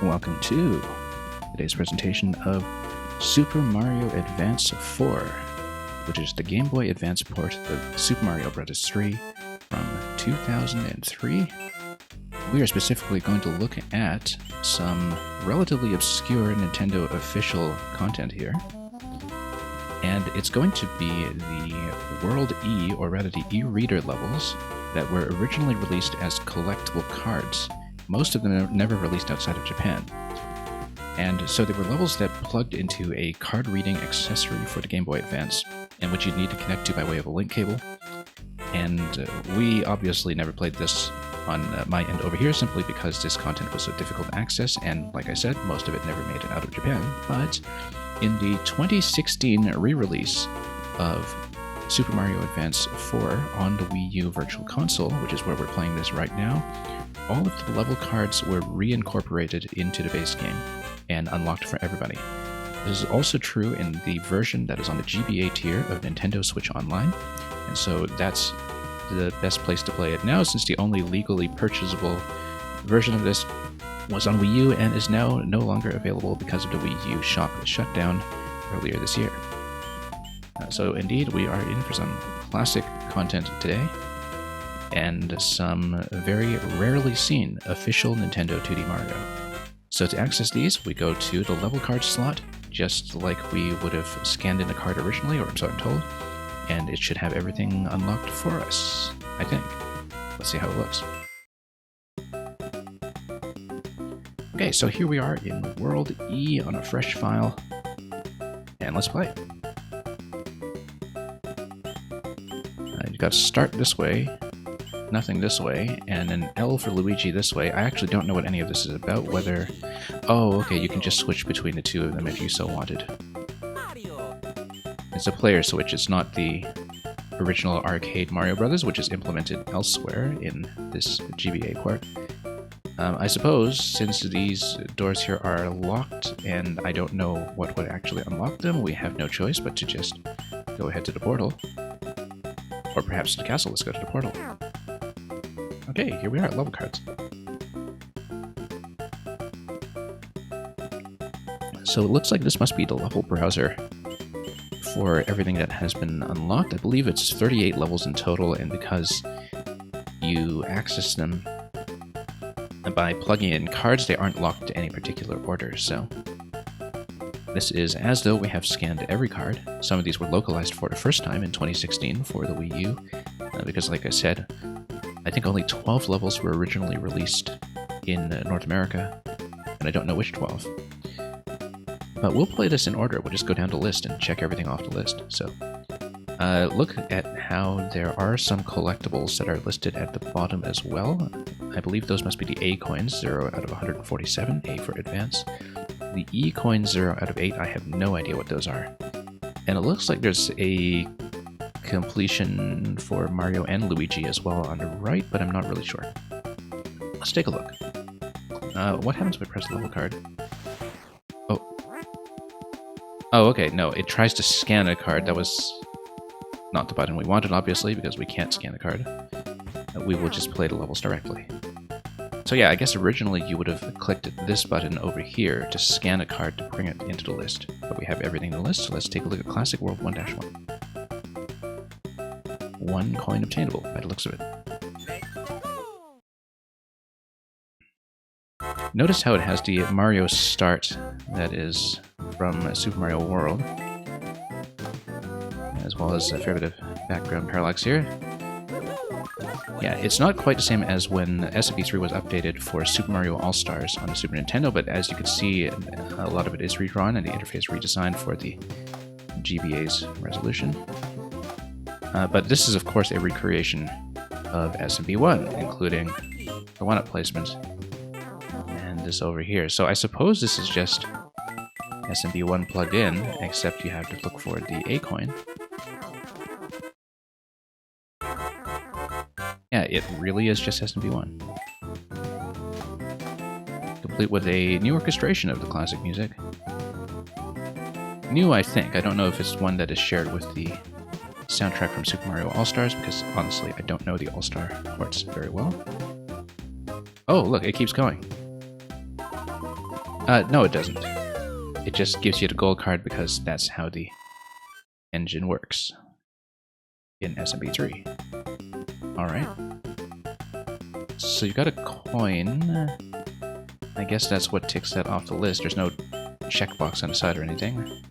Welcome to today's presentation of Super Mario Advance 4, which is the Game Boy Advance port of Super Mario Bros. 3 from 2003. We are specifically going to look at some relatively obscure Nintendo official content here. And it's going to be the World E, or rather the E-Reader levels, that were originally released as collectible cards. Most of them are never released outside of Japan. And so they were levels that plugged into a card reading accessory for the Game Boy Advance, and which you'd need to connect to by way of a link cable. And we obviously never played this on my end over here, simply because this content was so difficult to access, and like I said, most of it never made it out of Japan. But in the 2016 re-release of Super Mario Advance 4 on the Wii U Virtual Console, which is where we're playing this right now, all of the level cards were reincorporated into the base game and unlocked for everybody. This is also true in the version that is on the GBA tier of Nintendo Switch Online, and so that's the best place to play it now, since the only legally purchasable version of this was on Wii U and is now no longer available because of the Wii U shop that shut down earlier this year. So indeed, we are in for some classic content today, and some very rarely seen official Nintendo 2D Mario. So to access these, we go to the level card slot, just like we would have scanned in the card originally, or so I'm told, and it should have everything unlocked for us, I think. Let's see how it looks. Okay, so here we are in World E on a fresh file, and let's play. You've got to start this way, nothing this way, and an L for Luigi this way. I actually don't know what any of this is about, whether... Oh, okay, you can just switch between the two of them if you so wanted. It's a player switch, it's not the original arcade Mario Brothers, which is implemented elsewhere in this GBA port. I suppose, since these doors here are locked, and I don't know what would actually unlock them, we have no choice but to just go ahead to the portal. Or perhaps to the castle. Let's go to the portal. Okay, here we are at level cards. So it looks like this must be the level browser for everything that has been unlocked. I believe it's 38 levels in total, and because you access them by plugging in cards, they aren't locked to any particular order, so this is as though we have scanned every card. Some of these were localized for the first time in 2016 for the Wii U, because like I said, I think only 12 levels were originally released in North America, and I don't know which 12. But we'll play this in order. We'll just go down the list and check everything off the list. So, look at how there are some collectibles that are listed at the bottom as well. I believe those must be the A coins, 0 out of 147, A for Advance. The E coins, 0 out of 8, I have no idea what those are. And it looks like there's a completion for Mario and Luigi as well on the right, but I'm not really sure. Let's take a look. What happens if I press the level card? Oh. Oh, okay, no, it tries to scan a card. That was not the button we wanted, obviously, because we can't scan a card. We will just play the levels directly. So yeah, I guess originally you would have clicked this button over here to scan a card to bring it into the list. But we have everything in the list, so let's take a look at Classic World 1-1. 1 coin obtainable, by the looks of it. Notice how it has the Mario Start that is from Super Mario World, as well as a fair bit of background parallax here. Yeah, it's not quite the same as when SMB3 was updated for Super Mario All-Stars on the Super Nintendo, but as you can see, a lot of it is redrawn and the interface redesigned for the GBA's resolution. But this is, of course, a recreation of SMB1, including the one-up placement and this over here. So I suppose this is just SMB1 plugged in, except you have to look for the A coin. Yeah, it really is just SMB1. Complete with a new orchestration of the classic music. New, I think. I don't know if it's one that is shared with the soundtrack from Super Mario All-Stars, because honestly, I don't know the All-Star ports very well. Oh, look, it keeps going. No, it doesn't. It just gives you the gold card because that's how the engine works in SMB3. Alright. So you got a coin. I guess that's what ticks that off the list. There's no checkbox on the side or anything.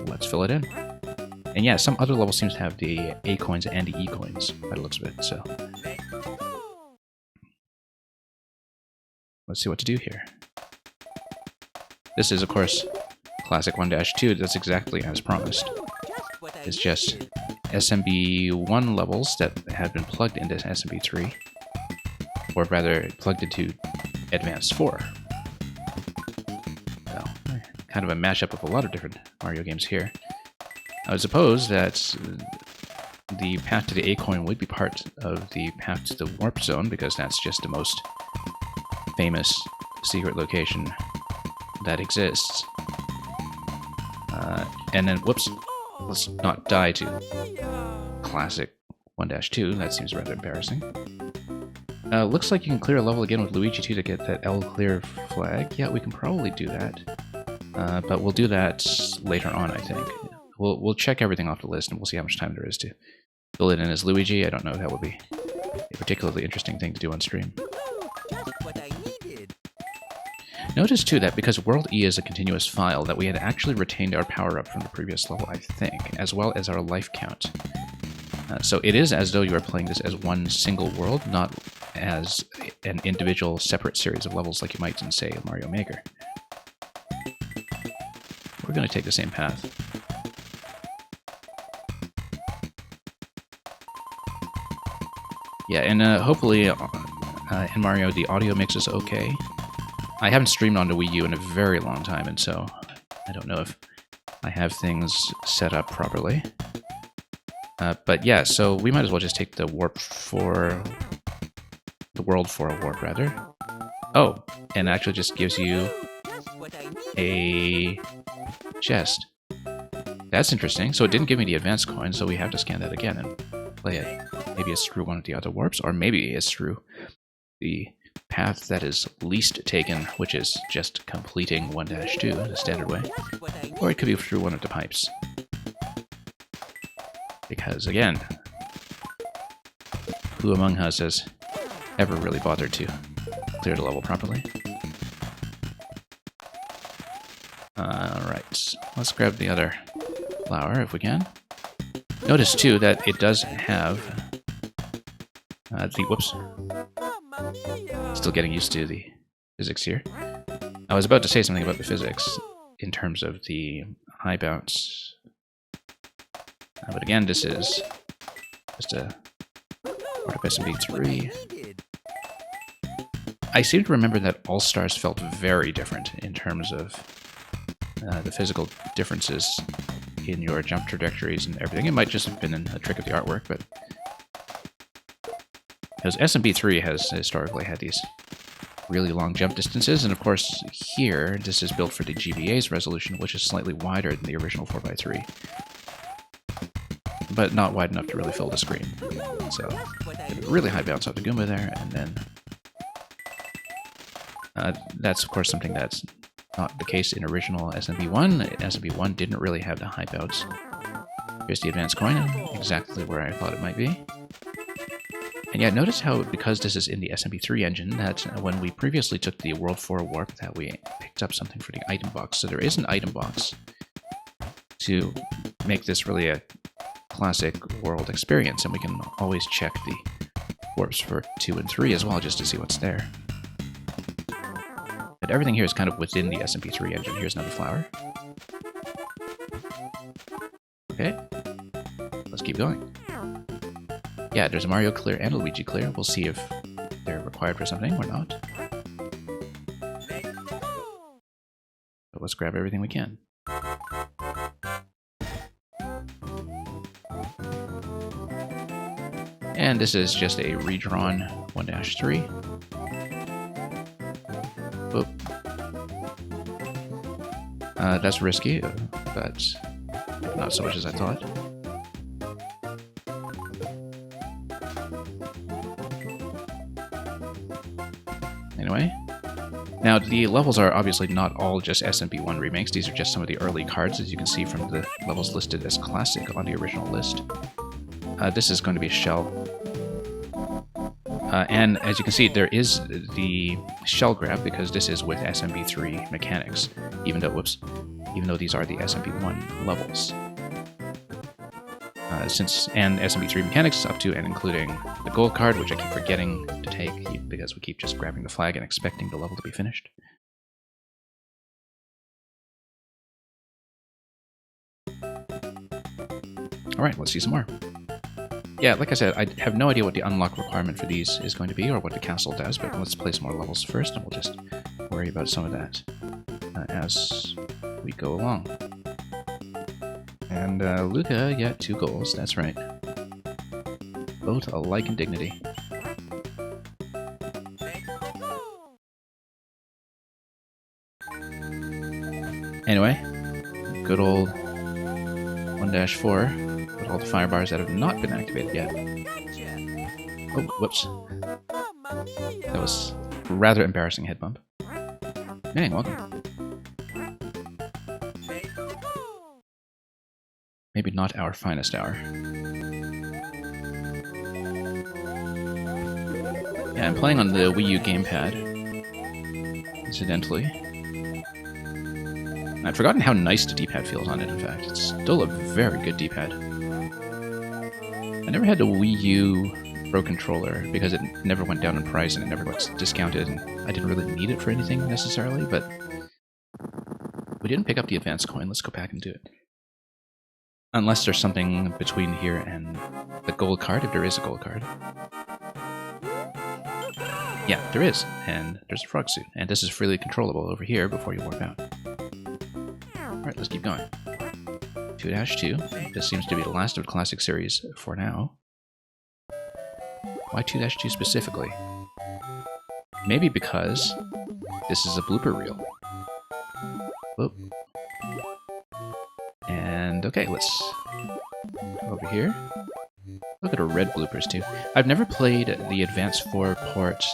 Let's fill it in. And yeah, some other levels seems to have the A coins and the E coins by the looks of it, so. Let's see what to do here. This is, of course, Classic 1-2. That's exactly as promised. It's just SMB1 levels that have been plugged into SMB3, or rather, plugged into Advance 4. So, kind of a mashup of a lot of different Mario games here. I would suppose that the path to the A coin would be part of the path to the Warp Zone, because that's just the most famous secret location that exists. And then, whoops, let's not die to Classic 1-2. That seems rather embarrassing. Looks like you can clear a level again with Luigi 2 to get that L clear flag. Yeah, we can probably do that. But we'll do that later on, I think. We'll check everything off the list and we'll see how much time there is to fill it in as Luigi. I don't know if that would be a particularly interesting thing to do on stream. Notice too that because World E is a continuous file, that we had actually retained our power-up from the previous level, I think, as well as our life count. So it is as though you are playing this as one single world, not as an individual separate series of levels like you might in, say, Mario Maker. We're going to take the same path. Yeah, and hopefully in Mario the audio mix is okay. I haven't streamed on the Wii U in a very long time, and so I don't know if I have things set up properly. But yeah, so we might as well just take the warp for... the world for a warp, rather. Oh, and it actually just gives you a chest. That's interesting. So it didn't give me the advanced coin, so we have to scan that again and play it. Maybe it's through one of the other warps, or maybe it's through the path that is least taken, which is just completing 1-2, the standard way. Or it could be through one of the pipes. Because, again, who among us has ever really bothered to clear the level properly? Alright, let's grab the other flower if we can. Notice, too, that it does have the... whoops. Still getting used to the physics here. I was about to say something about the physics in terms of the high bounce. But again, this is just a part of SMB3. I seem to remember that All-Stars felt very different in terms of the physical differences in your jump trajectories and everything. It might just have been a trick of the artwork, but... because SMB3 has historically had these really long jump distances, and of course here, this is built for the GBA's resolution, which is slightly wider than the original 4x3. But not wide enough to really fill the screen. So, really high bounce off the Goomba there, and then... that's of course something that's not the case in original SMB1. SMB1 didn't really have the high bounce. Here's the advanced coin, exactly where I thought it might be. And yeah, notice how, because this is in the SMB3 engine, that when we previously took the World 4 warp, that we picked up something for the item box. So there is an item box to make this really a classic world experience, and we can always check the warps for 2 and 3 as well, just to see what's there. But everything here is kind of within the SMB3 engine. Here's another flower. Okay, let's keep going. Yeah, there's a Mario clear and a Luigi clear. We'll see if they're required for something or not. But let's grab everything we can. And this is just a redrawn 1-3. Whoop. That's risky, but not so much as I thought. Anyway, Now, the levels are obviously not all just SMB1 remakes. These are just some of the early cards, as you can see from the levels listed as classic on the original list. This is going to be shell. And as you can see, there is the shell grab because this is with SMB3 mechanics, even though these are the SMB1 levels. And SMB3 mechanics up to and including the gold card, which I keep forgetting to take because we keep just grabbing the flag and expecting the level to be finished. Alright, let's see some more. Yeah, like I said, I have no idea what the unlock requirement for these is going to be or what the castle does, but let's play some more levels first and we'll just worry about some of that as we go along. And Luca got 2 goals, that's right. Both alike in dignity. Anyway, good old 1-4 with all the fire bars that have not been activated yet. Oh, whoops. That was a rather embarrassing head bump. Dang, welcome. Maybe not our finest hour. Yeah, I'm playing on the Wii U gamepad, incidentally. I've forgotten how nice the D-pad feels on it, in fact. It's still a very good D-pad. I never had a Wii U Pro controller because it never went down in price and it never got discounted, and I didn't really need it for anything necessarily, but we didn't pick up the advanced coin. Let's go back and do it. Unless there's something between here and the gold card, if there is a gold card. Yeah, there is, and there's a frog suit, and this is freely controllable over here before you warp out. Alright, let's keep going. 2-2. This seems to be the last of the classic series for now. Why 2-2 specifically? Maybe because this is a blooper reel. Whoop. And okay, let's go over here. Look at our red bloopers too. I've never played the Advance 4 port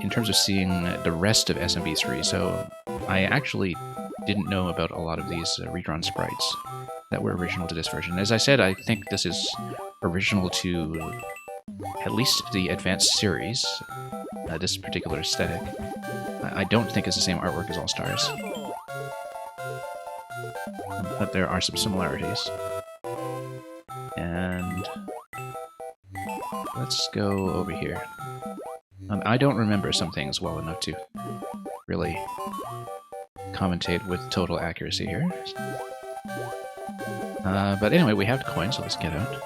in terms of seeing the rest of SMB3, so I actually didn't know about a lot of these redrawn sprites that were original to this version. As I said, I think this is original to at least the Advance series, this particular aesthetic. I don't think it's the same artwork as All Stars, but there are some similarities. And let's go over here. I don't remember some things well enough to really commentate with total accuracy here. But anyway, we have the coin, so let's get out.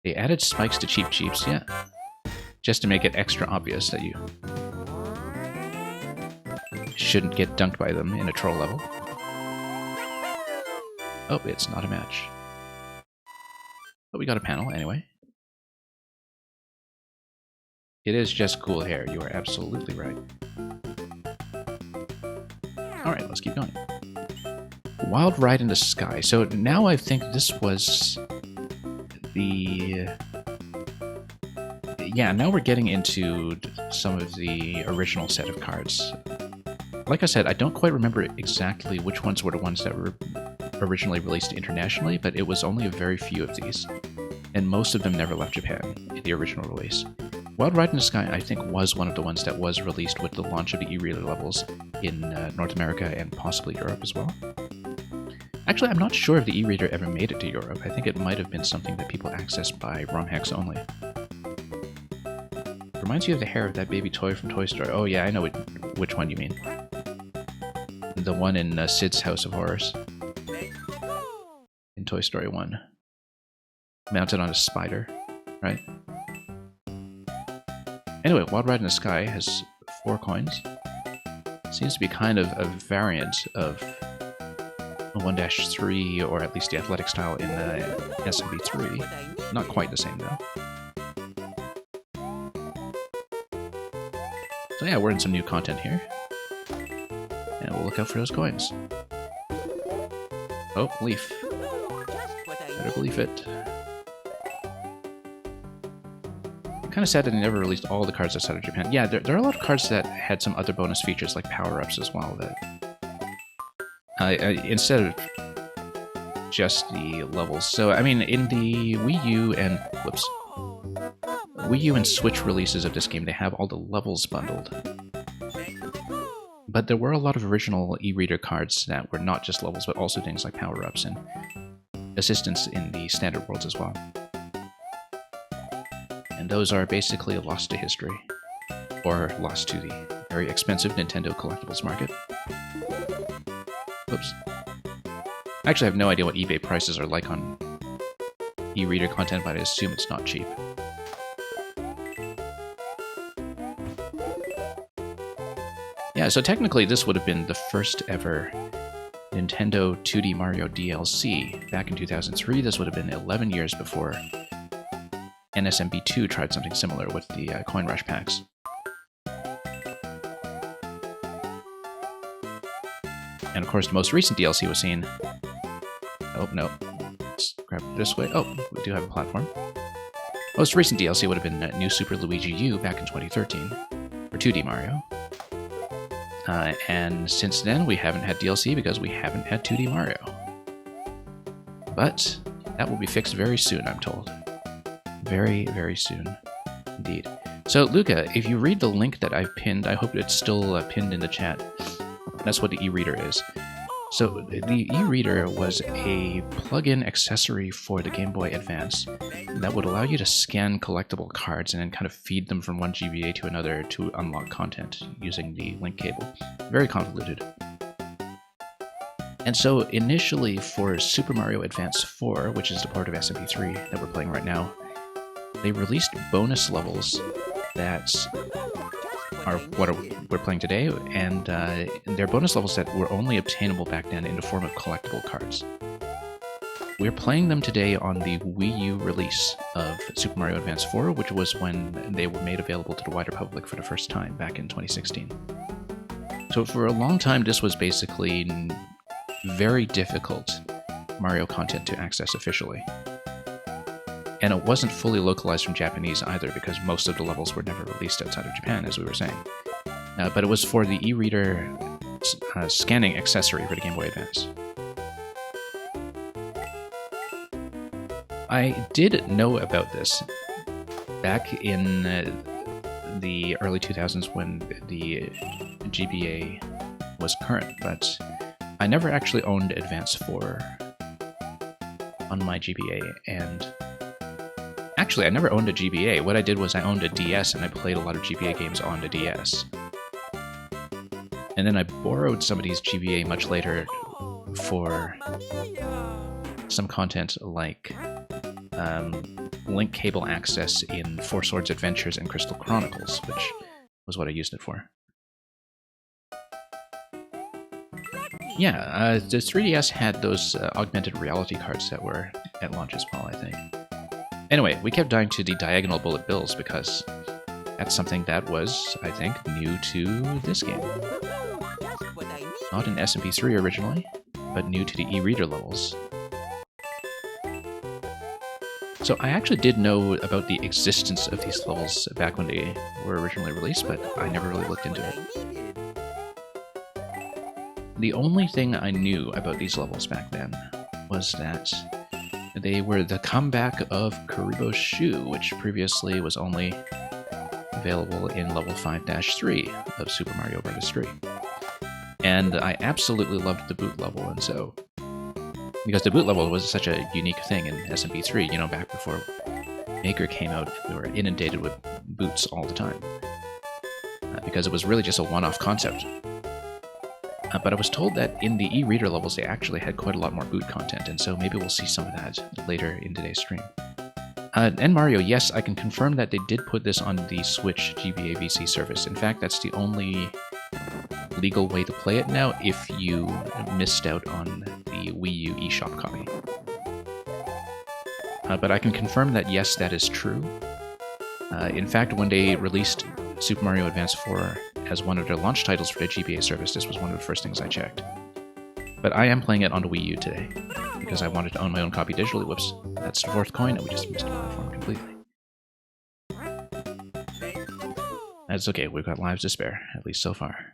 They added spikes to Cheap Cheeps, yeah. Just to make it extra obvious that you shouldn't get dunked by them in a troll level. Oh, it's not a match. But we got a panel anyway. It is just cool hair, you are absolutely right. Alright, let's keep going. Wild Ride in the Sky. So now I think this was the... Yeah, now we're getting into some of the original set of cards. Like I said, I don't quite remember exactly which ones were the ones that were originally released internationally, but it was only a very few of these, and most of them never left Japan in the original release. Wild Ride in the Sky, I think, was one of the ones that was released with the launch of the e-reader levels in North America and possibly Europe as well. Actually, I'm not sure if the e-reader ever made it to Europe. I think it might have been something that people accessed by ROM hacks only. Reminds you of the hair of that baby toy from Toy Story. Oh yeah, I know which one you mean. The one in Sid's House of Horrors. In Toy Story 1. Mounted on a spider, right? Anyway, Wild Ride in the Sky has 4 coins. Seems to be kind of a variant of 1-3, or at least the athletic style in the SMB3. Not quite the same though. So yeah, we're in some new content here. And we'll look out for those coins. Oh, leaf. Better believe it. kind of sad that they never released all the cards outside of Japan. Yeah, there are a lot of cards that had some other bonus features like power-ups as well that instead of just the levels. So I mean, in the Wii U and Switch releases of this game, they have all the levels bundled. But there were a lot of original e-reader cards that were not just levels, but also things like power-ups and assistance in the standard worlds as well. And those are basically lost to history, or lost to the very expensive Nintendo collectibles market. Oops. I actually have no idea what eBay prices are like on e-reader content, but I assume it's not cheap. Yeah, so technically this would have been the first ever Nintendo 2D Mario DLC. Back in 2003, this would have been 11 years before SMB3 tried something similar with the Coin Rush packs. And of course, the most recent DLC was seen... Oh, no. Let's grab it this way. Oh, we do have a platform. Most recent DLC would have been New Super Luigi U back in 2013, for 2D Mario. And since then, we haven't had DLC because we haven't had 2D Mario. But that will be fixed very soon, I'm told. Very, very soon. Indeed. So, Luca, if you read the link that I've pinned, I hope it's still pinned in the chat. That's what the e-reader is. So, the e-reader was a plug-in accessory for the Game Boy Advance that would allow you to scan collectible cards and then kind of feed them from one GBA to another to unlock content using the link cable. Very convoluted. And so, initially for Super Mario Advance 4, which is the part of SMB3 that we're playing right now, they released bonus levels that are what we're playing today, and they're bonus levels that were only obtainable back then in the form of collectible cards. We're playing them today on the Wii U release of Super Mario Advance 4, which was when they were made available to the wider public for the first time back in 2016. So for a long time, this was basically very difficult Mario content to access officially. And it wasn't fully localized from Japanese either, because most of the levels were never released outside of Japan, as we were saying. But it was for the e-reader scanning accessory for the Game Boy Advance. I did know about this back in the early 2000s when the GBA was current, but I never actually owned Advance 4 on my GBA, and actually, I never owned a GBA. What I did was I owned a DS, and I played a lot of GBA games on the DS. And then I borrowed somebody's GBA much later for some content like link cable access in Four Swords Adventures and Crystal Chronicles, which was what I used it for. Yeah, the 3DS had those augmented reality cards that were at launch as well, I think. Anyway, we kept dying to the diagonal bullet bills because that's something that was, I think, new to this game. Not in SMB3 originally, but new to the e-reader levels. So I actually did know about the existence of these levels back when they were originally released, but I never really looked into it. The only thing I knew about these levels back then was that they were the comeback of Kuribo's Shoe, which previously was only available in level 5-3 of Super Mario Bros. 3. And I absolutely loved the boot level, and so... because the boot level was such a unique thing in SMB3, you know, back before Maker came out, we were inundated with boots all the time. Because it was really just a one-off concept. But I was told that in the e-reader levels they actually had quite a lot more boot content, and so maybe we'll see some of that later in today's stream. And Mario, yes, I can confirm that they did put this on the Switch GBA VC service. In fact, that's the only legal way to play it now if you missed out on the Wii U eShop copy. But I can confirm that yes, that is true. In fact, when they released Super Mario Advance 4 as one of their launch titles for the GBA service, this was one of the first things I checked. But I am playing it on the Wii U today, because I wanted to own my own copy digitally. Whoops, that's the fourth coin, and we just missed the platform completely. That's okay, we've got lives to spare, at least so far.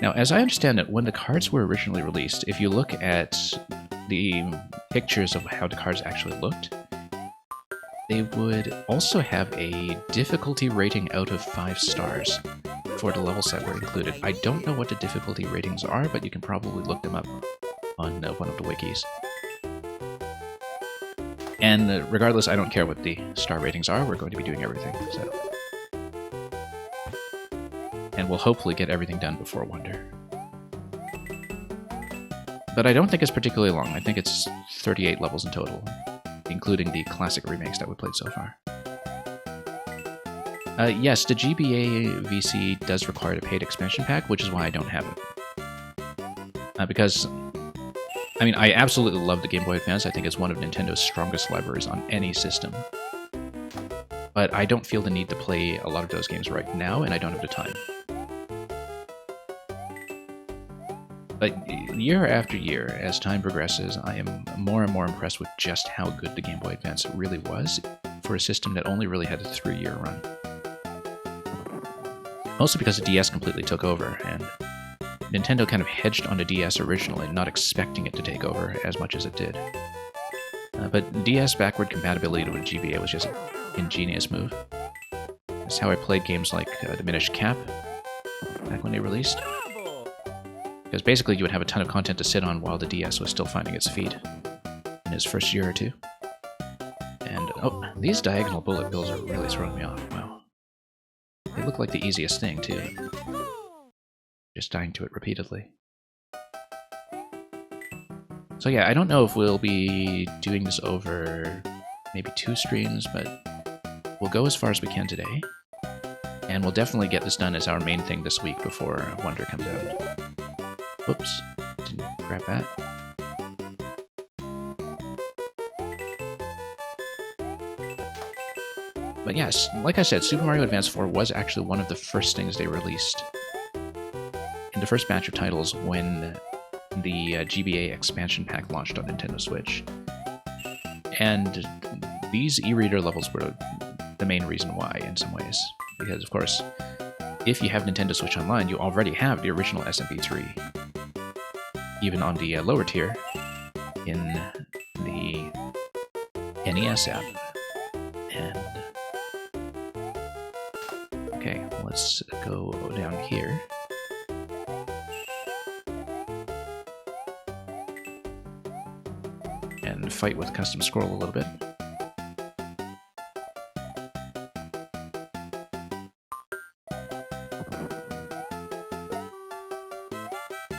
Now, as I understand it, when the cards were originally released, if you look at the pictures of how the cards actually looked, they would also have a difficulty rating out of 5 stars for the levels that were included. I don't know what the difficulty ratings are, but you can probably look them up on one of the wikis. And regardless, I don't care what the star ratings are, we're going to be doing everything, so... And we'll hopefully get everything done before Wonder. But I don't think it's particularly long. I think it's 38 levels in total, including the classic remakes that we played so far. Yes, the GBA VC does require a paid expansion pack, which is why I don't have it. Because, I mean, I absolutely love the Game Boy Advance. I think it's one of Nintendo's strongest libraries on any system. But I don't feel the need to play a lot of those games right now, and I don't have the time. But year after year, as time progresses, I am more and more impressed with just how good the Game Boy Advance really was for a system that only really had a 3-year run. Mostly because the DS completely took over, and Nintendo kind of hedged on the DS originally, not expecting it to take over as much as it did. But DS backward compatibility to a GBA was just an ingenious move. That's how I played games like Diminished Cap back when they released. Because basically you would have a ton of content to sit on while the DS was still finding its feet in its first year or two. And, oh, these diagonal bullet bills are really throwing me off. Wow. They look like the easiest thing, too. Just dying to it repeatedly. So yeah, I don't know if we'll be doing this over maybe 2 streams, but we'll go as far as we can today. And we'll definitely get this done as our main thing this week before Wonder comes out. Whoops, didn't grab that. But yes, like I said, Super Mario Advance 4 was actually one of the first things they released in the first batch of titles when the GBA expansion pack launched on Nintendo Switch. And these e-reader levels were the main reason why, in some ways. Because, of course, if you have Nintendo Switch Online, you already have the original SMB3. Even on the lower tier, in the NES app. And... okay, let's go down here. And fight with custom scroll a little bit.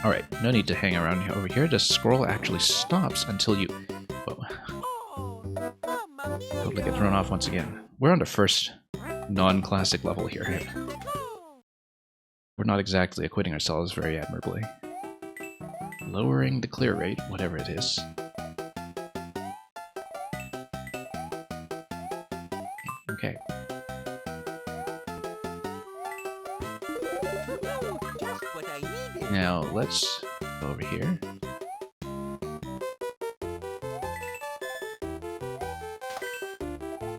Alright, no need to hang around over here. The scroll actually stops until you... whoa. Totally get thrown off once again. We're on the first non-classic level here. We're not exactly acquitting ourselves very admirably. Lowering the clear rate, whatever it is. Okay. Now, let's go over here.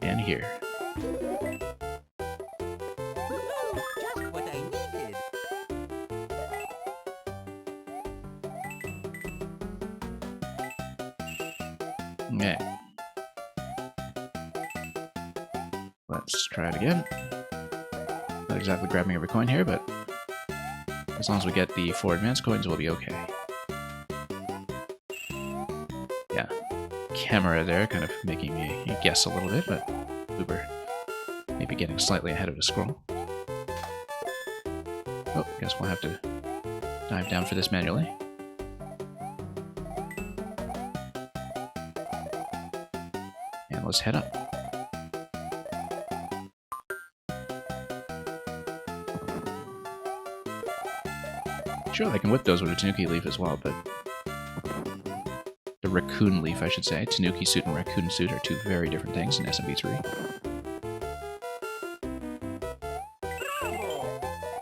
And here. Just what I needed. Okay. Let's try it again. Not exactly grabbing every coin here, but as long as we get the 4 advanced coins, we'll be okay. Yeah. Camera there kind of making me guess a little bit, but we were maybe getting slightly ahead of the scroll. Oh, guess we'll have to dive down for this manually. And let's head up. Sure, I can whip those with a Tanuki leaf as well, but... the raccoon leaf, I should say. Tanuki suit and raccoon suit are 2 very different things in SMB3.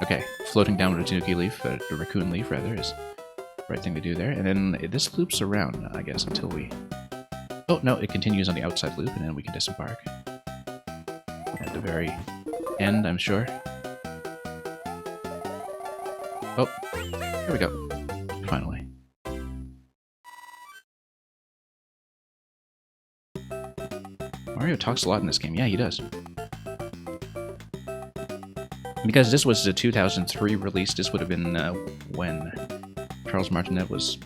Okay, floating down with a Tanuki leaf, a raccoon leaf rather, is the right thing to do there. And then this loops around, I guess, until we... oh, no, it continues on the outside loop, and then we can disembark. At the very end, I'm sure. Oh, here we go. Finally. Mario talks a lot in this game. Yeah, he does. Because this was the 2003 release, this would have been when Charles Martinet was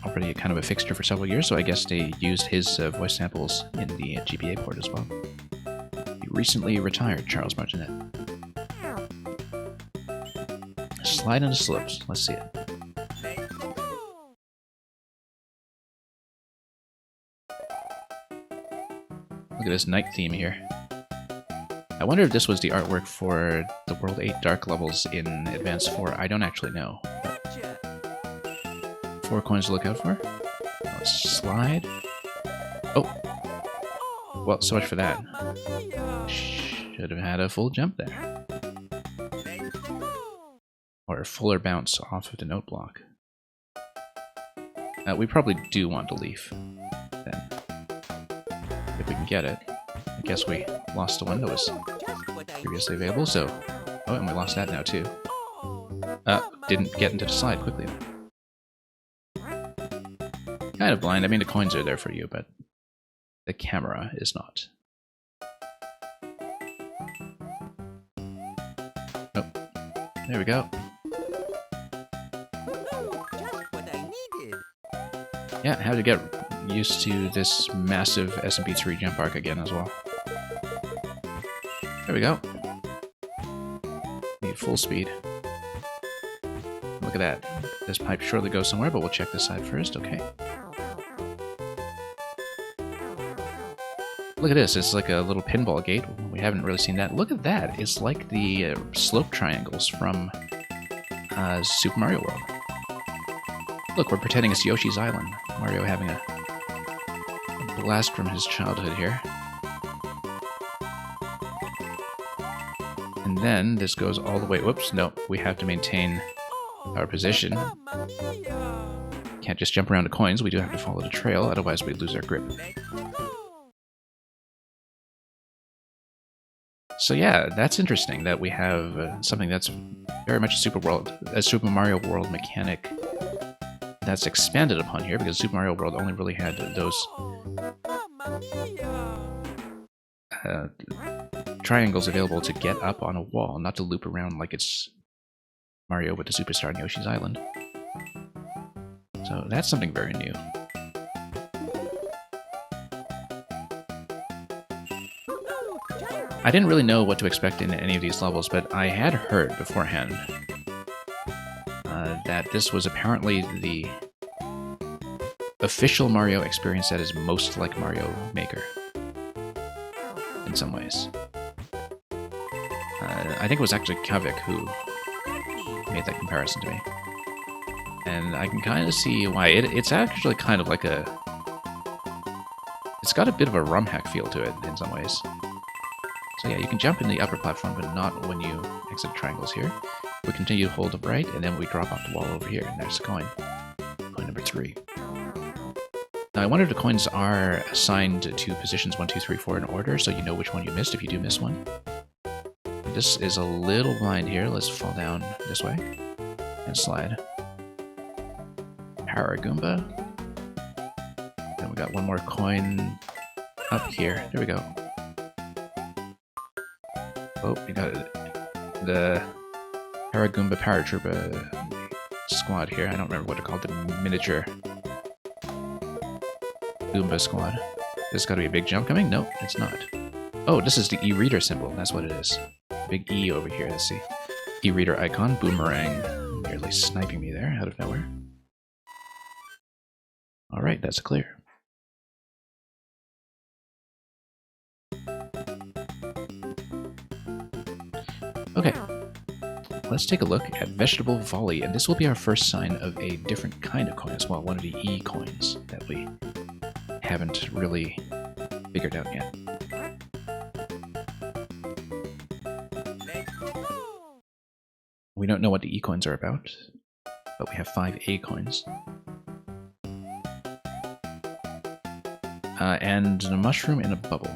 already kind of a fixture for several years, so I guess they used his voice samples in the GBA port as well. He recently retired, Charles Martinet. Slide into slopes. Let's see it. Look at this night theme here. I wonder if this was the artwork for the World 8 Dark levels in Advance 4. I don't actually know. But 4 coins to look out for. Let's slide. Oh! Well, so much for that. Should have had a full jump there. Or a fuller bounce off of the note block. We probably do want to leaf, then. If we can get it. I guess we lost the one that was previously available, so... Oh, and we lost that now, too. Didn't get into the slide quickly enough. Kind of blind. I mean, the coins are there for you, but the camera is not. Oh, there we go. Yeah, had to get used to this massive SMB3 jump arc again as well. There we go. Need full speed. Look at that. This pipe surely goes somewhere, but we'll check this side first. Okay. Look at this. It's like a little pinball gate. We haven't really seen that. Look at that. It's like the slope triangles from Super Mario World. Look, we're pretending it's Yoshi's Island. Mario having a blast from his childhood here. And then this goes all the way... Whoops, no. We have to maintain our position. Can't just jump around the coins. We do have to follow the trail, otherwise we lose our grip. So yeah, that's interesting that we have something that's very much a Super Mario World mechanic that's expanded upon here, because Super Mario World only really had those triangles available to get up on a wall, not to loop around like it's Mario with the Superstar and Yoshi's Island. So that's something very new. I didn't really know what to expect in any of these levels, but I had heard beforehand that this was apparently the official Mario experience that is most like Mario Maker, in some ways. I think it was actually Kavik who made that comparison to me. And I can kind of see why. It's actually kind of like a... It's got a bit of a rum hack feel to it, in some ways. So yeah, you can jump in the upper platform, but not when you exit triangles here. We continue to hold the right, and then we drop off the wall over here, and there's the coin. Coin number 3. Now, I wonder if the coins are assigned to positions 1, 2, 3, 4 in order, so you know which one you missed if you do miss one. This is a little blind here. Let's fall down this way and slide. Power Goomba. Then we got one more coin up here. There we go. Oh, we got the Paragoomba Paratroopa squad here. I don't remember what they're called. The miniature Goomba squad. There's got to be a big jump coming? No, it's not. Oh, this is the e-reader symbol. That's what it is. Big E over here. Let's see. E-reader icon. Boomerang. Nearly sniping me there out of nowhere. Alright, that's clear. Okay, let's take a look at Vegetable Volley, and this will be our first sign of a different kind of coin as well, one of the E coins that we haven't really figured out yet. We don't know what the E coins are about, but we have 5 A coins. And a mushroom in a bubble.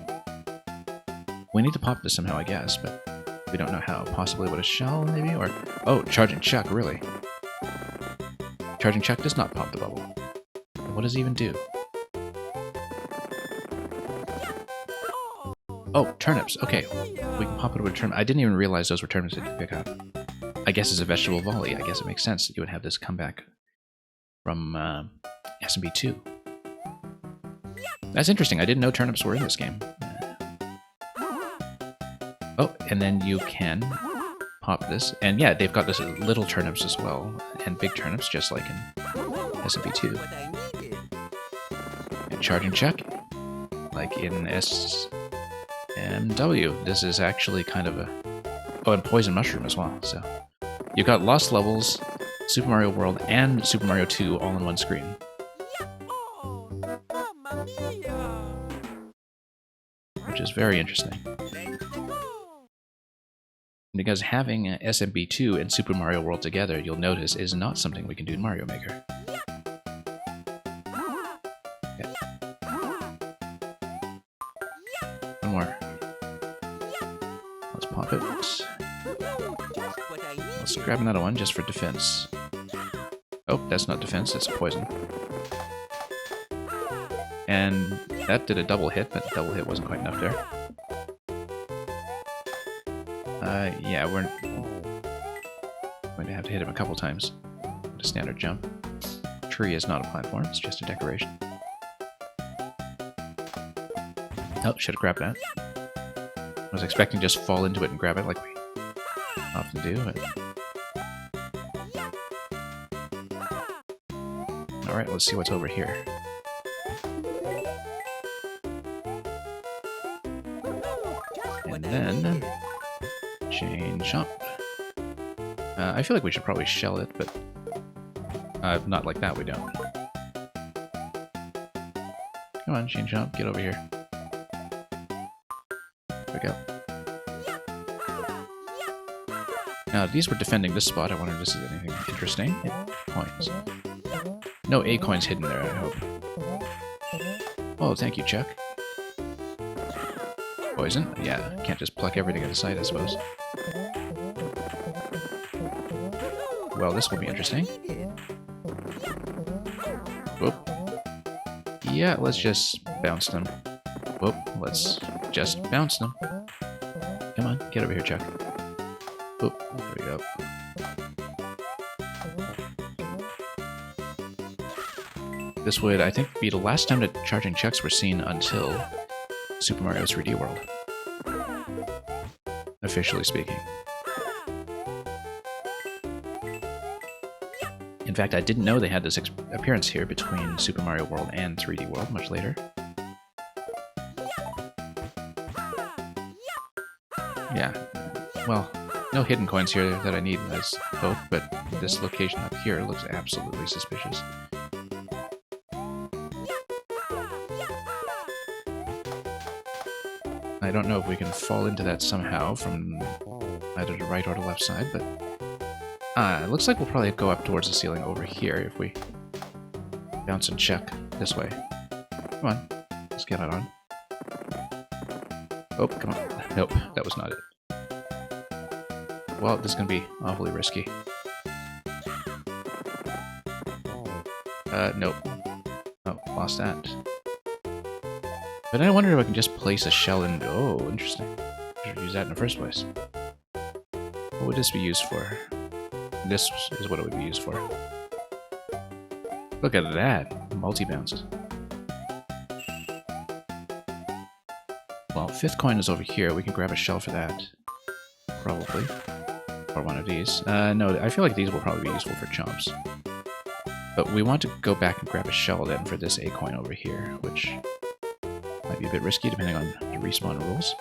we need to pop this somehow, I guess, but we don't know how. Possibly with a shell, maybe? Or, oh, Charging Chuck, really? Charging Chuck does not pop the bubble. What does he even do? Oh, turnips. Okay, we can pop it with a turnip. I didn't even realize those were turnips that you pick up. I guess it's a vegetable volley. I guess it makes sense that you would have this come back from SMB2. That's interesting. I didn't know turnips were in this game. Oh, and then you can pop this. And yeah, they've got this little turnips as well. And big turnips, just like in SMB2. And Charging Chuck, like in SMW. This is actually kind of a... Oh, and Poison Mushroom as well. So you've got Lost Levels, Super Mario World, and Super Mario 2 all in one screen. Which is very interesting. Because having SMB2 and Super Mario World together, you'll notice, is not something we can do in Mario Maker. Okay. One more. Let's pop it. Let's grab another one just for defense. Oh, that's not defense, that's poison. And that did a double hit, but the double hit wasn't quite enough there. Yeah, we're going to have to hit him a couple times. A standard jump. Tree is not a platform, it's just a decoration. Oh, should have grabbed that. I was expecting to just fall into it and grab it like we often do, but... Alright, let's see what's over here. And then... Chain Chomp. I feel like we should probably shell it, but... not like that, we don't. Come on, Chain Chomp, get over here. There we go. Now, these were defending this spot. I wonder if this is anything interesting. Yeah, coins. No A coins hidden there, I hope. Oh, thank you, Chuck. Poison? Yeah, can't just pluck everything out of sight, I suppose. Well, this will be interesting. Whoop. Yeah, let's just bounce them. Whoop, let's just bounce them. Come on, get over here, Chuck. Whoop, there we go. This would, I think, be the last time that Charging Chucks were seen until Super Mario 3D World. Officially speaking. In fact, I didn't know they had this appearance here between Super Mario World and 3D World much later. Yeah, well, no hidden coins here that I need as hope, but this location up here looks absolutely suspicious. I don't know if we can fall into that somehow from either the right or the left side, but... it looks like we'll probably go up towards the ceiling over here if we bounce and check this way. Come on, let's get it on. Oh, come on. Nope, that was not it. Well, this is going to be awfully risky. Nope. Oh, lost that. But I wonder if I can just place a shell in... Oh, interesting. I should use that in the first place. What would this be used for? This is what it would be used for. Look at that! Multi-bounce. Well, fifth coin is over here. We can grab a shell for that. Probably. Or one of these. No, I feel like these will probably be useful for chomps. But we want to go back and grab a shell then for this A coin over here, which might be a bit risky depending on the respawn rules.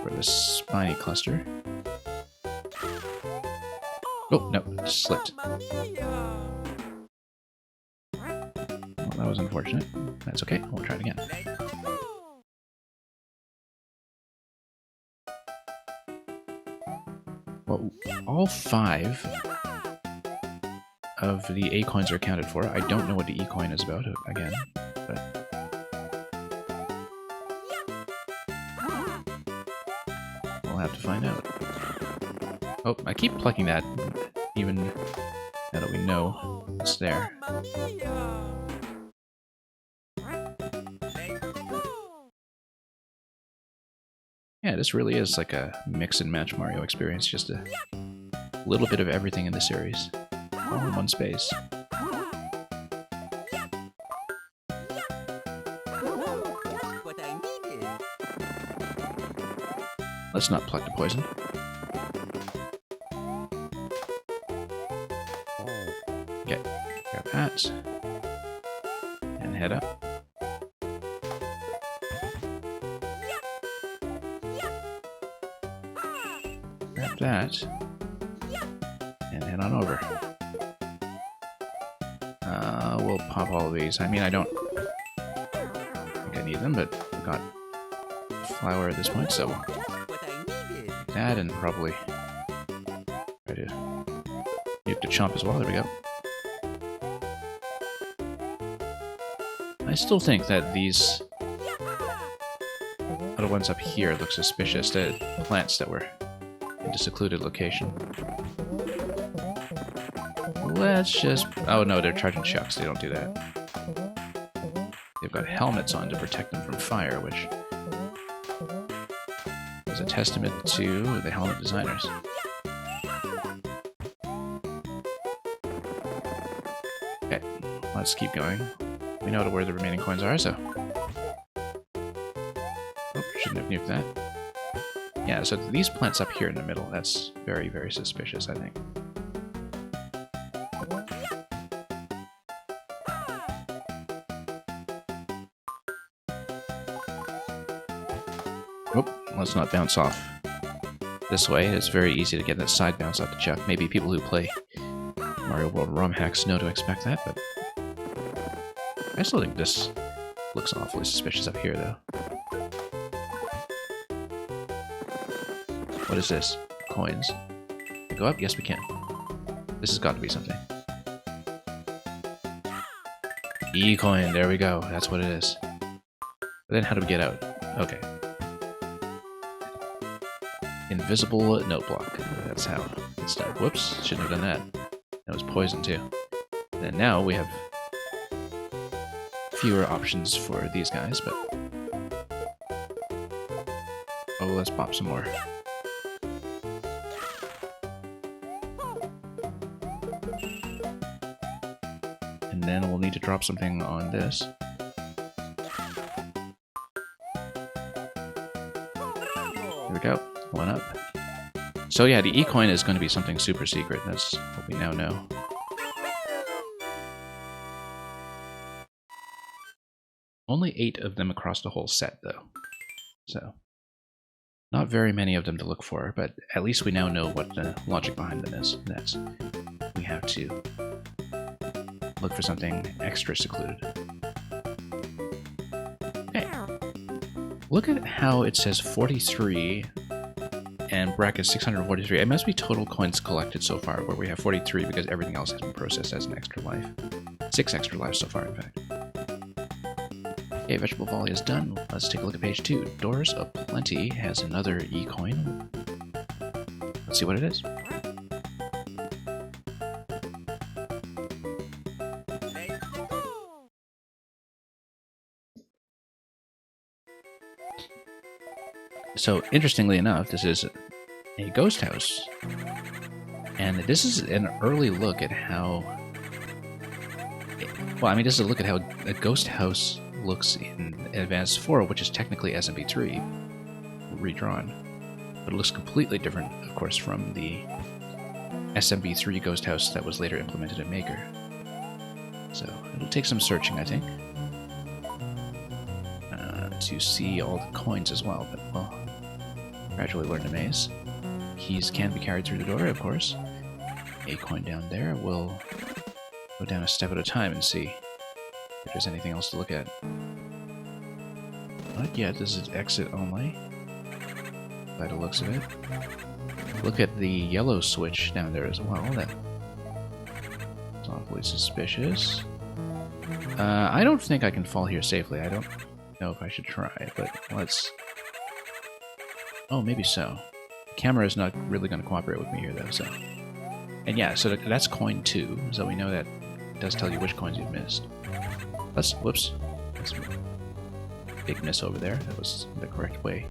For this spiny cluster. Oh, no, slipped. Well, that was unfortunate. That's okay, we'll try it again. Well, all 5 of the A coins are accounted for. I don't know what the E coin is about, again, but... have to find out. Oh, I keep plucking that, even now that we know it's there. Yeah, this really is like a mix and match Mario experience, just a little bit of everything in the series, all in one space. What I needed. Let's not pluck the poison. Okay, grab that, and head up. Grab that, and head on over. We'll pop all of these. I mean, I don't think I need them, but I've got flour at this point, so What I needed. that and probably try to nuke the chomp as well. There we go. I still think that these other ones up here look suspicious. The plants that were in a secluded location. Let's just... Oh no, they're charging chucks. They don't do that. They've got helmets on to protect them from fire, which is a testament to the helmet designers. Okay, let's keep going. We know where the remaining coins are, so... Oh, shouldn't have nuked that. Yeah, so these plants up here in the middle, that's very, very suspicious, I think. Oh, let's not bounce off this way. It's very easy to get that side bounce off the chuck. Maybe people who play Mario World ROM hacks know to expect that, but I still think this looks awfully suspicious up here, though. What is this? Coins. Can we go up? Yes, we can. This has got to be something. E-coin, there we go. That's what it is. But then how do we get out? Okay. Invisible note block. That's how it's done. Whoops, shouldn't have done that. That was poison too. And now we have fewer options for these guys, but... Oh, let's pop some more. And then we'll need to drop something on this. Here we go. One up. So yeah, the E-coin is going to be something super secret. That's what we now know. Only 8 of them across the whole set, though. So, not very many of them to look for, but at least we now know what the logic behind them is. That's we have to look for something extra secluded. Hey, look at how it says 43 and bracket 643. It must be total coins collected so far, where we have 43 because everything else has been processed as an extra life. 6 extra lives so far, in fact. Okay, vegetable volley is done. Let's take a look at page 2. Doors Aplenty has another E-coin. Let's see what it is. So, interestingly enough, this is a ghost house. And this is an early look at how... Well, I mean, this is a look at how a ghost house looks in Advance 4, which is technically SMB3 redrawn. But it looks completely different, of course, from the SMB3 ghost house that was later implemented in Maker. So, it'll take some searching, I think, to see all the coins as well, but we'll gradually learn the maze. Keys can be carried through the door, of course. A coin down there. We'll go down a step at a time and see if there's anything else to look at. Not yet. This is exit only, by the looks of it. Look at the yellow switch down there as well. That's awfully suspicious. I don't think I can fall here safely. I don't know if I should try, but let's... Oh, maybe so. Camera is not really going to cooperate with me here, though, so... And yeah, so that's coin 2, so we know that it does tell you which coins you've missed. Whoops. That's a big miss over there. That was the correct way.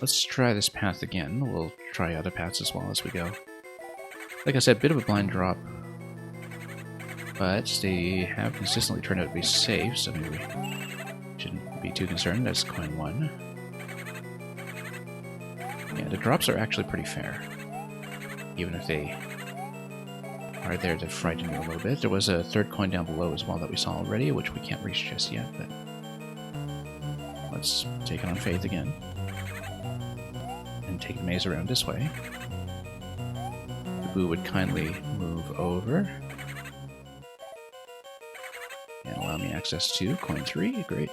Let's try this path again. We'll try other paths as well as we go. Like I said, bit of a blind drop. But they have consistently turned out to be safe, so maybe we shouldn't be too concerned. That's coin 1. Yeah, the drops are actually pretty fair. Even if they are there to frighten you a little bit. There was a third coin down below as well that we saw already, which we can't reach just yet, but let's take it on faith again. And take the maze around this way. The boo would kindly move over. And allow me access to coin 3. Great.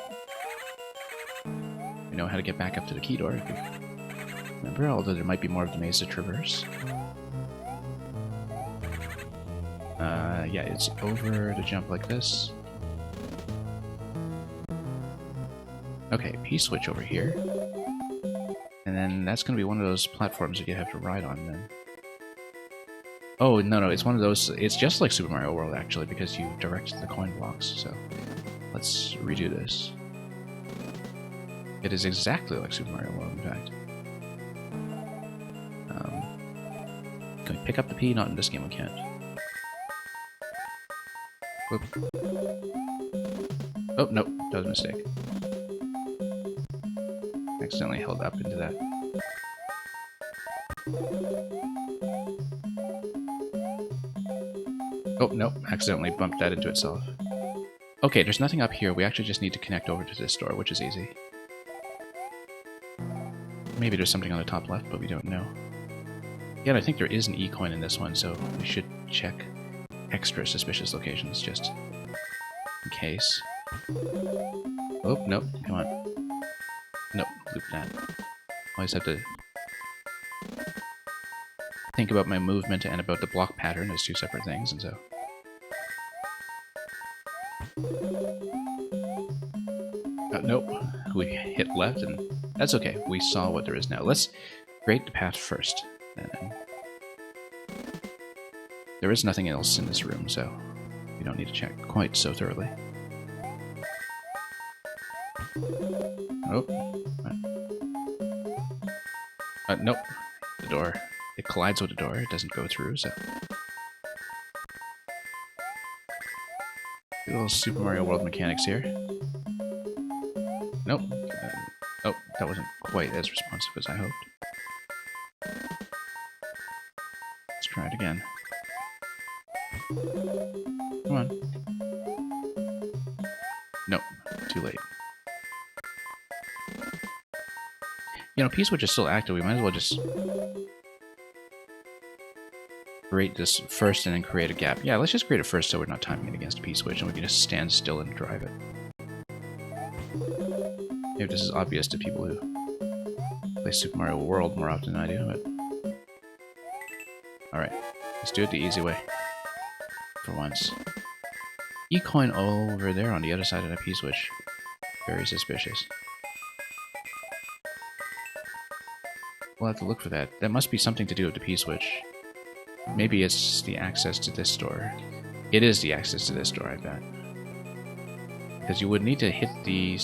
We know how to get back up to the key door if we remember, although there might be more of the maze to traverse. Yeah, it's over to jump like this. Okay, P-switch over here. And then that's going to be one of those platforms that you have to ride on then. Oh, no, it's one of those... It's just like Super Mario World, actually, because you direct the coin blocks, so... Let's redo this. It is exactly like Super Mario World, in fact. Can we pick up the P? Not in this game, we can't. Whoop. Oh, nope, that was a mistake. Accidentally held up into that. Oh, nope, accidentally bumped that into itself. Okay, there's nothing up here. We actually just need to connect over to this door, which is easy. Maybe there's something on the top left, but we don't know. Yeah, I think there is an E-coin in this one, so we should check extra suspicious locations just in case. Oh, nope, come on. Nope, loop that. Always have to think about my movement and about the block pattern as two separate things, and so... Nope, we hit left, and that's okay. We saw what there is now. Let's create the path first. And there is nothing else in this room, so we don't need to check quite so thoroughly. Oh. Nope. The door. It collides with the door. It doesn't go through, so... Good little Super Mario World mechanics here. Nope. Oh, that wasn't quite as responsive as I hoped. Let's try it again. Come on. Nope. Too late. You know, P-switch is still active. We might as well just create this first and then create a gap. Yeah, let's just create it first so we're not timing it against P-switch and we can just stand still and drive it. Maybe this is obvious to people who play Super Mario World more often than I do, but... Alright, let's do it the easy way. For once. E-coin over there on the other side of that P-switch. Very suspicious. We'll have to look for that. That must be something to do with the P-switch. Maybe it's the access to this door. It is the access to this door, I bet. Because you would need to hit the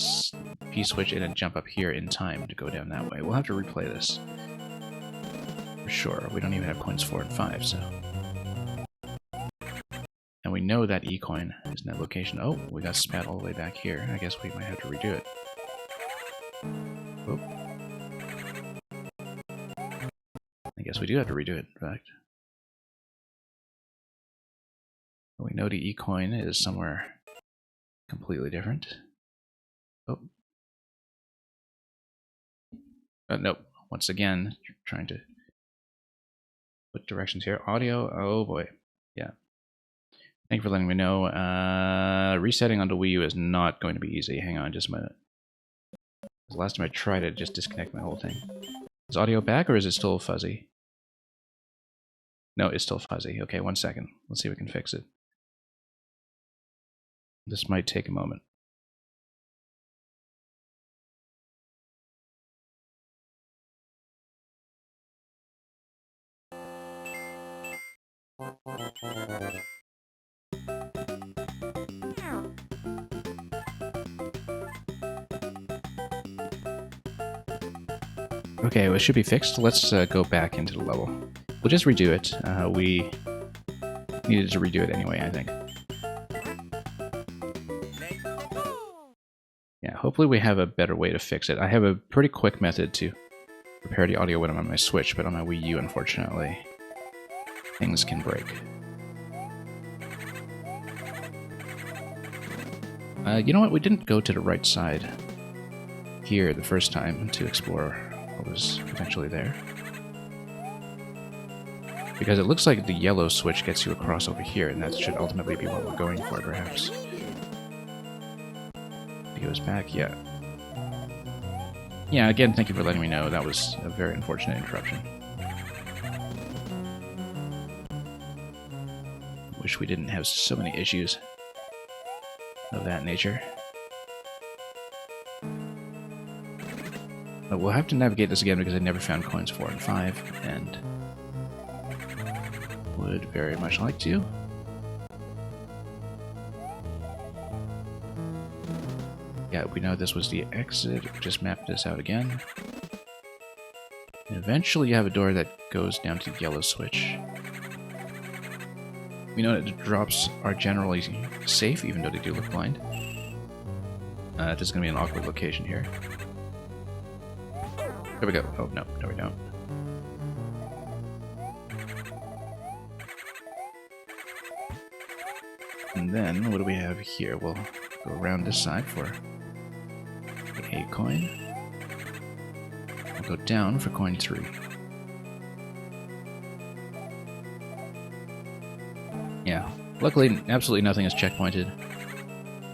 P-switch and then jump up here in time to go down that way. We'll have to replay this. For sure. We don't even have coins 4 and 5, so... And we know that E-coin is in that location. Oh, we got spat all the way back here. I guess we might have to redo it. Whoop. I guess we do have to redo it, in fact. We know the E-coin is somewhere completely different. Oh. Nope. Once again, trying to put directions here. Audio. Oh boy. Yeah. Thank you for letting me know. Resetting onto Wii U is not going to be easy. Hang on just a minute. The last time I tried it, just disconnect my whole thing. Is audio back or is it still fuzzy? No, it's still fuzzy. Okay, 1 second. Let's see if we can fix it. This might take a moment. Okay, well, it should be fixed. Let's go back into the level. We'll just redo it. We needed to redo it anyway, I think. Yeah, hopefully we have a better way to fix it. I have a pretty quick method to repair the audio when I'm on my Switch, but on my Wii U, unfortunately, things can break. You know what? We didn't go to the right side here the first time to explore what was potentially there. Because it looks like the yellow switch gets you across over here, and that should ultimately be what we're going for, perhaps. He goes back, yeah. Yeah, again, thank you for letting me know. That was a very unfortunate interruption. Wish we didn't have so many issues of that nature. But we'll have to navigate this again because I never found coins 4 and 5, and would very much like to. Yeah, we know this was the exit. Just map this out again. And eventually you have a door that goes down to the yellow switch. We know that the drops are generally safe, even though they do look blind. This is going to be an awkward location here. There we go. Oh, no, we don't. And then, what do we have here? We'll go around this side for the 8 coin. We'll go down for coin 3. Yeah, luckily absolutely nothing is checkpointed,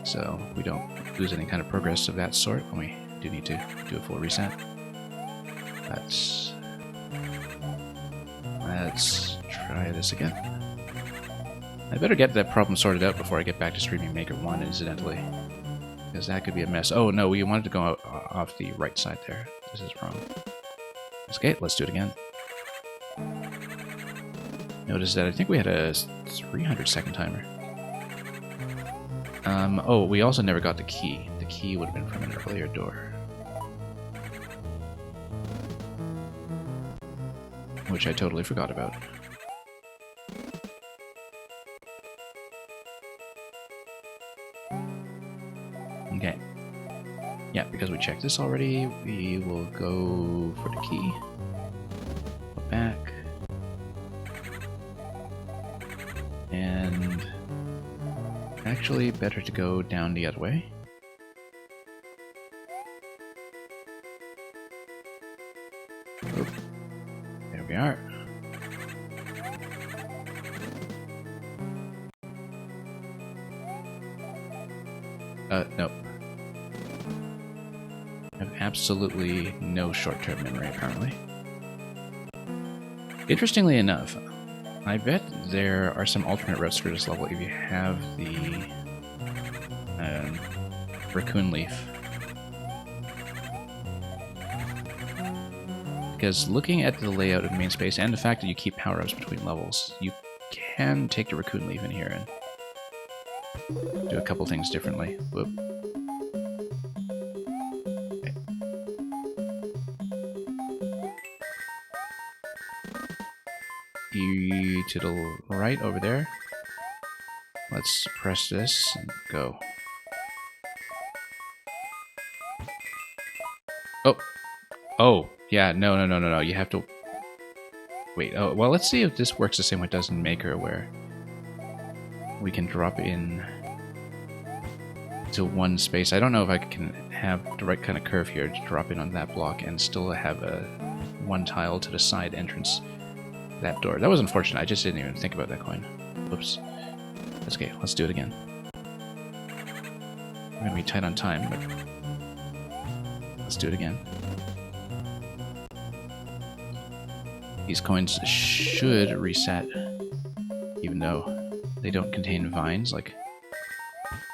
so we don't lose any kind of progress of that sort when we do need to do a full reset. Let's try this again. I better get that problem sorted out before I get back to streaming Maker 1, incidentally. Because that could be a mess. Oh no, we wanted to go off the right side there. This is wrong. Okay, let's do it again. Notice that I think we had a 300-second timer. Oh, we also never got the key. The key would have been from an earlier door. Which I totally forgot about. Okay. Yeah, because we checked this already, we will go for the key. Go back. And actually better to go down the other way. Oop. There we are. Nope. I have absolutely no short-term memory, apparently. Interestingly enough, I bet there are some alternate routes through this level if you have the raccoon leaf. Because looking at the layout of main space and the fact that you keep power-ups between levels, you can take the raccoon leaf in here and do a couple things differently. Whoop. Okay. To the right over there. Let's press this and go. Oh! Oh! Yeah, no. You have to... Wait, oh, well, let's see if this works the same way it does in Maker, where we can drop in to one space. I don't know if I can have the right kind of curve here to drop in on that block and still have a one tile to the side entrance. That door. That was unfortunate. I just didn't even think about that coin. Whoops. That's okay. Let's do it again. We're going to be tight on time, but let's do it again. These coins should reset, even though they don't contain vines. Like,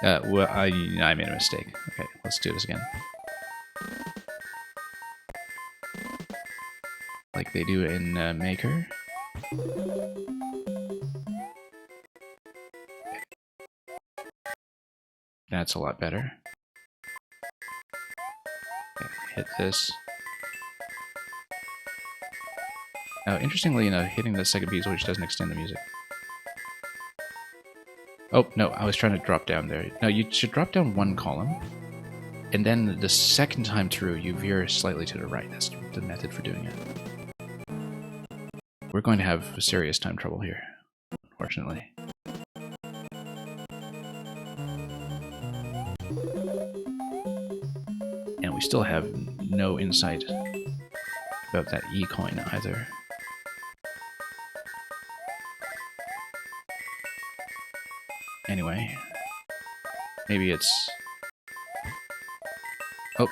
well, I made a mistake. Okay, let's do this again. Like they do in Maker. that's a lot better. Okay, hit this. Now, interestingly enough, hitting the second P switch doesn't extend the music. Oh, no, I was trying to drop down there. No, you should drop down one column, and then the second time through, you veer slightly to the right. That's the method for doing it. We're going to have serious time trouble here, unfortunately. And we still have no insight about that E coin either. Anyway, maybe it's... Oh,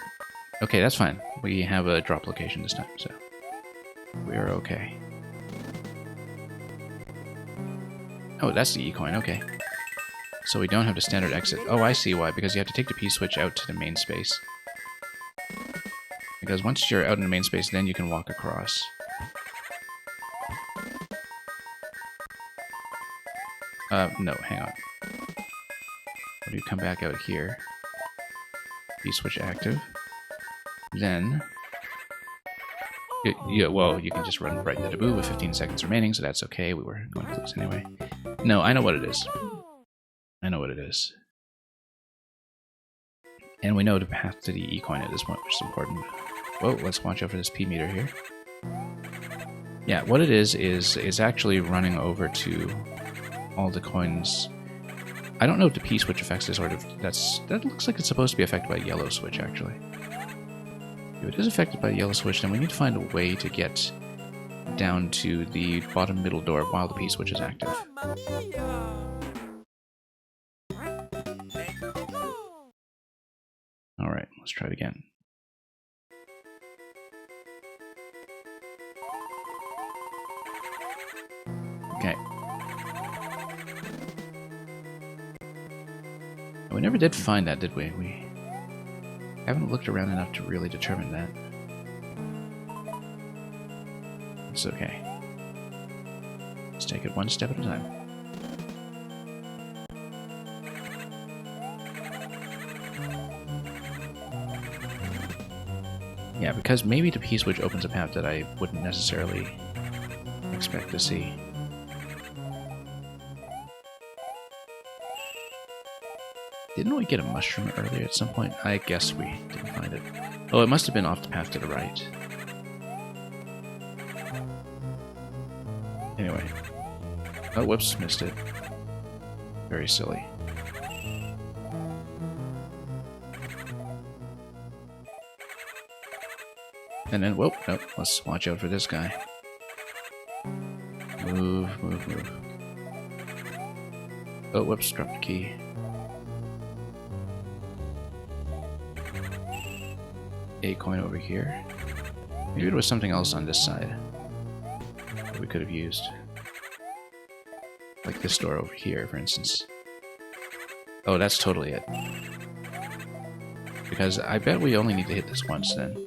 okay, that's fine. We have a drop location this time, so we're okay. Oh, that's the E coin, okay. So we don't have the standard exit. Oh, I see why, because you have to take the P switch out to the main space. Because once you're out in the main space, then you can walk across. No, hang on. When you come back out here, P switch active, then... Yeah, well, you can just run right into the boo with 15 seconds remaining, so that's okay. We were going to lose anyway. No, I know what it is. I know what it is. And we know the path to the E coin at this point, which is important. Whoa, let's watch out for this P meter here. Yeah, what it is actually running over to all the coins. I don't know if the P switch affects this, or if that looks like it's supposed to be affected by yellow switch, actually. If it is affected by the yellow switch, then we need to find a way to get down to the bottom middle door while the P switch is active. Alright, let's try it again. Okay. We never did find that, did we? We haven't looked around enough to really determine that. It's okay. Let's take it one step at a time. Yeah, because maybe the P switch opens a path that I wouldn't necessarily expect to see. Didn't we get a mushroom earlier at some point? I guess we didn't find it. Oh, it must have been off the path to the right. Anyway. Oh, whoops, missed it. Very silly. And then, whoop, nope, let's watch out for this guy. Move, move, move. Oh, whoops, dropped the key. A coin over here. Maybe there was something else on this side that we could have used. Like this door over here, for instance. Oh, that's totally it. Because I bet we only need to hit this once then.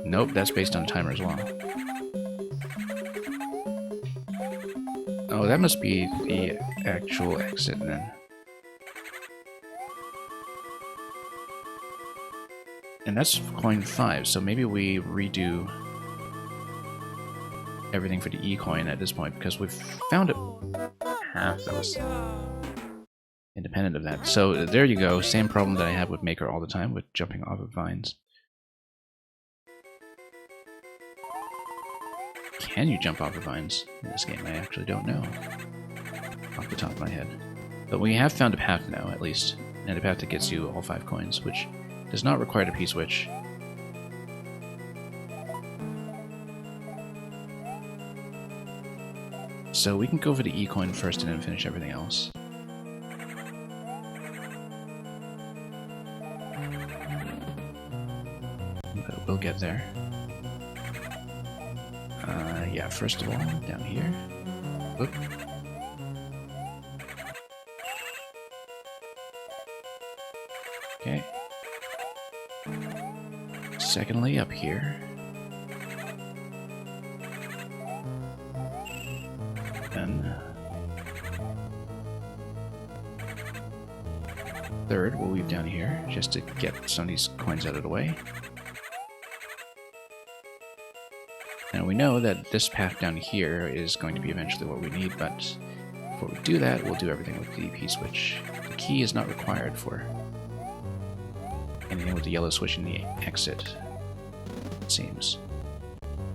Nope, that's based on timer as well. Oh, that must be the actual exit then. And that's coin 5, so maybe we redo everything for the E coin at this point, because we've found a path that was independent of that. So there you go, same problem that I have with Maker all the time, with jumping off of vines. Can you jump off of vines in this game? I actually don't know off the top of my head. But we have found a path now, at least, and a path that gets you all 5 coins, which does not require a P-switch. So we can go for the E-coin first and then finish everything else. But we'll get there. Yeah, first of all, down here. Oop. Okay. Secondly, up here. Then third, we'll weave down here just to get some of these coins out of the way. And we know that this path down here is going to be eventually what we need, but before we do that, we'll do everything with the P-switch. The key is not required for anything with the yellow switch in the exit, it seems.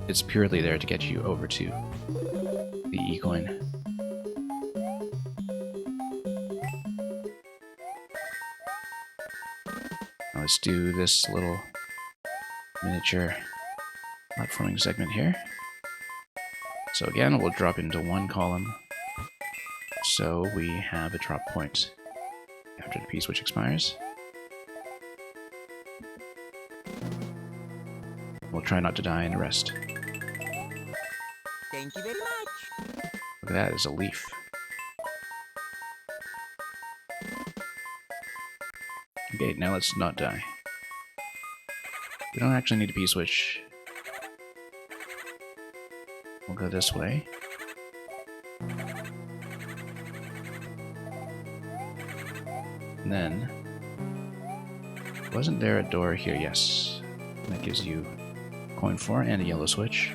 It's purely there to get you over to the E-coin. Now let's do this little miniature platforming segment here. So again, we'll drop into one column. So we have a drop point after the P-switch expires. We'll try not to die in the rest. Thank you very much. Look at that, it's a leaf. Okay, now let's not die. We don't actually need a P-switch. We'll go this way. And then, wasn't there a door here? Yes. That gives you coin 4 and a yellow switch.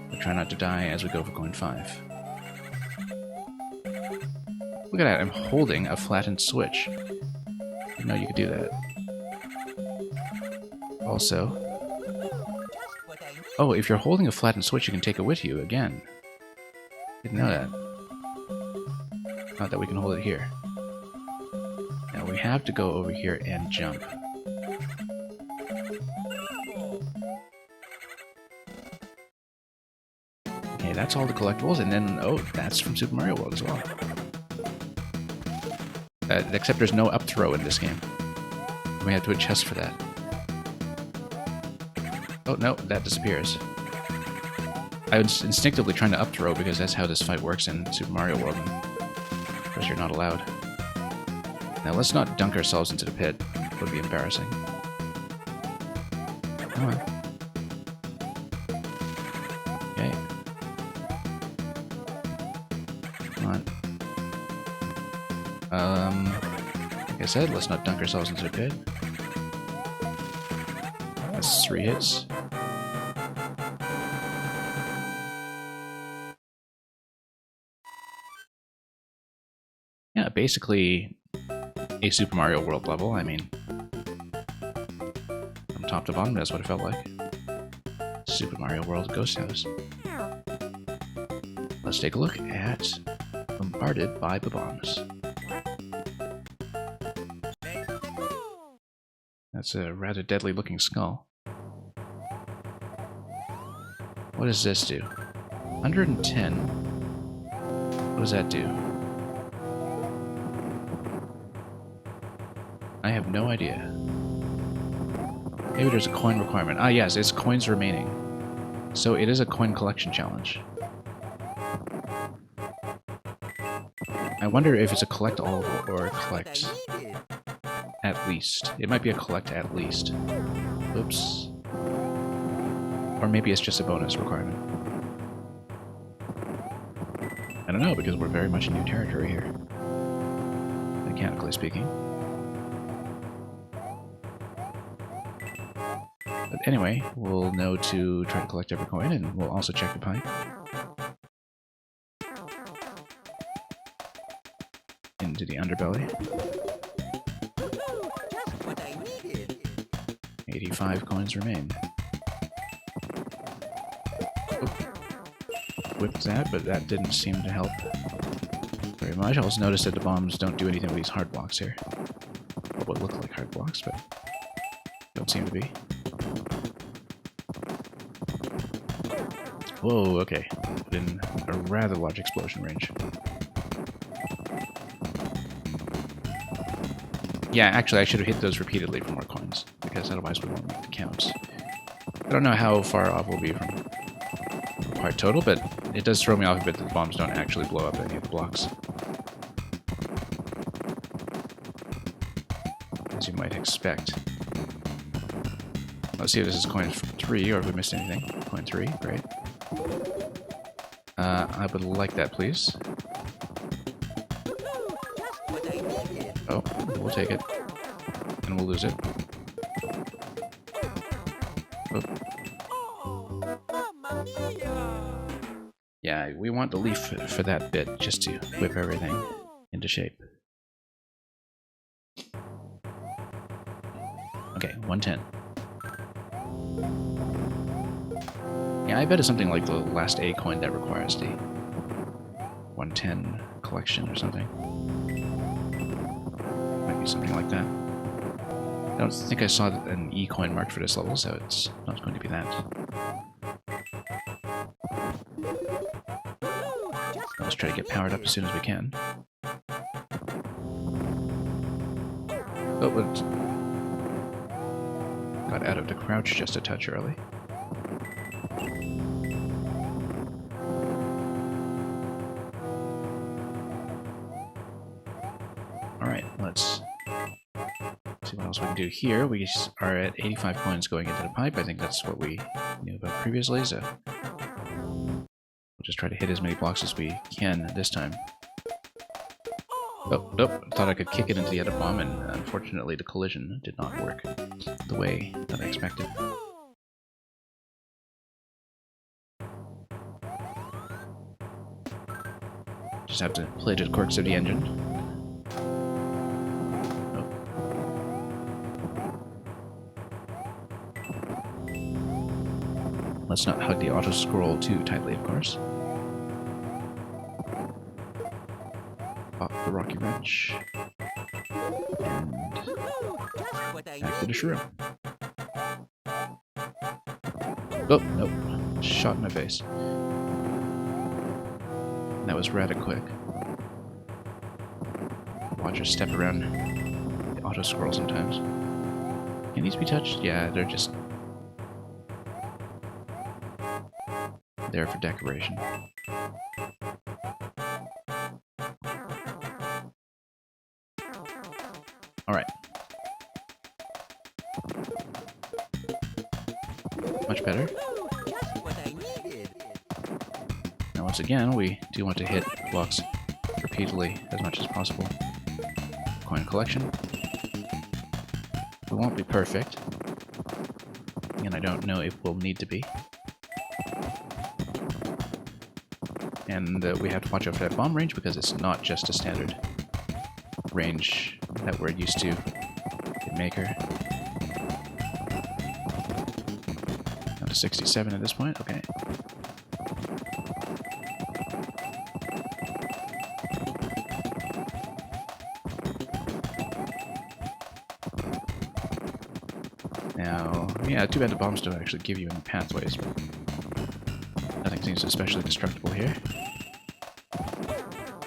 We'll try not to die as we go for coin 5. Look at that, I'm holding a flattened switch. I didn't know you could do that. Also, oh, if you're holding a flattened switch, you can take it with you again. Didn't know that. Not that we can hold it here. Now we have to go over here and jump. Okay, that's all the collectibles, and then, oh, that's from Super Mario World as well. Except there's no up throw in this game. We have to adjust for that. Oh, no, that disappears. I was instinctively trying to up throw because that's how this fight works in Super Mario World. Of course, you're not allowed. Now, let's not dunk ourselves into the pit. It would be embarrassing. Come on. Okay. Come on. Like I said, let's not dunk ourselves into the pit. That's 3 hits. Yeah, basically a Super Mario World level. I mean, from top to bottom, that's what it felt like. Super Mario World Ghost House. Let's take a look at Bombarded by Bob-ombs. That's a rather deadly looking skull. What does this do? 110. What does that do? I have no idea. Maybe there's a coin requirement. Ah, yes, it's coins remaining. So it is a coin collection challenge. I wonder if it's a collect all or collect at least. It might be a collect at least. Oops. Or maybe it's just a bonus requirement. I don't know, because we're very much in new territory here. Mechanically speaking. But anyway, we'll know to try to collect every coin, and we'll also check the pipe. Into the underbelly. 85 coins remain. Whipped that, but that didn't seem to help very much. I also noticed that the bombs don't do anything with these hard blocks here. What look like hard blocks, but don't seem to be. Whoa, okay. Been a rather large explosion range. Yeah, actually, I should have hit those repeatedly for more coins, because otherwise we won't make the counts. I don't know how far off we'll be from part total, but it does throw me off a bit that the bombs don't actually blow up any of the blocks. As you might expect. Let's see if this is coin 3, or if we missed anything. Coin 3, great. I would like that, please. Oh, we'll take it. And we'll lose it. Oh. Mamma mia! Yeah, we want the leaf for that bit, just to whip everything into shape. Okay, 110. Yeah, I bet it's something like the last A coin that requires the 110 collection or something. Might be something like that. I don't think I saw an E coin marked for this level, so it's not going to be that. Let's try to get powered up as soon as we can. Oh, but got out of the crouch just a touch early. Alright, let's see what else we can do here. We are at 85 coins going into the pipe. I think that's what we knew about previously, so we'll just try to hit as many blocks as we can this time. Oh, nope. Thought I could kick it into the edit bomb, and unfortunately the collision did not work the way that I expected. Just have to play to the quirks of the engine. Oh. Let's not hug the auto-scroll too tightly, of course. Pop the rocky wrench. And back to the shroom. Oh, nope. Shot in my face. That was rather quick. Watch her step around the auto-scroll sometimes. Can these be touched? Yeah, they're just there for decoration. Alright. Much better. Now once again, we do want to hit blocks repeatedly as much as possible. Coin collection. We won't be perfect. And I don't know if we'll need to be. And we have to watch out for that bomb range because it's not just a standard range that we're used to in Maker. Down to 67 at this point, okay. Now, yeah, too bad the bombs don't actually give you any pathways, but nothing seems especially destructible here.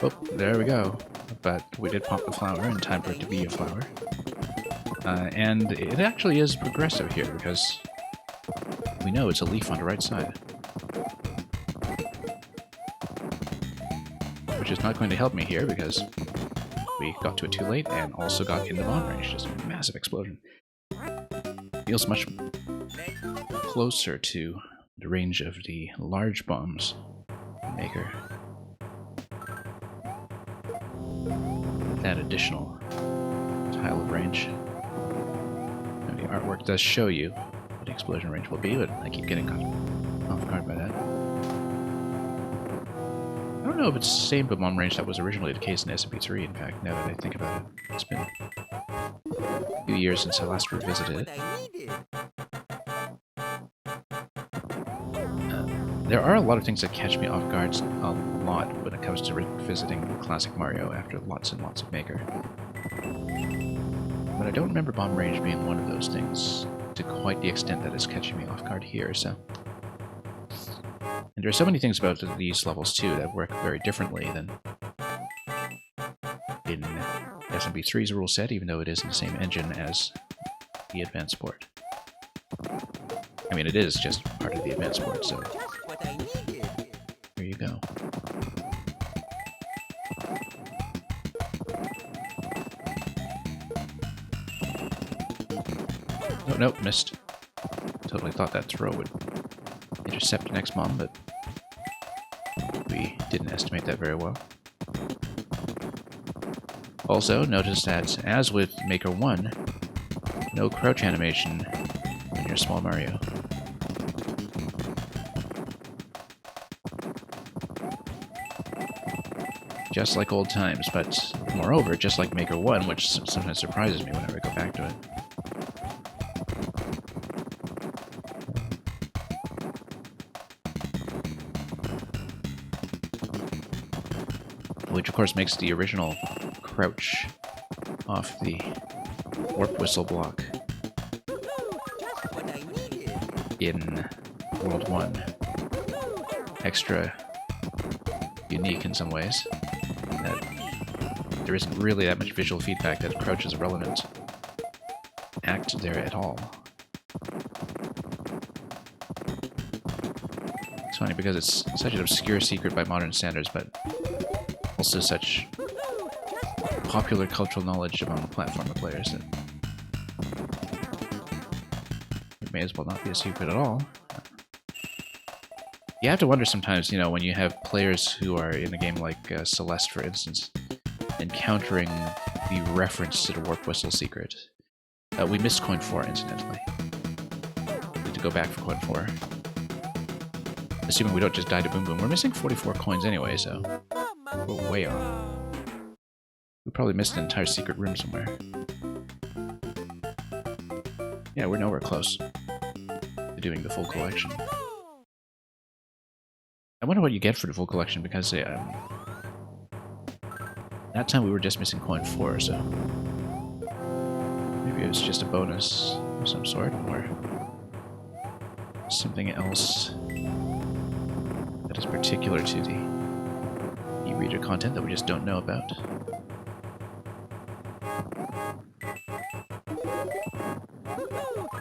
Oh, there we go. But we did pop the flower in time for it to be a flower. And it actually is progressive here, because we know it's a leaf on the right side. Which is not going to help me here, because we got to it too late, and also got in the bomb range. Just a massive explosion. Feels much closer to the range of the large bombs in Maker. That additional tile of range. Now, the artwork does show you what the explosion range will be, but I keep getting caught off guard by that. I don't know if it's the same bomb range that was originally the case in SMB3, in fact, now that I think about it. It's been a few years since I last revisited it. There are a lot of things that catch me off guard a lot when it comes to revisiting classic Mario after lots and lots of Maker. But I don't remember bomb range being one of those things to quite the extent that it's catching me off guard here, so... And there are so many things about these levels, too, that work very differently than in SMB3's rule set, even though it is in the same engine as the advanced port. I mean, it is just part of the advanced port, so... There you go. Oh, nope, missed. Totally thought that throw would intercept the next bomb, but we didn't estimate that very well. Also, notice that, as with Maker 1, no crouch animation in your Small Mario. Just like old times, but moreover, just like Maker 1, which sometimes surprises me whenever I go back to it. Which, of course, makes the original crouch off the warp whistle block What I needed. in World 1 extra unique in some ways. That there isn't really that much visual feedback that crouch is a relevant act there at all. It's funny because it's such an obscure secret by modern standards, but also such popular cultural knowledge among platformer players that it may as well not be a secret at all. You have to wonder sometimes, you know, when you have players who are in a game like Celeste, for instance, encountering the reference to the Warp Whistle secret. We missed coin 4, incidentally. We need to go back for coin 4. Assuming we don't just die to Boom Boom. We're missing 44 coins anyway, so we're way off. We probably missed an entire secret room somewhere. Yeah, we're nowhere close to doing the full collection. I wonder what you get for the full collection, because that time we were just missing coin 4, so maybe it was just a bonus of some sort, or something else that is particular to the e-reader content that we just don't know about.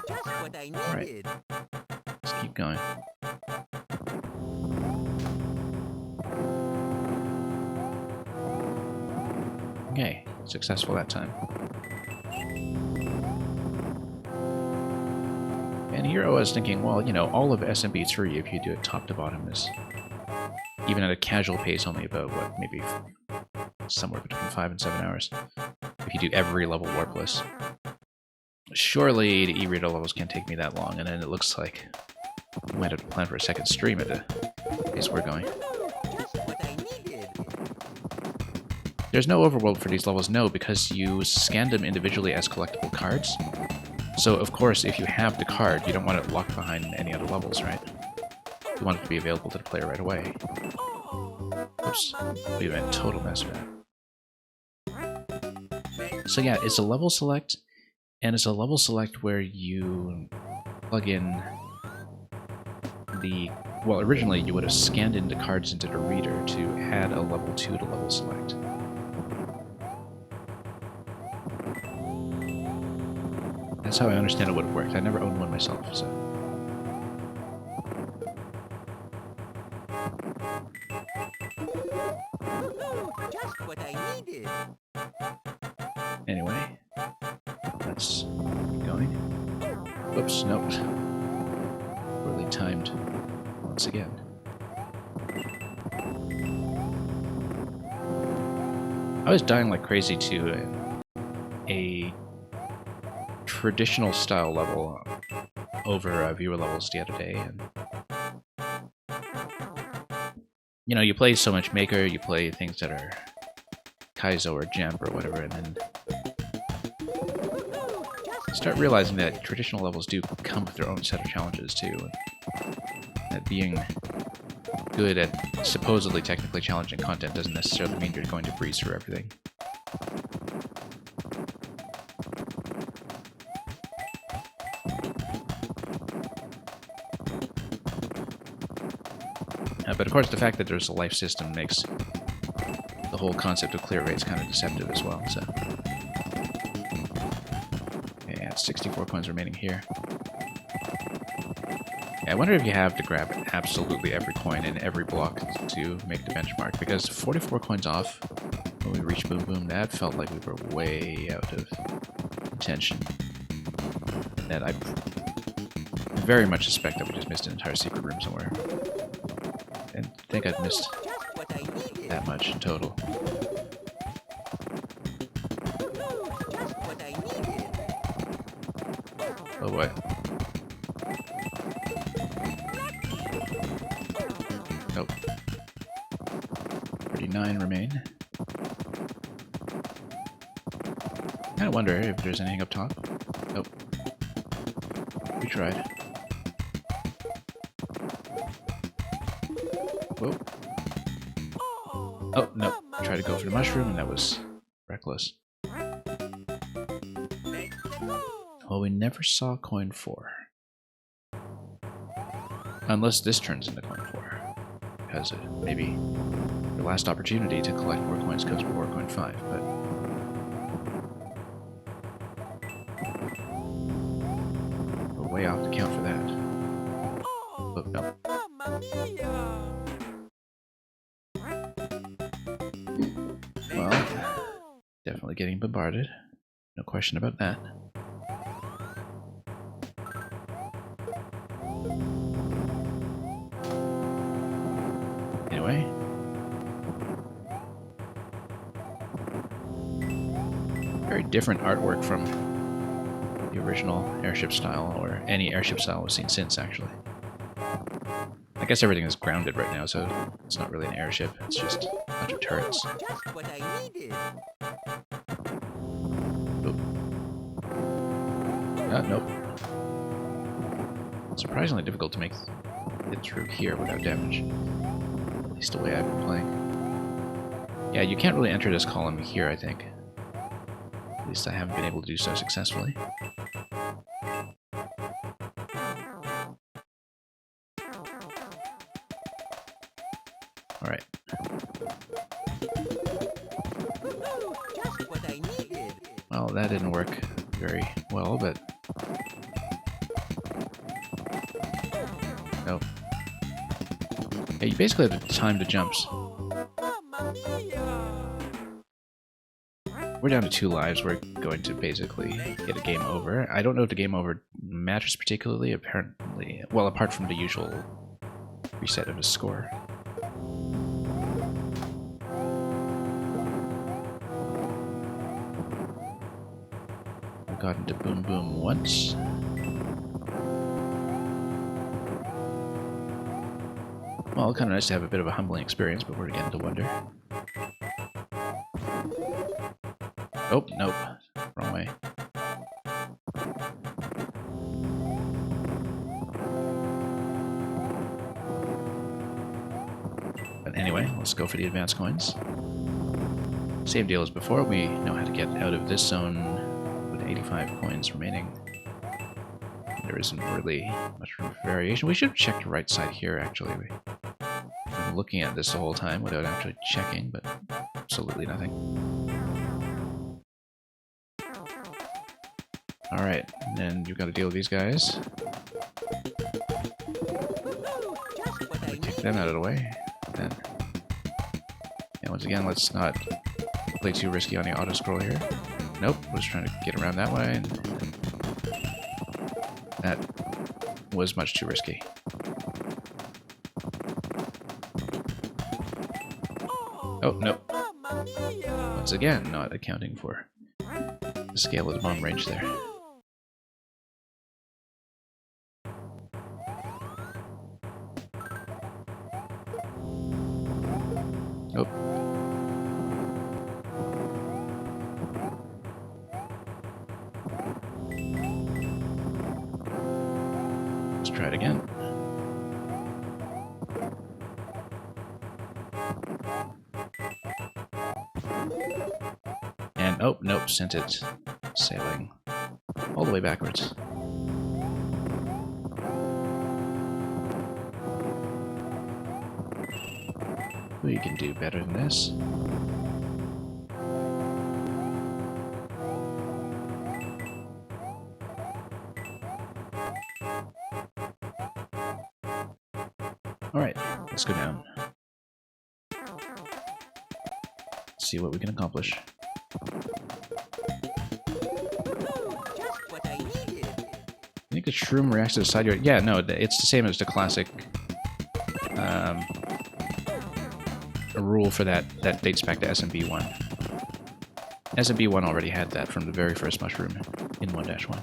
Just what I needed. Let's keep going. Okay, successful that time. And here I was thinking, well, you know, all of SMB3, if you do it top to bottom, is, even at a casual pace, only about, what, maybe somewhere between 5 and 7 hours, if you do every level warpless. Surely the e-reader levels can't take me that long, and then it looks like we might have to plan for a second stream at the pace we're going. Just what I needed. There's no overworld for these levels, no, because you scan them individually as collectible cards. So, of course, if you have the card, you don't want it locked behind any other levels, right? You want it to be available to the player right away. Oops, we made a total mess of that. So yeah, it's a level select, and it's a level select where you plug in the... Well, originally you would have scanned in the cards into the reader to add a level 2 to level select. That's how I understand it would have worked. I never owned one myself, so... Just what I needed. Anyway, let's keep going. Whoops, nope. Poorly timed once again. I was dying like crazy to a traditional style level over viewer levels the other day, and you know, you play so much Maker, you play things that are Kaizo or Jump or whatever, and then you start realizing that traditional levels do come with their own set of challenges too, and that being good at supposedly technically challenging content doesn't necessarily mean you're going to breeze through everything. But of course, the fact that there's a life system makes the whole concept of clear rates kind of deceptive as well, so... Yeah, 64 coins remaining here. Yeah, I wonder if you have to grab absolutely every coin in every block to make the benchmark, because 44 coins off when we reached Boom Boom, that felt like we were way out of contention. And I very much suspect that we just missed an entire secret room somewhere. And I think I've missed that much in total. Oh boy. Nope. 39 remain. I kind of wonder if there's anything up top. Nope. We tried. Whoa. Oh, no. Tried to go for the mushroom, and that was reckless. Well, we never saw coin 4. Unless this turns into coin 4. Because it maybe the last opportunity to collect more coins comes before coin 5, but... we're way off to count for that. Oh, no. Well, definitely getting bombarded. No question about that. Anyway. Very different artwork from the original airship style, or any airship style we've seen since, actually. I guess everything is grounded right now, so it's not really an airship, it's just a bunch of turrets. Just what I needed. Nope. Surprisingly difficult to make it through here without damage. At least the way I've been playing. Yeah, you can't really enter this column here, I think. At least I haven't been able to do so successfully. Alright. Just what I needed. Well, that didn't work very well, but... no. Yeah, you basically have to time the jumps. We're down to 2 lives. We're going to basically get a game over. I don't know if the game over matters particularly, apparently. Well, apart from the usual reset of the score. We've gotten to Boom Boom once. Well, kind of nice to have a bit of a humbling experience before we get into Wonder. Oh, nope. Wrong way. But anyway, let's go for the advanced coins. Same deal as before. We know how to get out of this zone with 85 coins remaining. There isn't really much room for variation. We should have checked the right side here, actually. We've been looking at this the whole time without actually checking, but absolutely nothing. Alright, and then you've got to deal with these guys. Take them out of the way. Then, and once again, let's not play too risky on the auto scroll here. Nope, was trying to get around that way. And that was much too risky. Oh, nope. Once again, not accounting for the scale of the bomb range there. Oh. Let's try it again. And, oh, nope, sent it sailing all the way backwards. We can do better than this. Alright, let's go down. See what we can accomplish. I think the shroom reacts to the side yard. Yeah, no, it's the same as the classic a rule for that dates back to SMB1. SMB1 already had that from the very first mushroom in 1-1.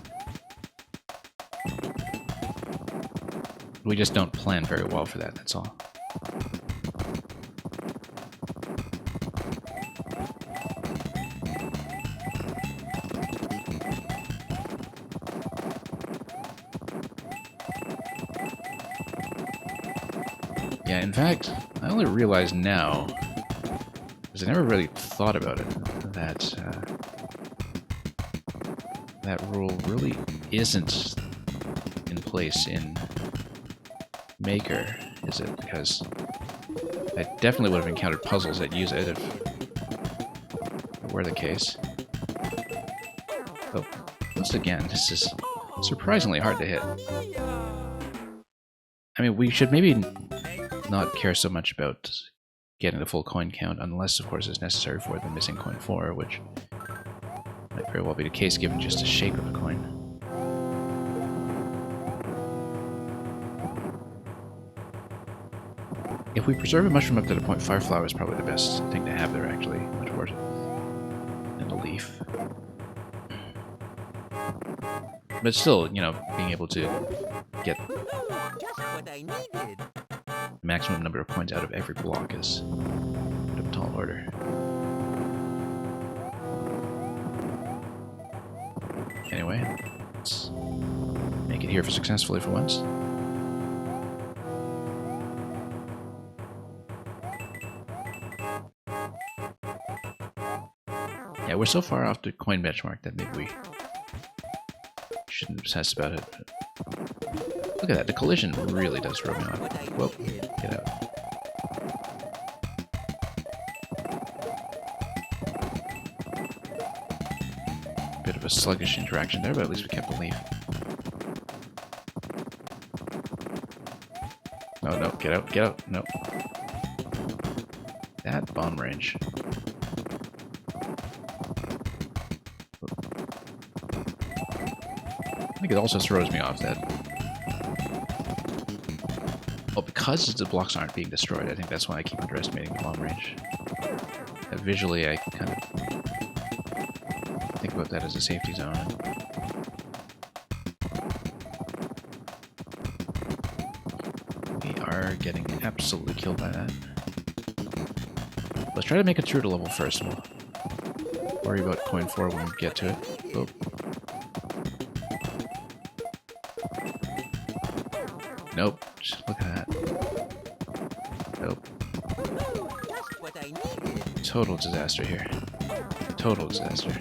We just don't plan very well for that, that's all. Yeah, in fact, I only realize now, because I never really thought about it, that that rule really isn't in place in Maker, is it? Because I definitely would have encountered puzzles that use it if it were the case. Oh, once again, this is surprisingly hard to hit. I mean, we should maybe not care so much about getting the full coin count, unless, of course, it's necessary for the missing coin 4, which might very well be the case given just the shape of the coin. If we preserve a mushroom up to the point, Fireflower is probably the best thing to have there, actually. Much worse than a leaf. But still, you know, being able to get maximum number of coins out of every block is a bit of a tall order. Anyway, let's make it here successfully for once. Yeah, we're so far off the coin benchmark that maybe we shouldn't obsess about it. Look at that, the collision really does throw me off. Whoa, get out. Bit of a sluggish interaction there, but at least we kept the leaf. No, no, get out, no. That bomb range. I think it also throws me off that... Oh, because the blocks aren't being destroyed, I think that's why I keep underestimating the bomb range. Visually, I kind of think about that as a safety zone. We are getting absolutely killed by that. Let's try to make it through to level first, and we'll worry about coin 4 when we get to it. Oh. Nope, just look at that. Nope. Total disaster here. Total disaster.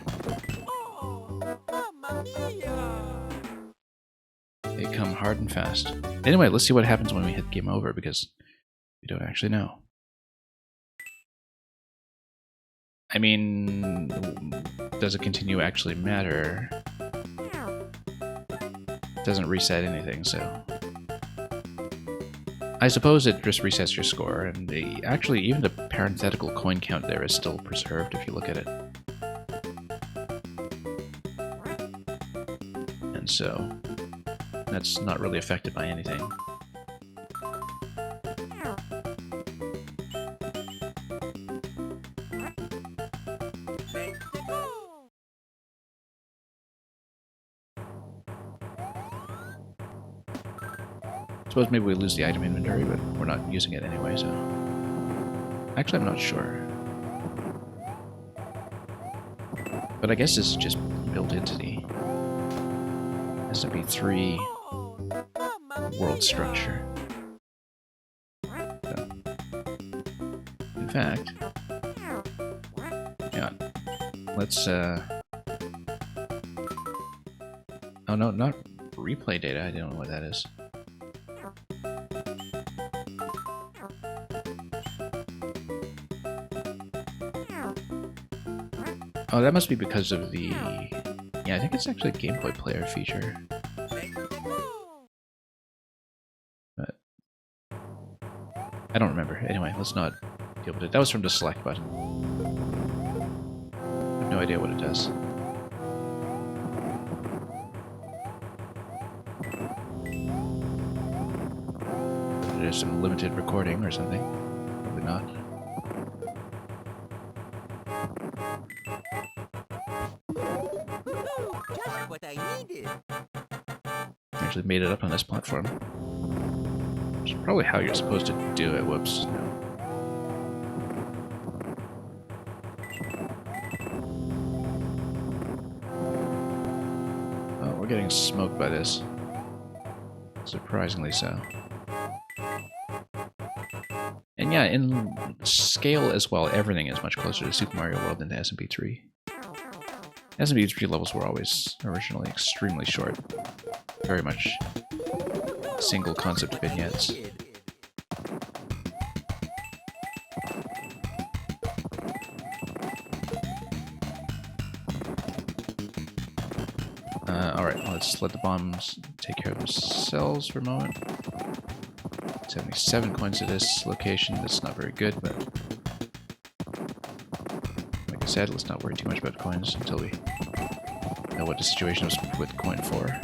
They come hard and fast. Anyway, let's see what happens when we hit game over, because we don't actually know. I mean, does it continue actually matter? It doesn't reset anything, so... I suppose it just resets your score, and actually even the parenthetical coin count there is still preserved if you look at it. And so, that's not really affected by anything. I suppose maybe we lose the item inventory, but we're not using it anyway, so... Actually, I'm not sure. But I guess this is just built into the SMB3 world structure. So, in fact... Hang on. Let's, Oh no, not replay data, I don't know what that is. Oh, that must be because of the... Yeah, I think it's actually a Game Boy player feature. But... I don't remember. Anyway, let's not deal with it. That was from the select button. I have no idea what it does. There's some limited recording or something. Probably not. What I needed. Actually made it up on this platform. Which is probably how you're supposed to do it. Whoops. No. Oh, we're getting smoked by this. Surprisingly so. And yeah, in scale as well, everything is much closer to Super Mario World than to SMB3. SMB3 levels were always originally extremely short. Very much single concept vignettes. Alright, let's let the bombs take care of themselves for a moment. 77 coins to this location. That's not very good, but like I said, let's not worry too much about coins until we know what the situation was with coin 4.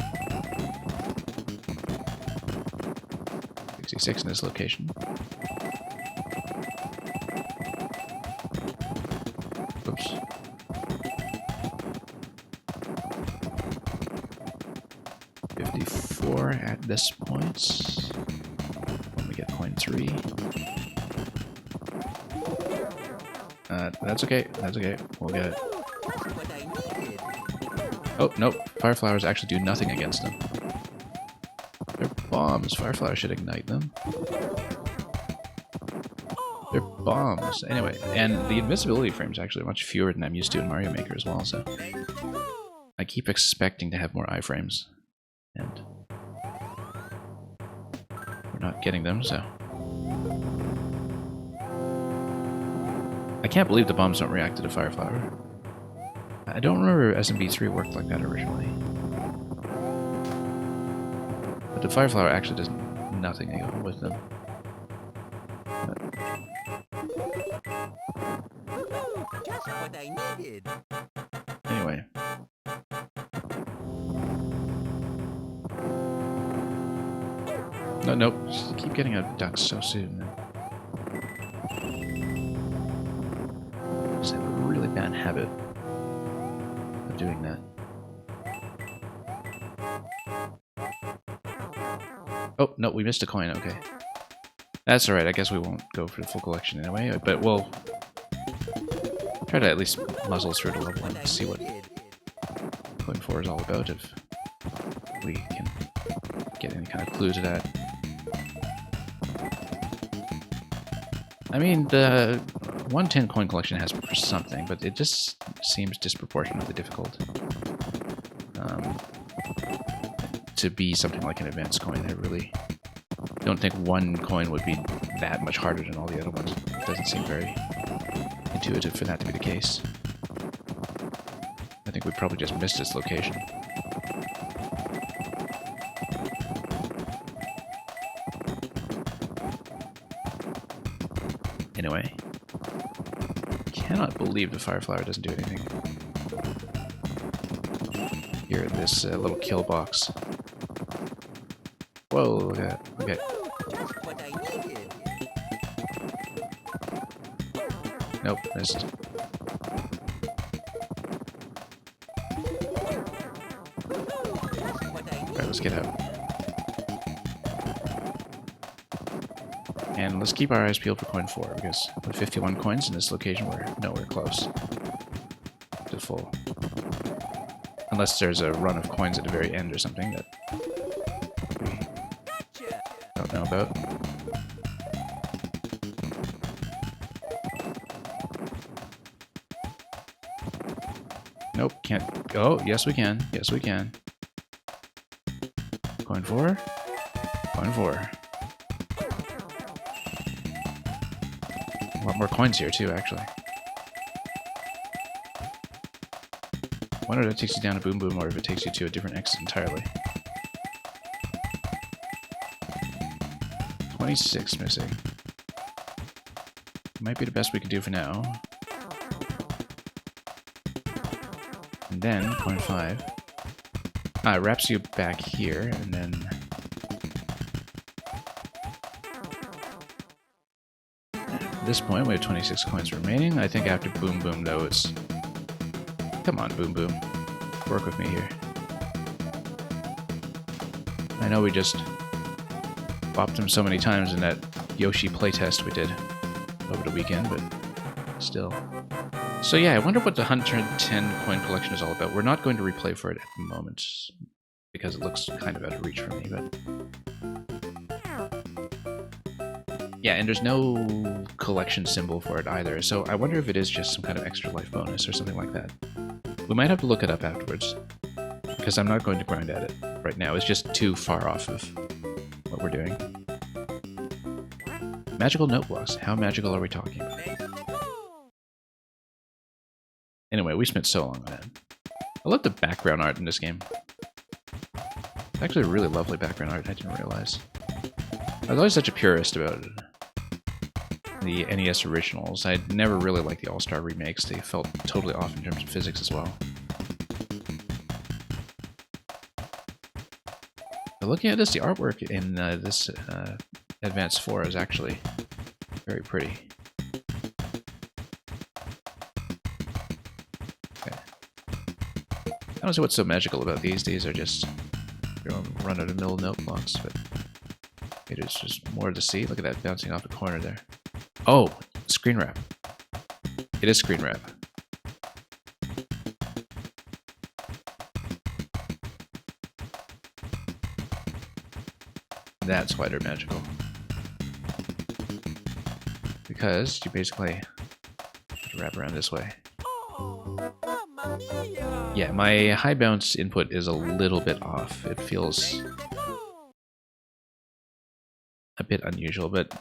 66 in this location. Oops. $54 at this point. When we get coin 3. That's okay. That's okay. We'll get it. Oh, nope. Fire flowers actually do nothing against them. They're bombs. Fire flowers should ignite them. They're bombs. Anyway, and the invisibility frames actually are much fewer than I'm used to in Mario Maker as well, so I keep expecting to have more iframes. And we're not getting them, so I can't believe the bombs don't react to the fire flower. I don't remember SMB3 worked like that originally. But the fire flower actually does nothing with them. But Just what I needed. anyway. No, nope. Just keep getting out of ducks so soon. Just have a really bad habit of doing that. Oh, no, we missed a coin. Okay. That's alright. I guess we won't go for the full collection anyway, but we'll try to at least muzzle through the level and see what coin 4 is all about, if we can get any kind of clue to that. I mean, the 110 coin collection has something, but it just seems disproportionately difficult to be something like an advanced coin. I really don't think one coin would be that much harder than all the other ones. It doesn't seem very intuitive for that to be the case. I think we probably just missed its location. Anyway, cannot believe the fire flower doesn't do anything. Here in this little kill box. Whoa, look at that. Okay. Just what I needed. Nope, missed. Alright, let's get out. And let's keep our eyes peeled for coin 4, because with 51 coins in this location, we're nowhere close to full. Unless there's a run of coins at the very end or something that we don't know about. Nope, can't. Oh, yes we can. Yes we can. Coin 4. Coin 4. A lot more coins here too, actually. I wonder if it takes you down to Boom Boom or if it takes you to a different exit entirely. 26 missing. Might be the best we can do for now. And then, coin 5. Ah, it wraps you back here, and then... At this point, we have 26 coins remaining. I think after Boom Boom, though, it's... Come on, Boom Boom. Work with me here. I know we just bopped him so many times in that Yoshi playtest we did over the weekend, but still. So yeah, I wonder what the 110 coin collection is all about. We're not going to replay for it at the moment, because it looks kind of out of reach for me, but... Yeah, and there's no collection symbol for it either, so I wonder if it is just some kind of extra life bonus or something like that. We might have to look it up afterwards, because I'm not going to grind at it right now. It's just too far off of what we're doing. Magical note blocks. How magical are we talking about? Anyway, we spent so long on that. I love the background art in this game. It's actually a really lovely background art, I didn't realize. I was always such a purist about the NES originals. I never really liked the All-Star remakes. They felt totally off in terms of physics as well. But looking at this, the artwork in this Advance 4 is actually very pretty. Okay. I don't see what's so magical about these. These are just run-of-the-mill note blocks, but it is just more to see. Look at that bouncing off the corner there. Oh, screen wrap. It is screen wrap. That's why they're magical. Because you basically have to wrap around this way. Yeah, my high bounce input is a little bit off. It feels a bit unusual, but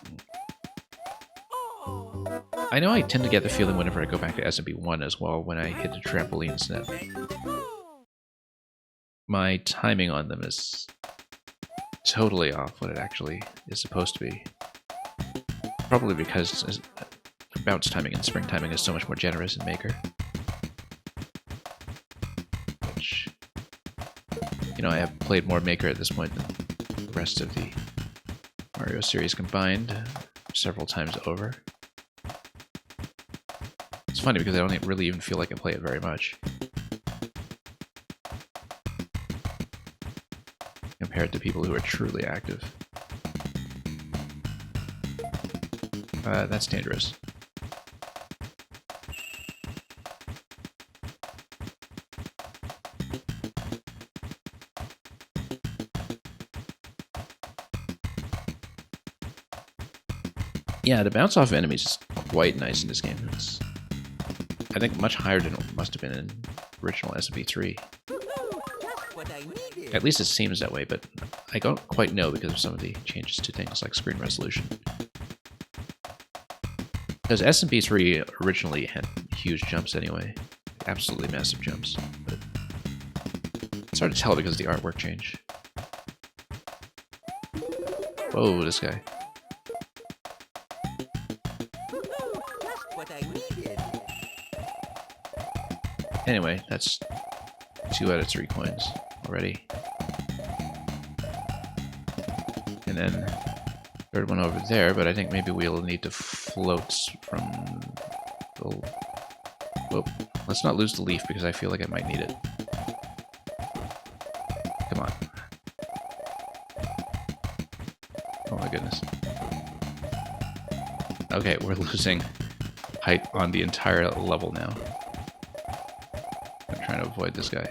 I know I tend to get the feeling whenever I go back to SMB1 as well, when I hit the trampolines, that my timing on them is totally off what it actually is supposed to be. Probably because bounce timing and spring timing is so much more generous in Maker. Which, you know, I have played more Maker at this point than the rest of the Mario series combined several times over. It's funny because I don't really even feel like I play it very much compared to people who are truly active. That's dangerous. Yeah, the bounce off enemies is quite nice in this game. It's, I think, much higher than it must have been in original SMB3. At least it seems that way, but I don't quite know because of some of the changes to things like screen resolution. Because SMB3 originally had huge jumps anyway. Absolutely massive jumps. But it's hard to tell because of the artwork change. Whoa, this guy. Anyway, that's 2 out of 3 coins already. And then third one over there, but I think maybe we'll need to float from the... Whoop. Let's not lose the leaf because I feel like I might need it. Come on. Oh my goodness. Okay, we're losing height on the entire level now. I'm trying to avoid this guy.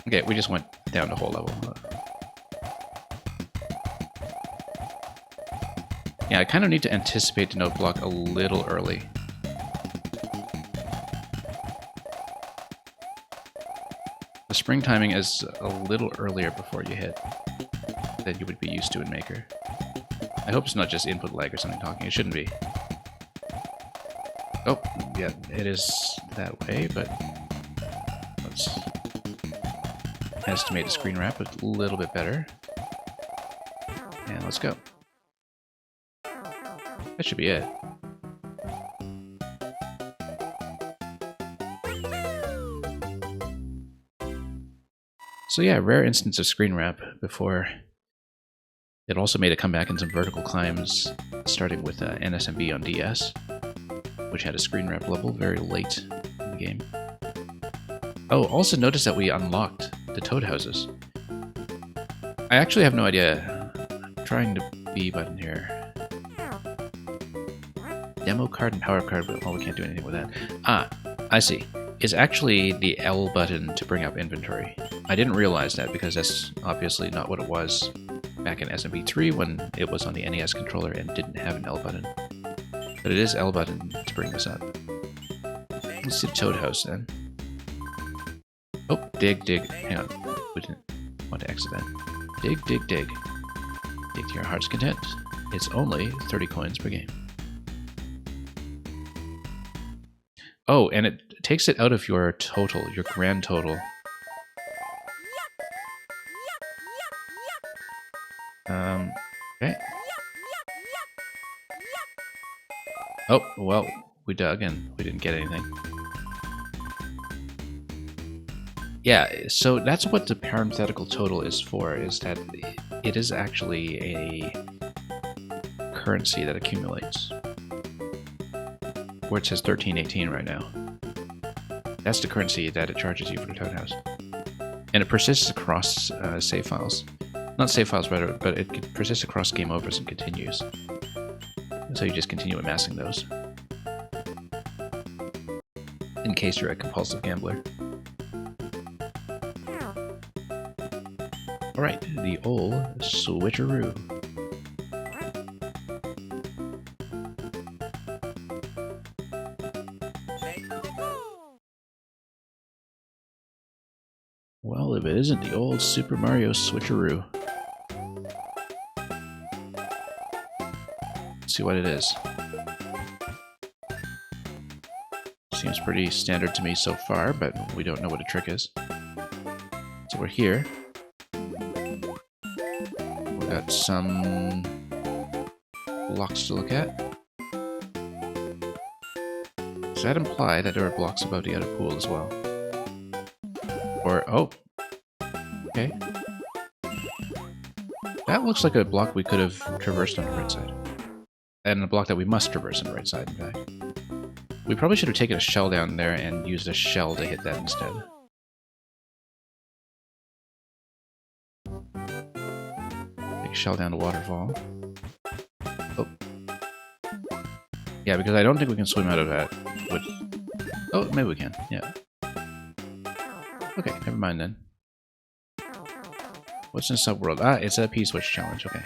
Okay, we just went down the whole level. Yeah, I kind of need to anticipate the note block a little early. The spring timing is a little earlier before you hit than you would be used to in Maker. I hope it's not just input lag or something talking. It shouldn't be. Oh, yeah, it is that way, but let's estimate the screen wrap a little bit better. And let's go. That should be it. So yeah, rare instance of screen wrap before it also made a comeback in some vertical climbs, starting with NSMB on DS, which had a screen wrap level very late in the game. Oh, also notice that we unlocked the toad houses. I actually have no idea. I'm trying the B button here. Demo card and power card, but well, we can't do anything with that. Ah, I see. It's actually the L button to bring up inventory. I didn't realize that because that's obviously not what it was back in SMB3 when it was on the NES controller and didn't have an L button. But it is L button to bring this up. Let's do Toad House then. Oh, dig, dig. Hang on. We didn't want to exit that. Dig, dig, dig. Dig to your heart's content. It's only 30 coins per game. Oh, and it takes it out of your total, your grand total. Okay. Oh, well, we dug and we didn't get anything. Yeah, so that's what the parenthetical total is for, is that it is actually a currency that accumulates. Where it says 1318 right now. That's the currency that it charges you for the Toad House. And it persists across save files. Not save files, rather, but it persists across game overs and continues. So you just continue amassing those. In case you're a compulsive gambler. Alright, the old switcheroo. Well, if it isn't the old Super Mario switcheroo. Let's see what it is. Seems pretty standard to me so far, but we don't know what a trick is. So we're here. We've got some blocks to look at. Does that imply that there are blocks above the other pool as well? Or, oh, okay. That looks like a block we could have traversed on the right side. And a block that we must traverse on the right side, in fact. We probably should have taken a shell down there and used a shell to hit that instead. Take a shell down the waterfall. Oh. Yeah, because I don't think we can swim out of that. With... Oh, maybe we can, yeah. Okay, never mind then. What's in Subworld? Ah, it's a P-Switch challenge, okay.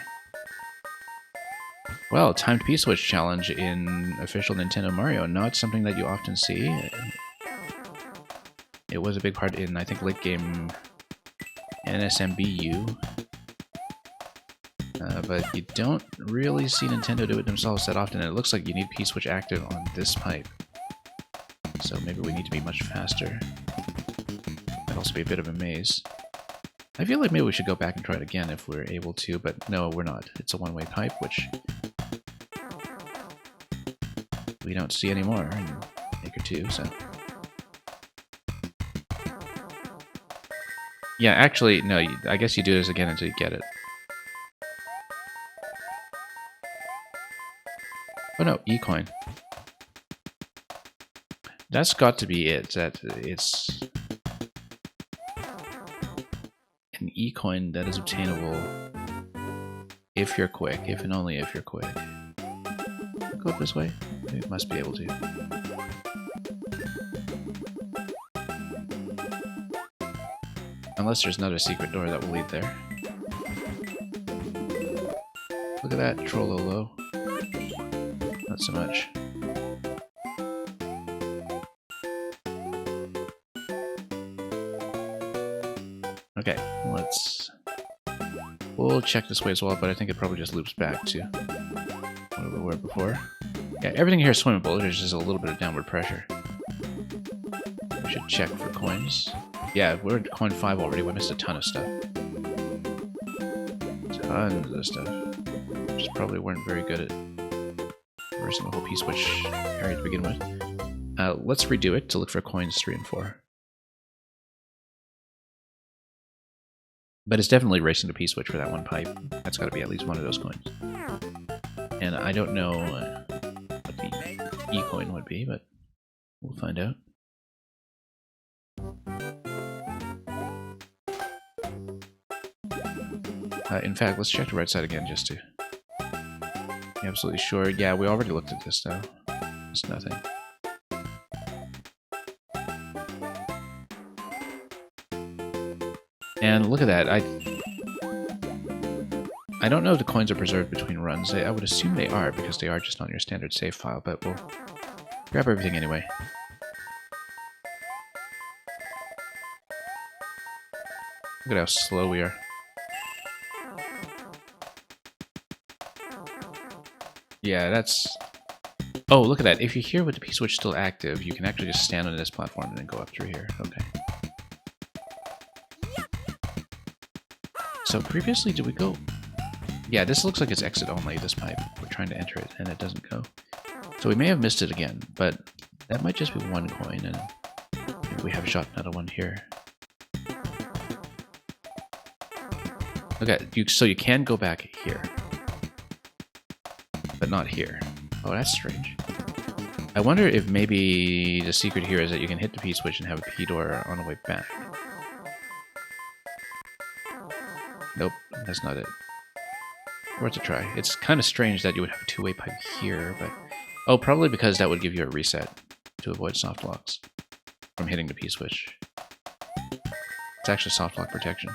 Well, timed P-Switch challenge in official Nintendo Mario, not something that you often see. It was a big part in, I think, late game NSMBU. But you don't really see Nintendo do it themselves that often, and it looks like you need P-Switch active on this pipe. So maybe we need to be much faster. Might also be a bit of a maze. I feel like maybe we should go back and try it again if we're able to, but no, we're not. It's a one-way pipe, which we don't see anymore in Maker 2, so... Yeah, actually, no, I guess you do this again until you get it. Oh no, E-coin. That's got to be it, that it's an E-coin that is obtainable if you're quick, if and only if you're quick. Go up this way? It must be able to. Unless there's another secret door that will lead there. Look at that, Trollolo. Not so much. Okay, we'll check this way as well, but I think it probably just loops back to where we were before. Yeah, everything here is swimmable, there's just a little bit of downward pressure. We should check for coins. Yeah, we're at coin 5 already, we missed a ton of stuff. Tons of stuff. Just probably weren't very good at reversing the whole P-Switch area to begin with. Let's redo it to look for coins 3 and 4. But it's definitely racing the P-Switch for that one pipe. That's got to be at least one of those coins. And I don't know what the E-coin would be, but we'll find out. In fact, let's check the right side again just to be absolutely sure. Yeah, we already looked at this though. It's nothing. And look at that. I don't know if the coins are preserved between runs. I would assume they are because they are just on your standard save file, but we'll grab everything anyway. Look at how slow we are. Yeah, that's... Oh, look at that. If you're here with the P-switch still active, you can actually just stand on this platform and then go up through here. Okay. So previously, did we go... Yeah, this looks like it's exit only, this pipe. We're trying to enter it, and it doesn't go. So we may have missed it again, but that might just be one coin, and maybe we have shot another one here. Okay, so you can go back here. But not here. Oh, that's strange. I wonder if maybe the secret here is that you can hit the P-switch and have a P-door on the way back. Nope, that's not it. Worth a try. It's kind of strange that you would have a two-way pipe here, but... Oh, probably because that would give you a reset to avoid soft locks from hitting the P-switch. It's actually soft lock protection.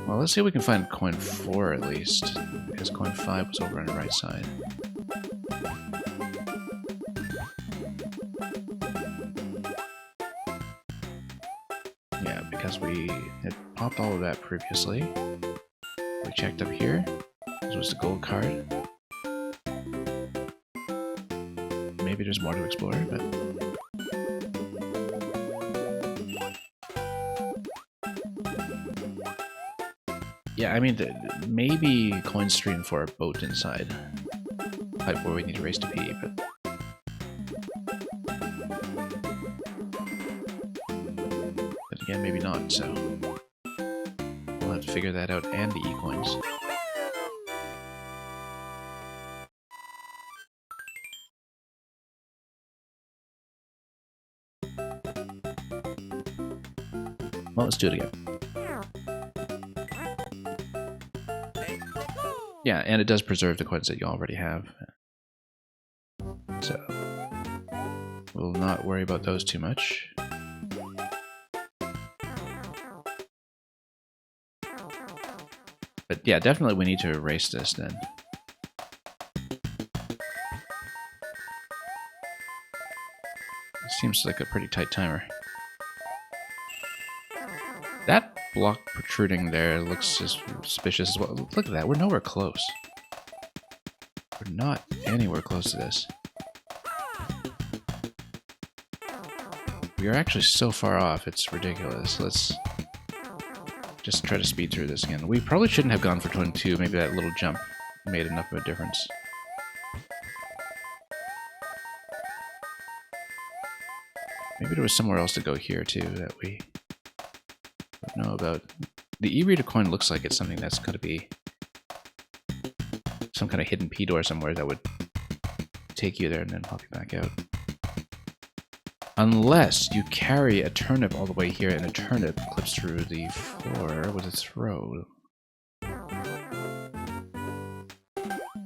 Well, let's see if we can find coin 4 at least, because coin 5 was over on the right side. Yeah, because we had popped all of that previously. We checked up here. This was the gold card. Maybe there's more to explore, but... Yeah, I mean, maybe coins 3 and 4 are both inside. Pipe where we need to race to P, but... But again, maybe not, so... We'll have to figure that out, and the E-coins. Well, let's do it again. Yeah, and it does preserve the coins that you already have. So, we'll not worry about those too much. But yeah, definitely we need to erase this then. It seems like a pretty tight timer. That block protruding there looks suspicious as well. Look at that, we're nowhere close. We're not anywhere close to this. We are actually so far off, it's ridiculous. Let's just try to speed through this again. We probably shouldn't have gone for 22, maybe that little jump made enough of a difference. Maybe there was somewhere else to go here too that we don't know about. The e-reader coin looks like it's something that's going to be some kind of hidden P-door somewhere that would take you there and then pop you back out. Unless you carry a turnip all the way here and a turnip clips through the floor with a throw.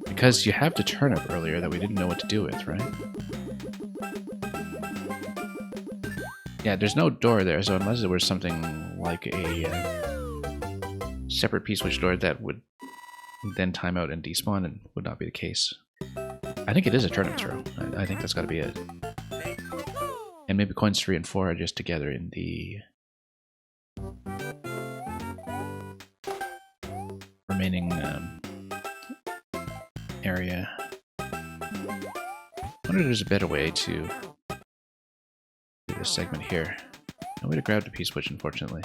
Because you have the turnip earlier that we didn't know what to do with, right? Yeah, there's no door there, so unless there was something like a separate P-switch door that would then time out and despawn, and would not be the case. I think it is a turnip throw. I think that's got to be it. And maybe coins 3 and 4 are just together in the remaining area. I wonder if there's a better way to do this segment here. No way to grab the P-switch, unfortunately.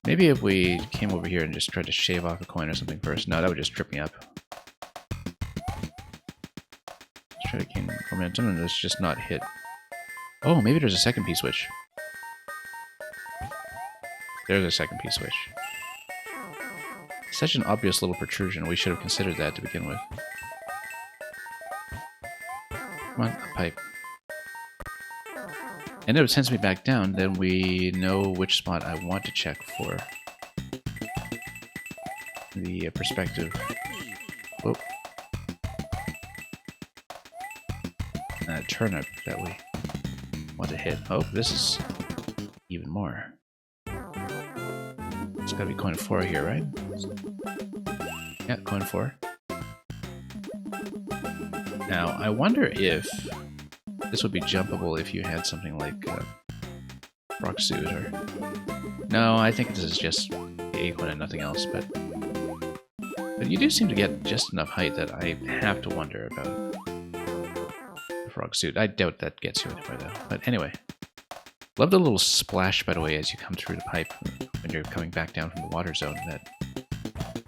Maybe if we came over here and just tried to shave off a coin or something first. No, that would just trip me up. Let's try to gain momentum and let's just not hit. Oh, maybe there's a second P-switch. There's a second P-switch. Such an obvious little protrusion. We should have considered that to begin with. Come on, a pipe. And if it sends me back down, then we know which spot I want to check for the perspective. Whoop. Turnip that we want to hit. Oh, this is even more. It's gotta be coin 4 here, right? Yeah, coin 4. Now, I wonder if this would be jumpable if you had something like rock suit or... No, I think this is just the A coin and nothing else, but you do seem to get just enough height that I have to wonder about the frog suit. I doubt that gets you anywhere though. But anyway, love the little splash, by the way, as you come through the pipe when you're coming back down from the water zone. That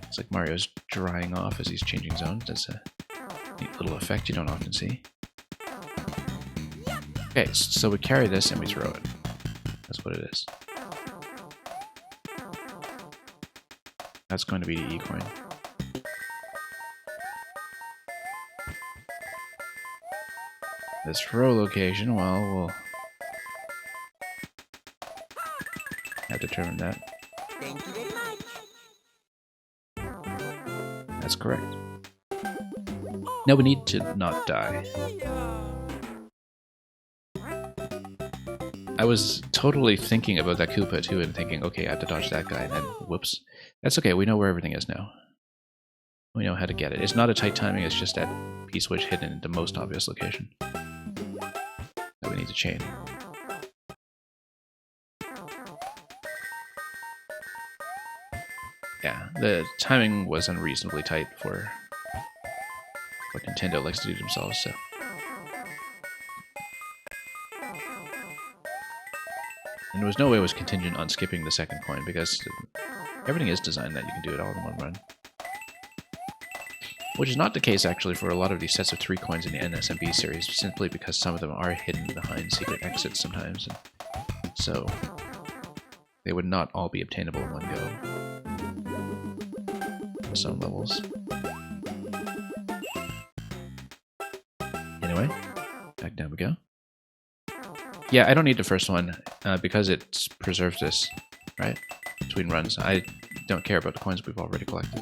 it's like Mario's drying off as he's changing zones. That's a neat little effect you don't often see. Okay, so we carry this and we throw it. That's what it is. That's going to be the E coin. This throw location, well, we'll have to determine that. Thank you very much. That's correct. Now we need to not die. I was totally thinking about that Koopa too and thinking, okay, I have to dodge that guy, and then whoops. That's okay, we know where everything is now. We know how to get it. It's not a tight timing, it's just that P-switch hidden in the most obvious location that we need to chain. Yeah, the timing was unreasonably tight for what Nintendo likes to do themselves, so... And there was no way it was contingent on skipping the second coin, because everything is designed that you can do it all in one run. Which is not the case, actually, for a lot of these sets of 3 coins in the SMB series, simply because some of them are hidden behind secret exits sometimes. And so, they would not all be obtainable in one go. On some levels. Anyway, back down we go. Yeah, I don't need the first one, because it preserves this, right? Between runs. I don't care about the coins we've already collected.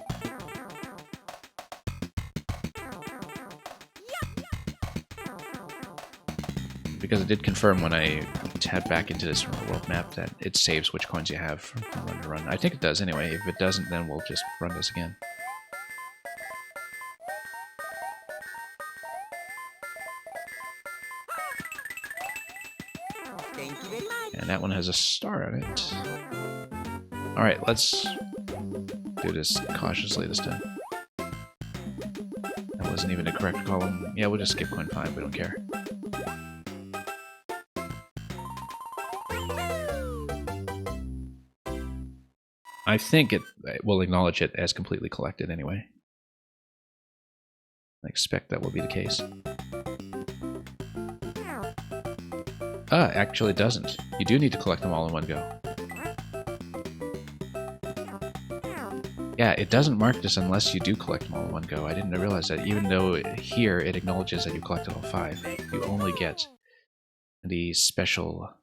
Because it did confirm when I tabbed back into this world map that it saves which coins you have from run to run. I think it does anyway. If it doesn't, then we'll just run this again. Thank you very much. And that one has a star on it. Alright, let's do this cautiously this time. That wasn't even the correct column. Yeah, we'll just skip coin 5, we don't care. I think it will acknowledge it as completely collected anyway. I expect that will be the case. Ah, actually it doesn't. You do need to collect them all in one go. Yeah, it doesn't mark this unless you do collect them all in one go. I didn't realize that. Even though here it acknowledges that you collected all 5, you only get the special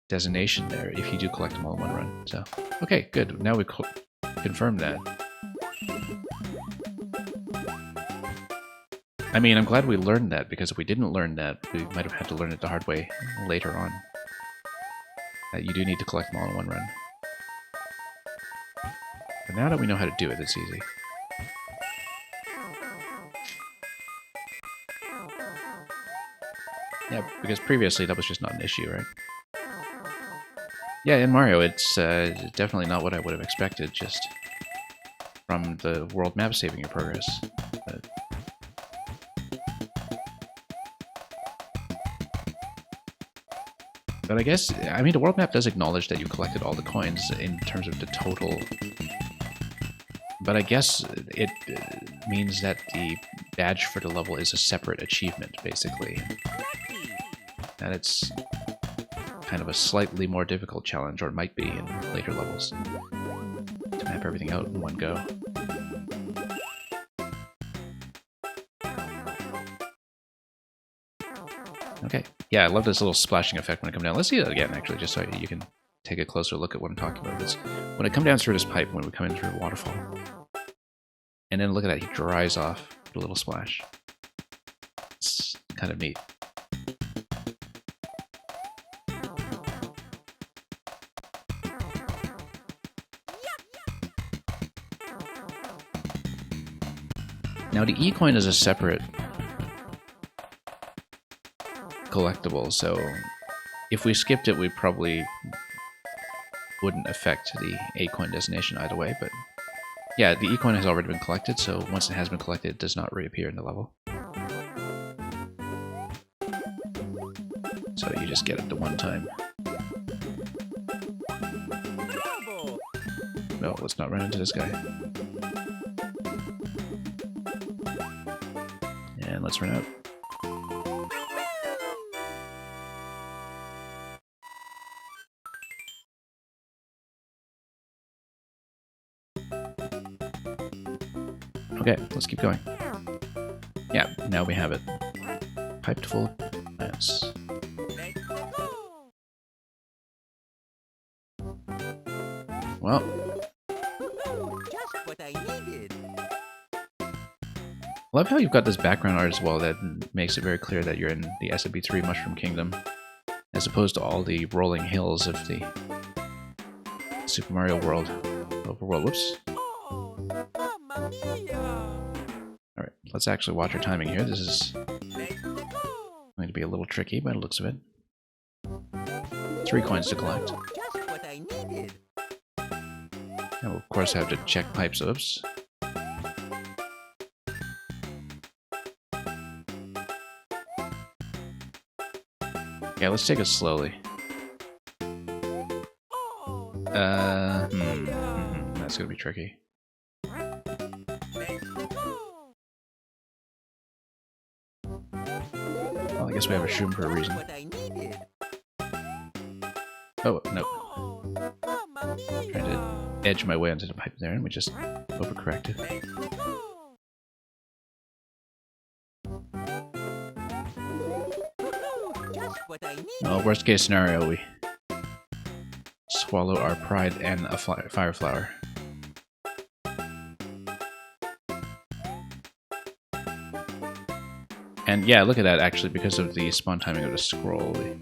designation there if you do collect them all in one run. So, okay, good. Now we confirmed that. I mean, I'm glad we learned that, because if we didn't learn that, we might have had to learn it the hard way later on. That you do need to collect them all in one run. But now that we know how to do it, it's easy. Yeah, because previously that was just not an issue, right? Yeah, in Mario, it's definitely not what I would have expected, just from the world map saving your progress. But I guess, I mean, the world map does acknowledge that you collected all the coins in terms of the total. But I guess it means that the badge for the level is a separate achievement, basically. And it's kind of a slightly more difficult challenge, or it might be in later levels, to map everything out in one go. Okay. Yeah, I love this little splashing effect when it comes down. Let's see that again, actually, just so you can take a closer look at what I'm talking about. It's when I come down through this pipe, when we come in through the waterfall. And then look at that, he dries off with a little splash. It's kind of neat. Now the E-coin is a separate collectible, so if we skipped it, we probably wouldn't affect the A-coin designation either way, but yeah, the E-coin has already been collected, so once it has been collected, it does not reappear in the level. So you just get it the one time. No, let's not run into this guy. And let's run out. Okay, let's keep going. Yeah, now we have it. Piped full of plants. Well, Just what I needed. love how you've got this background art as well that makes it very clear that you're in the SMB3 Mushroom Kingdom, as opposed to all the rolling hills of the Super Mario World overworld. Whoops. Mamma mia! Alright, let's actually watch our timing here. This is going to be a little tricky by the looks of it. 3 coins to collect. Just what I needed. And we'll of course have to check pipes. Oops. Yeah, let's take it slowly. That's gonna be tricky. Well, I guess we have a shroom for a reason. What I needed. Oh, no. Mamma mia! Trying to edge my way onto the pipe there, and we just overcorrected. Just what I needed. Well, worst case scenario, we swallow our pride and a fire flower. And yeah, look at that, actually, because of the spawn timing of the scroll, we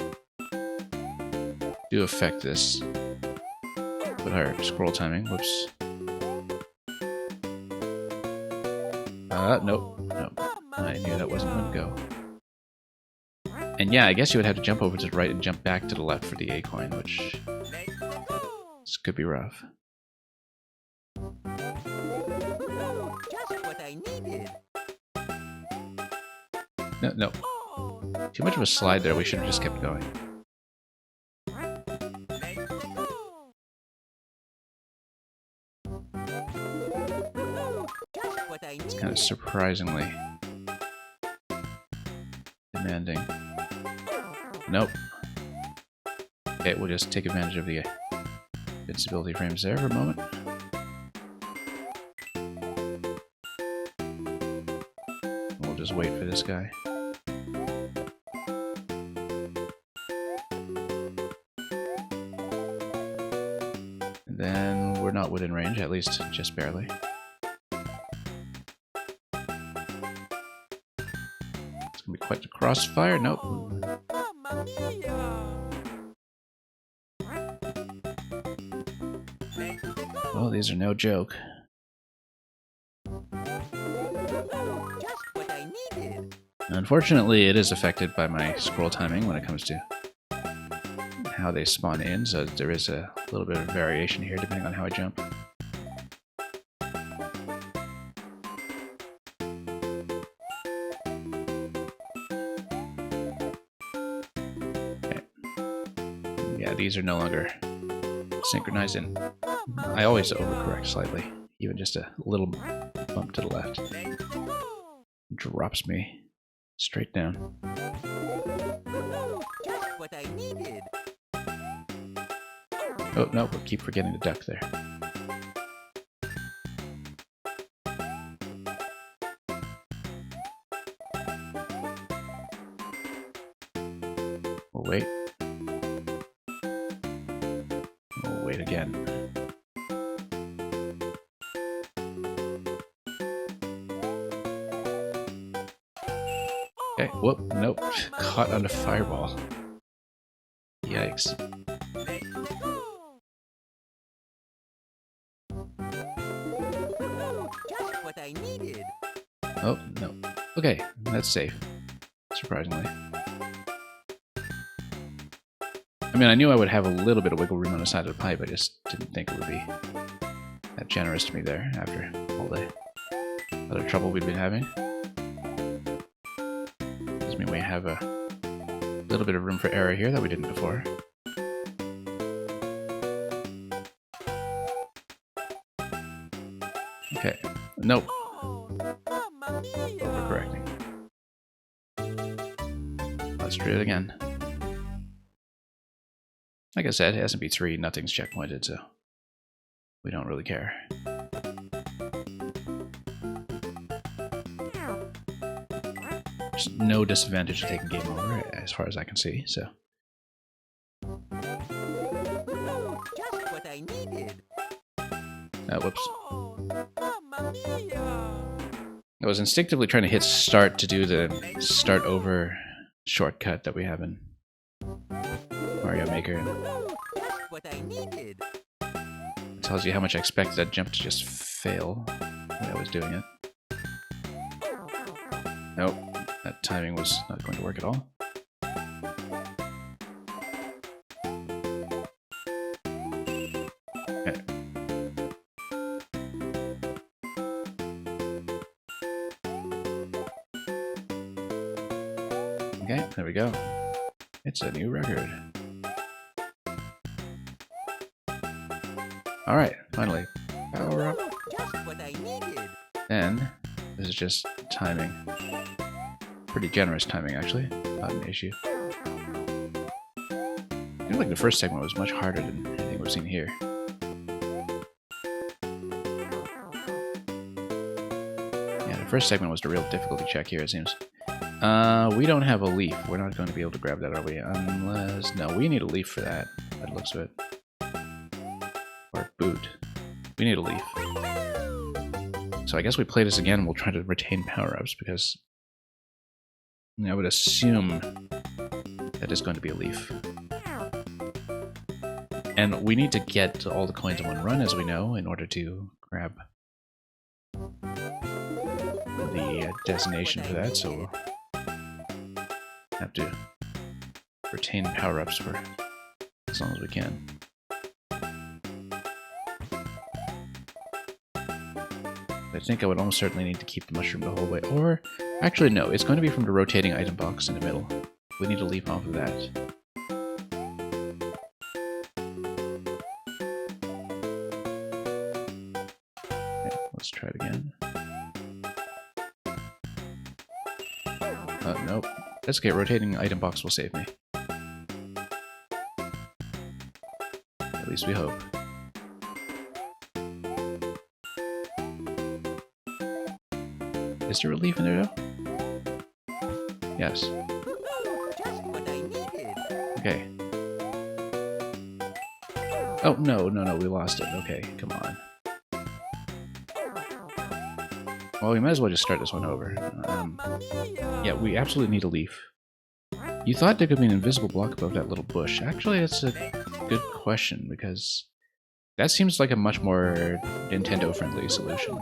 do affect this with our scroll timing. Whoops. Nope. I knew that wasn't going to go. And yeah, I guess you would have to jump over to the right and jump back to the left for the A coin, which this could be rough. Just what I needed. No. Too much of a slide there. We should have just kept going. It's kind of surprisingly demanding. Nope. Okay, we'll just take advantage of the invincibility frames there for a moment. We'll just wait for this guy. And then we're not within range, at least just barely. It's gonna be quite the crossfire. Nope. Mamma mia! Oh, these are no joke. Just what I needed. Unfortunately, it is affected by my scroll timing when it comes to how they spawn in, so there is a little bit of variation here depending on how I jump. Okay. Yeah, these are no longer synchronized in. I always overcorrect slightly, even just a little bump to the left. Drops me straight down. Just what I needed. Oh, no, we keep forgetting to duck there. We'll wait. We'll wait again. Okay, whoop, nope. Caught on a fireball. Yikes. Just what I needed. Oh, no. Okay, that's safe. Surprisingly. I mean, I knew I would have a little bit of wiggle room on the side of the pipe, I just didn't think it would be that generous to me there after all the other trouble we've been having. Does mean we have a little bit of room for error here that we didn't before. Okay. Nope. Overcorrecting. Let's try it again. Like I said, SMB3, nothing's checkpointed, so we don't really care. There's no disadvantage to taking game over, as far as I can see, so. Just what I needed. Whoops. Mamma mia. I was instinctively trying to hit start to do the start over shortcut that we have in Mario Maker. Just what I needed. It tells you how much I expected that jump to just fail when I was doing it. Nope, that timing was not going to work at all. Okay. Okay, there we go. It's a new record. Alright, finally. Power up. Just what I needed. Then, this is just timing. Pretty generous timing, actually. Not an issue. I feel like the first segment was much harder than anything we've seen here. Yeah, the first segment was the real difficulty check here, it seems. We don't have a leaf. We're not going to be able to grab that, are we? Unless... No, we need a leaf for that, by the looks of it. Or a boot. We need a leaf. So I guess we play this again and we'll try to retain power-ups, because I would assume that is going to be a leaf. And we need to get all the coins in one run, as we know, in order to grab the designation for that, so we'll have to retain power-ups for as long as we can. I think I would almost certainly need to keep the mushroom the whole way. Or, actually no, it's going to be from the rotating item box in the middle. We need to leap off of that. Okay, let's try it again. Nope. That's okay, rotating item box will save me. At least we hope. Is there a leaf in there though? Yes. Just what I needed. Okay. Oh, no, we lost it. Okay, come on. Well, we might as well just start this one over. Yeah, we absolutely need a leaf. You thought there could be an invisible block above that little bush. Actually, it's a good question, because that seems like a much more Nintendo-friendly solution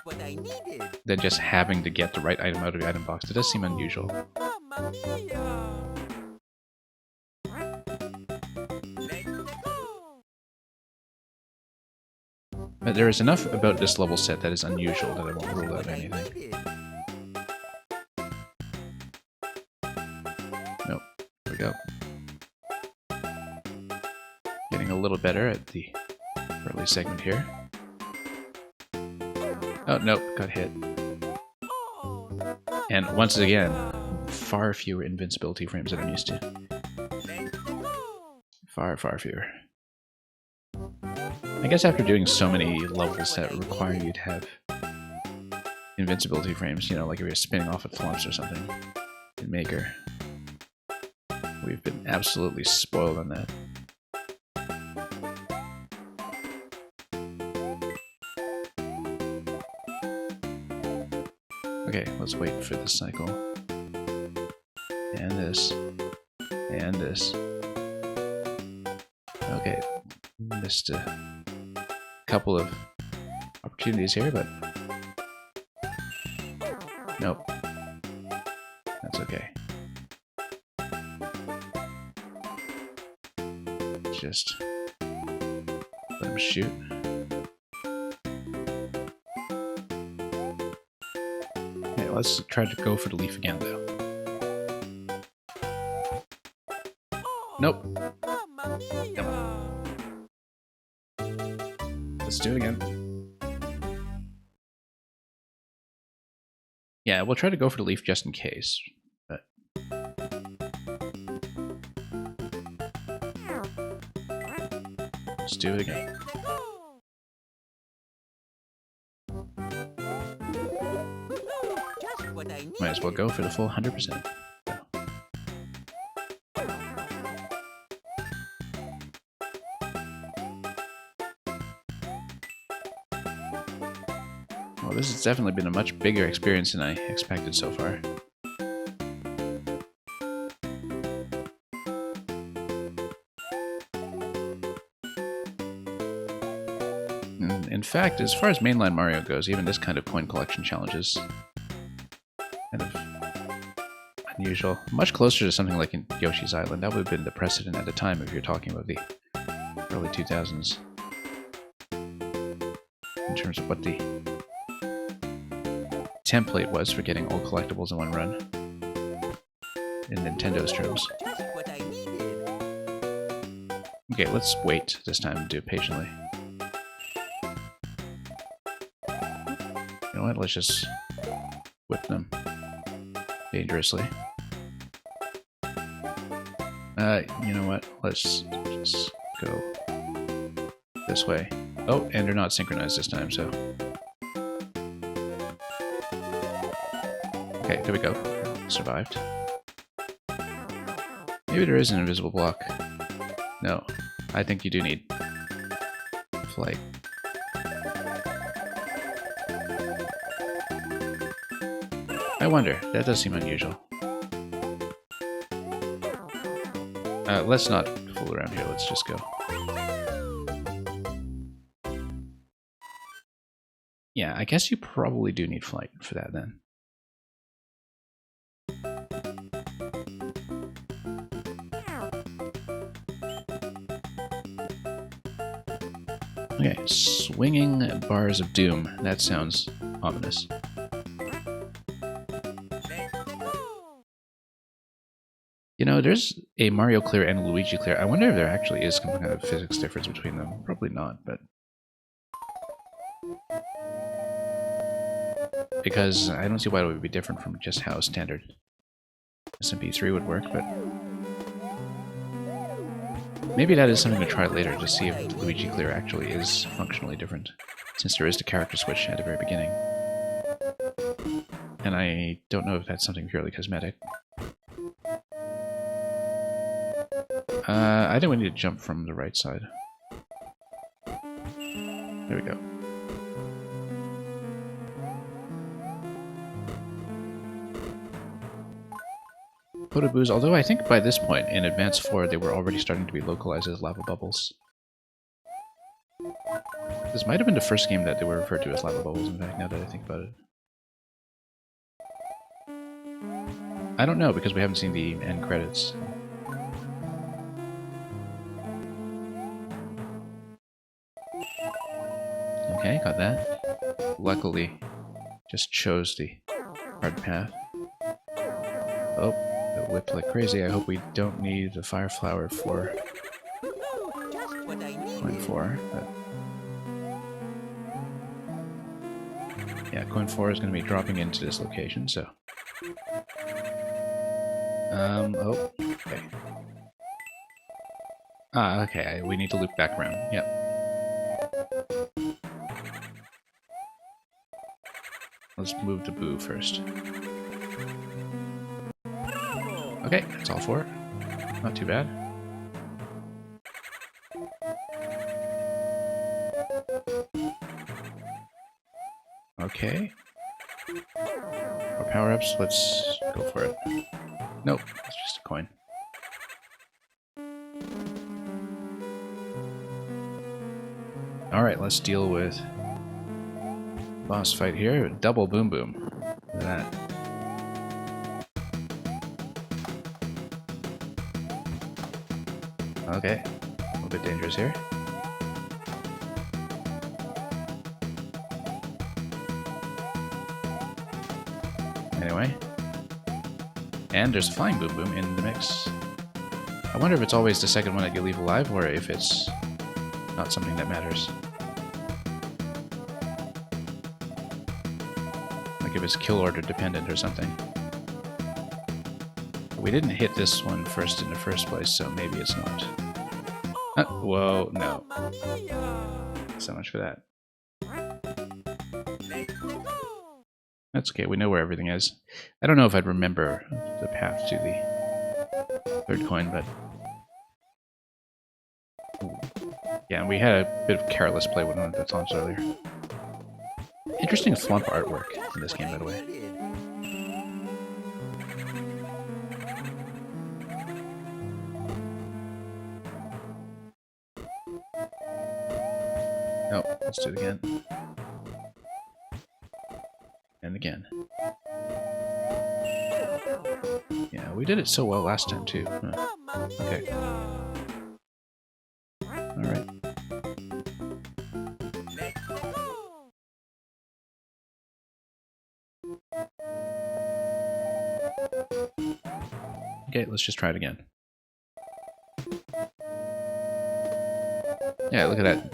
What I needed. than just having to get the right item out of the item box. It does seem unusual. Mamma mia. But there is enough about this level set that is unusual that I won't rule out anything. Nope. There we go. Getting a little better at the early segment here. Oh, nope. Got hit. And once again, far fewer invincibility frames than I'm used to. Far, far fewer. I guess after doing so many levels that require you to have invincibility frames, you know, like if you're spinning off at thwomps or something in Maker, We've been absolutely spoiled on that. Okay, let's wait for this cycle. And this. And this. Okay, missed a couple of opportunities here, but nope. That's okay. Just let him shoot. Okay, let's try to go for the leaf again, though. Nope. Mamma mia! Let's do it again. Yeah, we'll try to go for the leaf just in case, but... Let's do it again. Just what I needed. Might as well go for the full 100%. Well, this has definitely been a much bigger experience than I expected so far. In fact, as far as mainline Mario goes, even this kind of coin collection challenge is kind of unusual. Much closer to something like in Yoshi's Island. That would have been the precedent at the time if you're talking about the early 2000s. In terms of what the template was for getting all collectibles in one run. In Nintendo's terms. Just what I needed. Okay, let's wait this time and do it patiently. You know what, let's just whip them dangerously. You know what, let's just go this way. Oh, and they're not synchronized this time, so... Okay, there we go. Survived. Maybe there is an invisible block. No, I think you do need flight. I wonder, that does seem unusual. Let's not fool around here, let's just go. Yeah, I guess you probably do need flight for that then. Okay, swinging bars of doom. That sounds ominous. You know, there's a Mario clear and a Luigi clear. I wonder if there actually is some kind of physics difference between them. Probably not, but... Because I don't see why it would be different from just how standard SMB3 would work, but... Maybe that is something to try later, to see if Luigi Clear actually is functionally different, since there is the character switch at the very beginning. And I don't know if that's something purely cosmetic. I think we need to jump from the right side. There we go. Podoboos, although I think by this point in Advance 4 they were already starting to be localized as lava bubbles. This might have been the first game that they were referred to as lava bubbles, in fact, now that I think about it. I don't know, because we haven't seen the end credits. Okay, got that. Luckily, just chose the hard path. Oh, it whipped like crazy. I hope we don't need the fire flower for coin 4. But... yeah, coin 4 is going to be dropping into this location, so... oh, okay. Ah, okay, we need to loop back around, yep. Let's move the boo first. Okay, that's all for it. not too bad. Okay. For power-ups, let's go for it. Nope, it's just a coin. Alright, let's deal with boss fight here. Double boom boom. Look at that. Okay, a little bit dangerous here. Anyway. And there's a flying boom boom in the mix. I wonder if it's always the second one that you leave alive, or if it's not something that matters. Like if it's kill order dependent or something. We didn't hit this one first in the first place, so maybe it's not. Whoa, no. So much for that. That's okay, we know where everything is. I don't know if I'd remember the path to the third coin, but... yeah, we had a bit of careless play with one of the thwomps earlier. Interesting thwomp artwork in this game, by the way. Oh, let's do it again. And again. Yeah, we did it so well last time too. Huh. Okay. Alright. Okay, let's just try it again. Yeah, look at that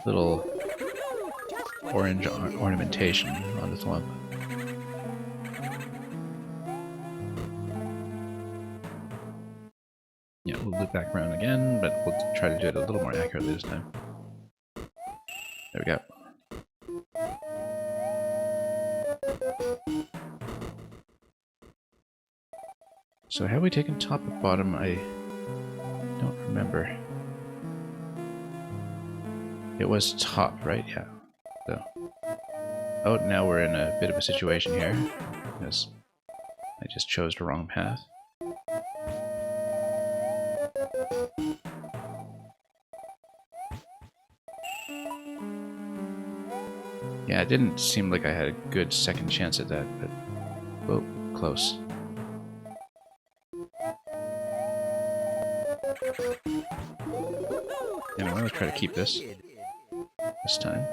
little orange ornamentation on the thwomp. Yeah, we'll loop back around again, but we'll try to do it a little more accurately this time. There we go. So have we taken top or bottom? I don't remember. It was top, right? Yeah. So. Oh, now we're in a bit of a situation here, because I just chose the wrong path. Yeah, it didn't seem like I had a good second chance at that, but... whoa, close. Anyway, let's try to keep this time.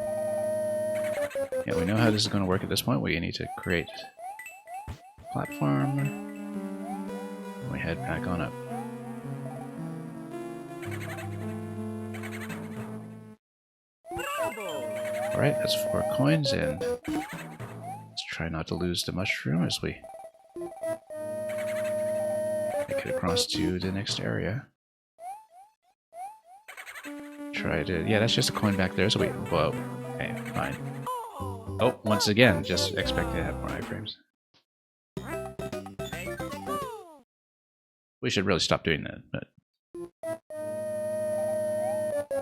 Yeah, we know how this is going to work at this point. We need to create a platform. And we head back on up. Alright, that's 4 coins, and let's try not to lose the mushroom as we make it across to the next area. Try to... yeah, that's just a coin back there, so we... whoa. Okay, fine. Oh, once again, just expect to have more iframes. We should really stop doing that, but...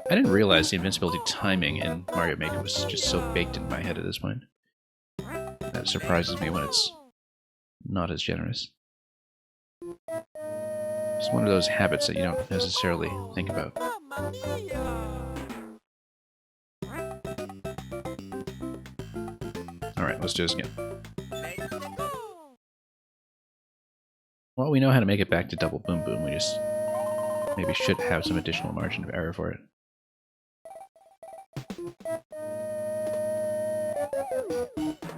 I didn't realize the invincibility timing in Mario Maker was just so baked in my head at this point. That surprises me when it's not as generous. It's one of those habits that you don't necessarily think about. Alright, let's do this again. Well, we know how to make it back to double boom boom, we just maybe should have some additional margin of error for it.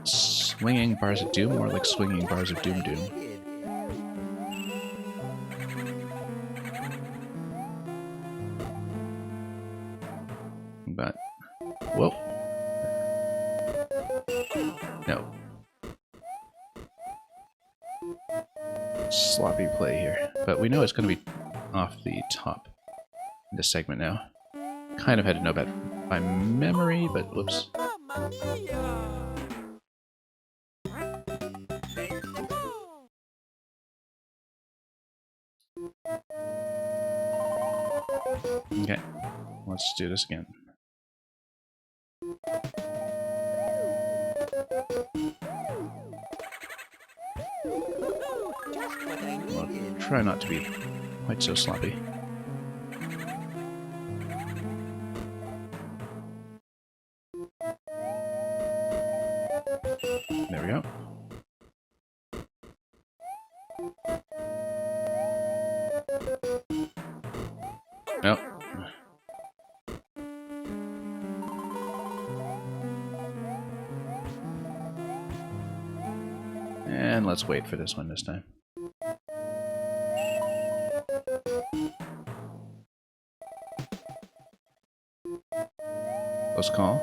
Swinging bars of doom, more like swinging bars of doom doom. But, whoa. No. Sloppy play here. But we know it's going to be off the top in this segment now. Kind of had to know that by memory, but whoops. Okay, let's do this again. Just what I Well, needed. try not to be quite so sloppy. There we go. Nope. And let's wait for this one this time. Close call.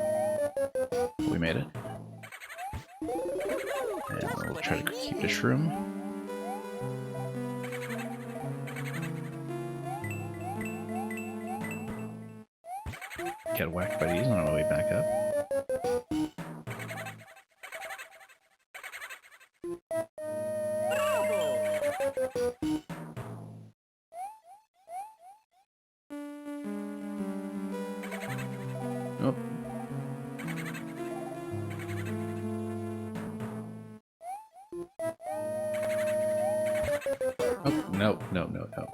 We made it. And we'll try to keep the shroom. Get whacked by these on our way back up. Oh. Oh, no, no, no, no.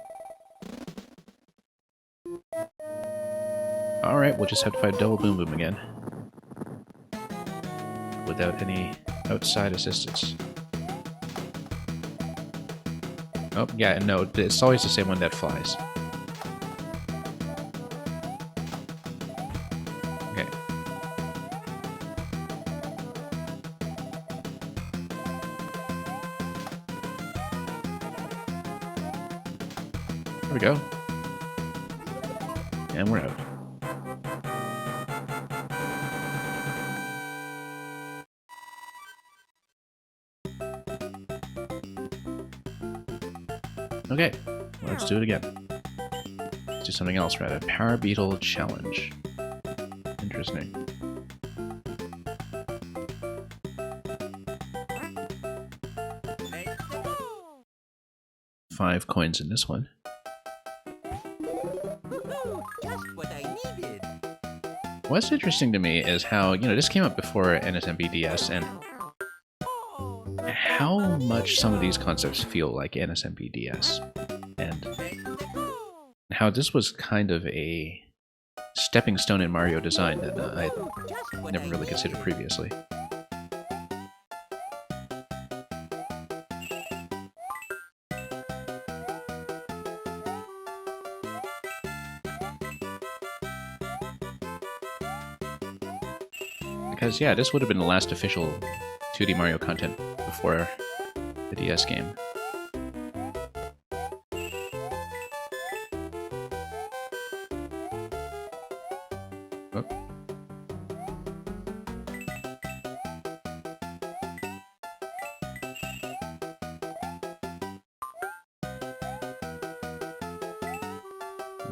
Alright, we'll just have to fight double boom boom again. Without any outside assistance. Oh, yeah, no, it's always the same one that flies. Okay. There we go. And we're out. Okay, let's do it again. Let's do something else, right? A Power Beetle challenge. Interesting. Let's go. 5 coins in this one. Just what I needed. What's interesting to me is how, you know, this came up before NSMBDS, and how much some of these concepts feel like NSMBDS, and how this was kind of a stepping stone in Mario design that I never really considered previously. Because, yeah, this would have been the last official 2D Mario content before the DS game. Oh.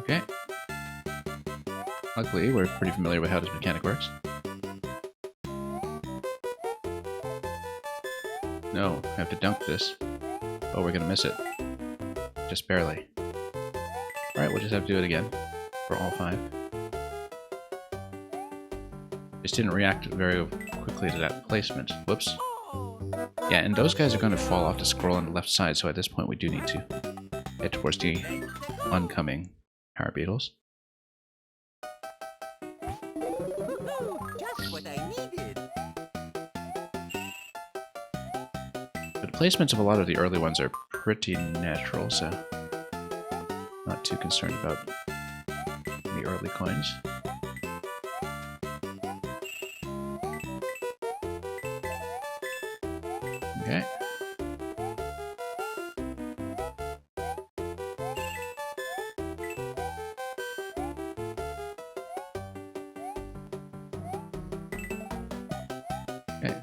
Okay. Luckily, we're pretty familiar with how this mechanic works. No, I have to dunk this. Oh, we're gonna miss it. Just barely. Alright, we'll just have to do it again. For all 5. Just didn't react very quickly to that placement. Whoops. Yeah, and those guys are gonna fall off the scroll on the left side, so at this point we do need to head towards the oncoming Power Beetles. Just what I needed. The placements of a lot of the early ones are pretty natural, so not too concerned about the early coins. Okay. Okay.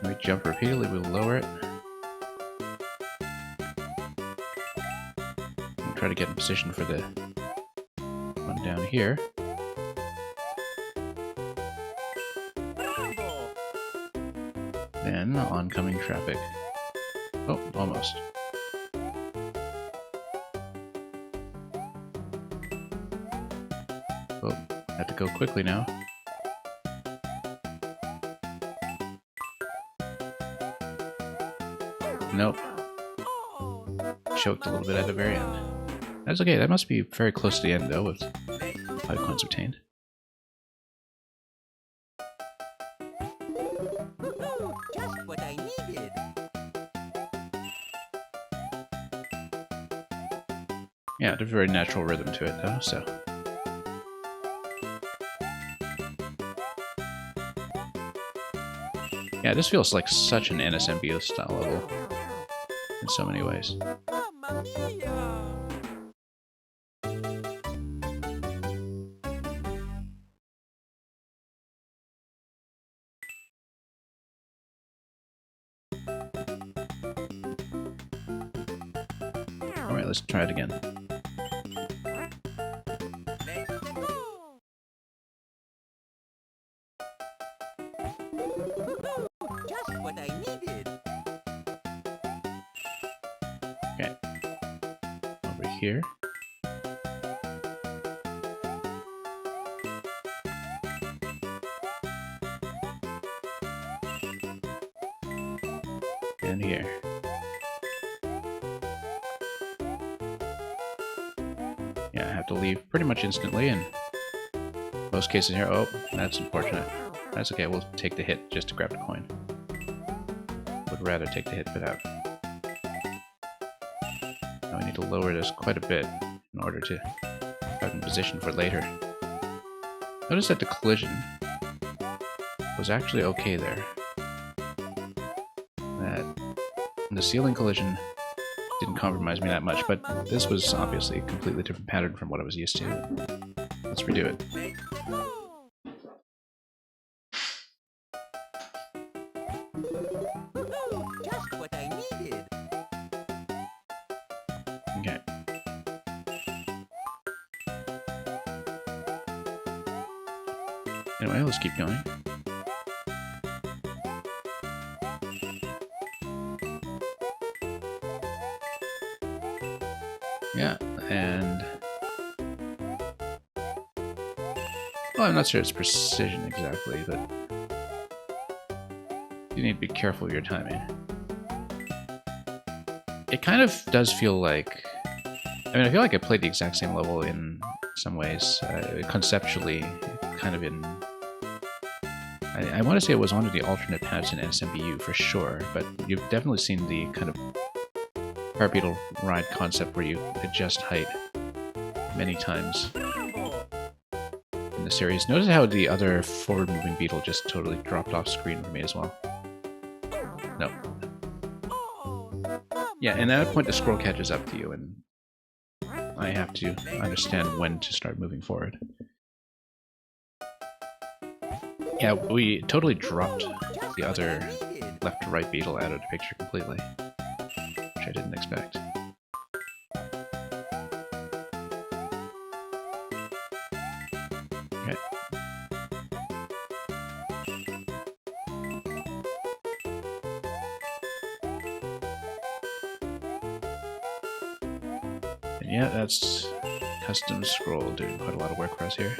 We jump repeatedly, we'll lower it. We'll try to get in position for the one down here. then oncoming traffic. Oh, almost. Oh, have to go quickly now. Nope. Choked a little bit at the very end. That's okay, that must be very close to the end though, with 5 coins obtained. Just what I needed. Yeah, there's a very natural rhythm to it though, so. Yeah, this feels like such an NSMB style level in so many ways. Mamma mia! Alright, let's try it again. Just what I needed. Okay. Over here. And here. Yeah, I have to leave pretty much instantly, and most cases here. Oh, that's unfortunate. That's okay, we'll take the hit just to grab the coin. Would rather take the hit for that. Now we need to lower this quite a bit in order to have in position for later. Notice that the collision was actually okay there. That the ceiling collision didn't compromise me that much, but this was obviously a completely different pattern from what I was used to. Let's redo it. Just what I needed. Okay. Anyway, let's keep going. Yeah, and... well, I'm not sure it's precision exactly, but you need to be careful with your timing. It kind of does feel like... I mean, I feel like I played the exact same level in some ways. Conceptually, kind of in... I want to say it was one of the alternate paths in SMBU for sure, but you've definitely seen the kind of Heart Beetle ride concept where you adjust height many times in the series. Notice how the other forward-moving beetle just totally dropped off screen for me as well. No. Yeah, and at that point the scroll catches up to you, and I have to understand when to start moving forward. Yeah, we totally dropped the other left to right beetle out of the picture completely, which I didn't expect. Okay. And yeah, that's custom scroll doing quite a lot of work for us here.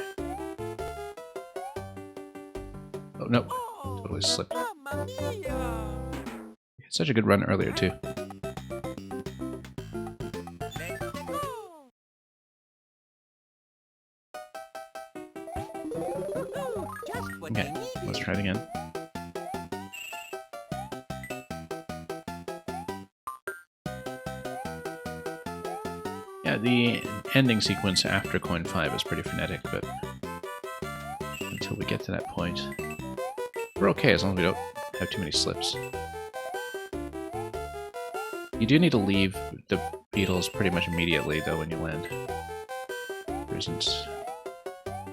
Oh no, totally slipped. Mamma mia! It's such a good run earlier too. Just what Okay, I needed. let's try it again. Yeah, the ending sequence after coin 5 is pretty frenetic, but until we get to that point, we're okay as long as we don't have too many slips. You do need to leave the beetles pretty much immediately, though, when you land. There isn't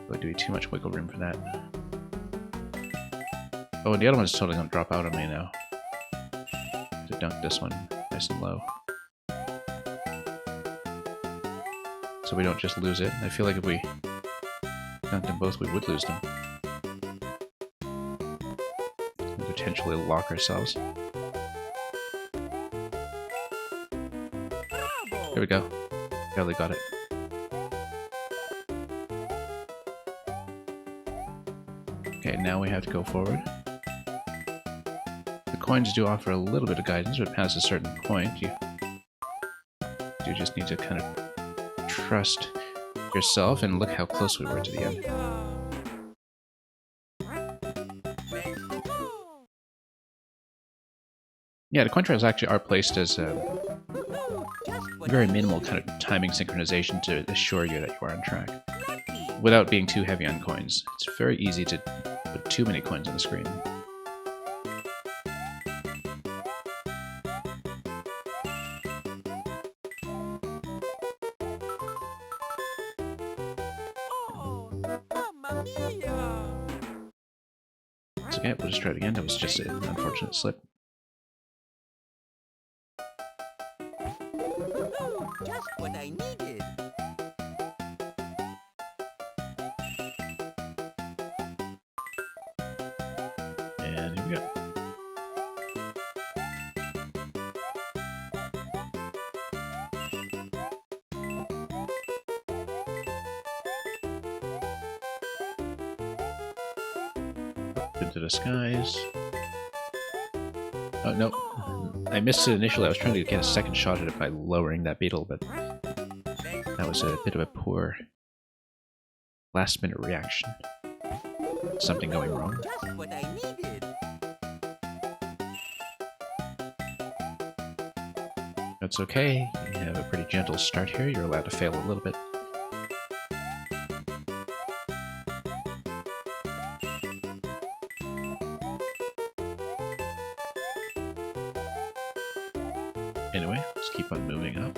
going to be too much wiggle room for that. Oh, and the other one's totally going to drop out on me now. To dunk this one nice and low. So we don't just lose it. I feel like if we dunked them both, we would lose them. They're potentially lock ourselves. Bravo! There we go. Barely got it. Okay, now we have to go forward. The coins do offer a little bit of guidance, but past a certain point, you just need to kind of trust yourself, and look how close we were to the end. Yeah, the coin trials actually are placed as very minimal kind of timing synchronization to assure you that you are on track, without being too heavy on coins. It's very easy to put too many coins on the screen. It's okay, we'll just try it again. That was just an unfortunate slip. Just what I needed. And here we go. Up into the skies. Oh, no. I missed it initially. I was trying to get a second shot at it by lowering that beetle, but that was a bit of a poor last-minute reaction. Something going wrong. Just what I needed. That's okay. You have a pretty gentle start here. You're allowed to fail a little bit. Anyway, let's keep on moving up.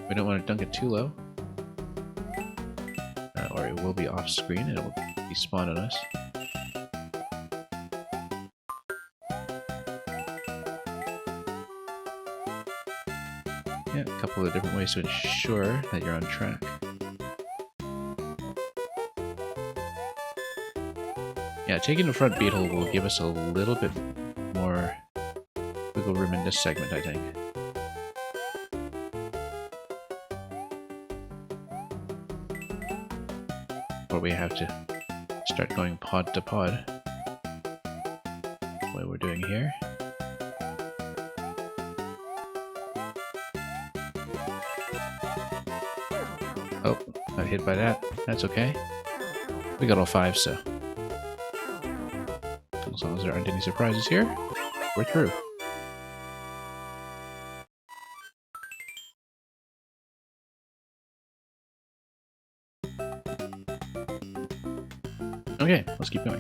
We don't want to dunk it too low, or it will be off screen and it will be spawned on us. Yeah, a couple of different ways to ensure that you're on track. Yeah, taking the front beetle will give us a little bit more wiggle room in this segment, I think. Or we have to start going pod to pod, the way we're doing here. Oh, got hit by that. That's okay. We got all 5, so as long as there aren't any surprises here, we're through. Okay, let's keep going.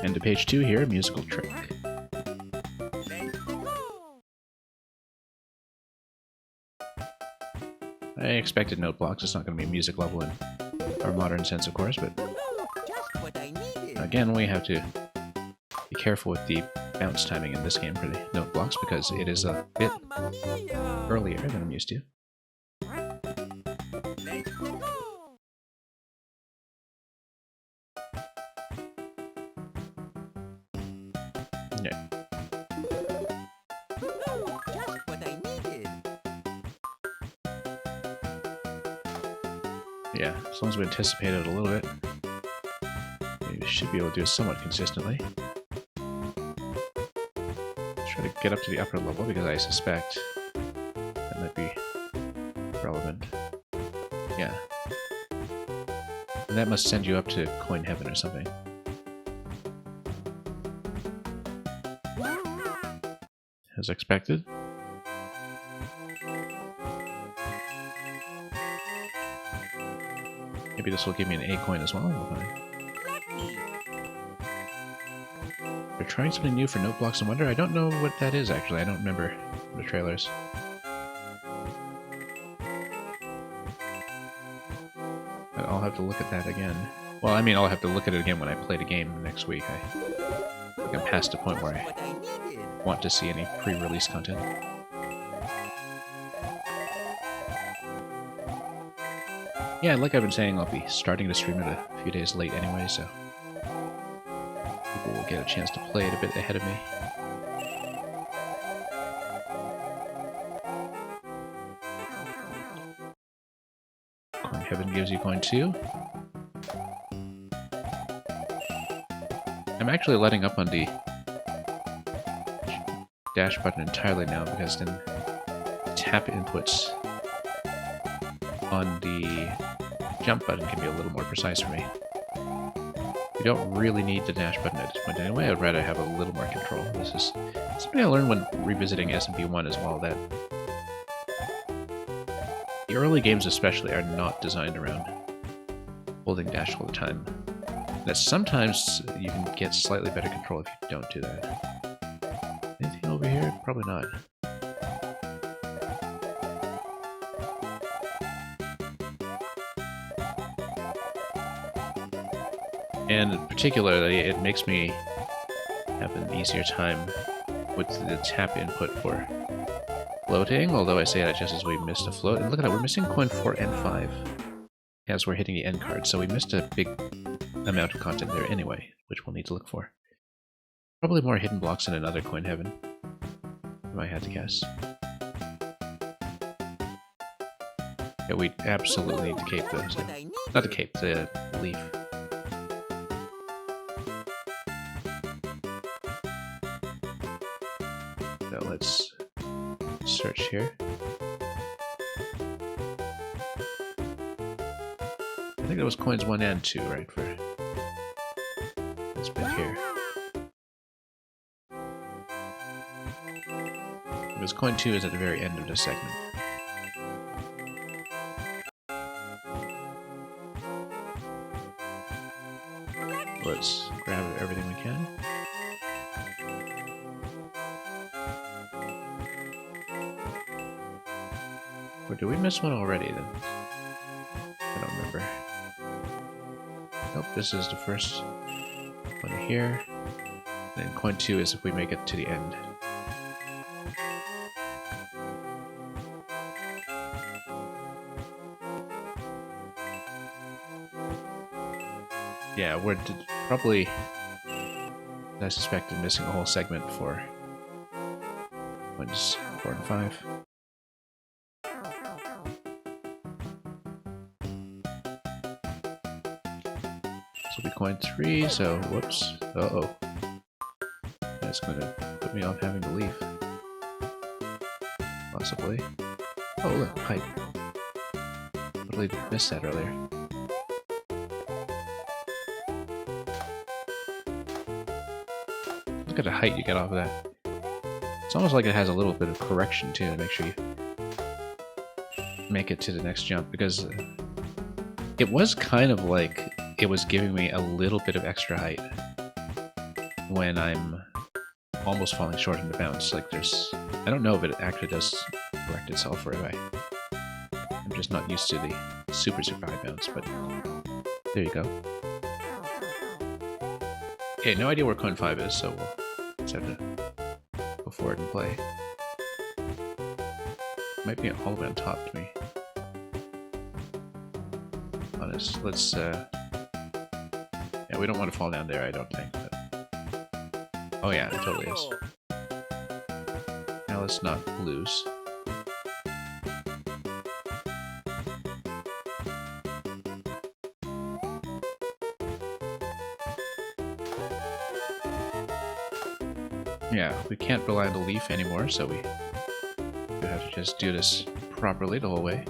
And to page 2 here, musical trick. I expected note blocks. It's not going to be a music level in our modern sense, of course, but again, we have to be careful with the bounce timing in this game for the note blocks because it is a bit earlier than I'm used to. Yeah. Yeah, as long as we anticipate it a little bit, we should be able to do it somewhat consistently. Try to get up to the upper level because I suspect that might be relevant. Yeah. And that must send you up to coin heaven or something. As expected. Maybe this will give me an A coin as well. They're trying something new for Note Blocks and Wonder. I don't know what that is, actually. I don't remember the trailers. But I'll have to look at that again. Well, I mean, I'll have to look at it again when I play the game next week. I think I'm past the point where I want to see any pre-release content. Yeah, like I've been saying, I'll be starting to stream it a few days late anyway, so people will get a chance to play it a bit ahead of me. Coin Heaven gives you coin 2. I'm actually letting up on the dash button entirely now because then tap inputs on the jump button can be a little more precise for me. You don't really need the dash button at this point anyway. I'd rather have a little more control. This is something I learned when revisiting SMB1 as well, that the early games especially are not designed around holding dash all the time. That sometimes you can get slightly better control if you don't do that. Anything over here? Probably not. And particularly, it makes me have an easier time with the tap input for floating, although I say that just as we missed a float. And look at that, we're missing coin 4 and 5 as we're hitting the end card, so we missed a big amount of content there anyway, which we'll need to look for. Probably more hidden blocks in another Coin Heaven, if I had to guess. Yeah, we absolutely need to cape those. Not the cape, the leaf. So let's search here. I think that was coins 1 and 2, right, for this bit here. Because coin 2 is at the very end of this segment. Let's grab everything we can. Or did we miss one already then? I don't remember. Nope, this is the first one here. Then coin 2 is if we make it to the end. Yeah, we're probably, I suspected, missing a whole segment for coins 4 and 5. This will be coin 3, so whoops. Uh-oh. That's going to put me off having to leave. Possibly. Oh, look, pipe. Totally missed that earlier. Look at the height you get off of that. It's almost like it has a little bit of correction too to make sure you make it to the next jump, because it was kind of like it was giving me a little bit of extra height when I'm almost falling short in the bounce. Like there's, I don't know if it actually does correct itself or if I'm just not used to the super high bounce, but there you go. Okay, no idea where coin 5 is, so we'll just have to go forward and play. Might be all the way on top to me. Honest, let's yeah, we don't want to fall down there, I don't think. But... oh yeah, it totally is. Now let's not lose. Yeah, we can't rely on the leaf anymore, so we have to just do this properly the whole way.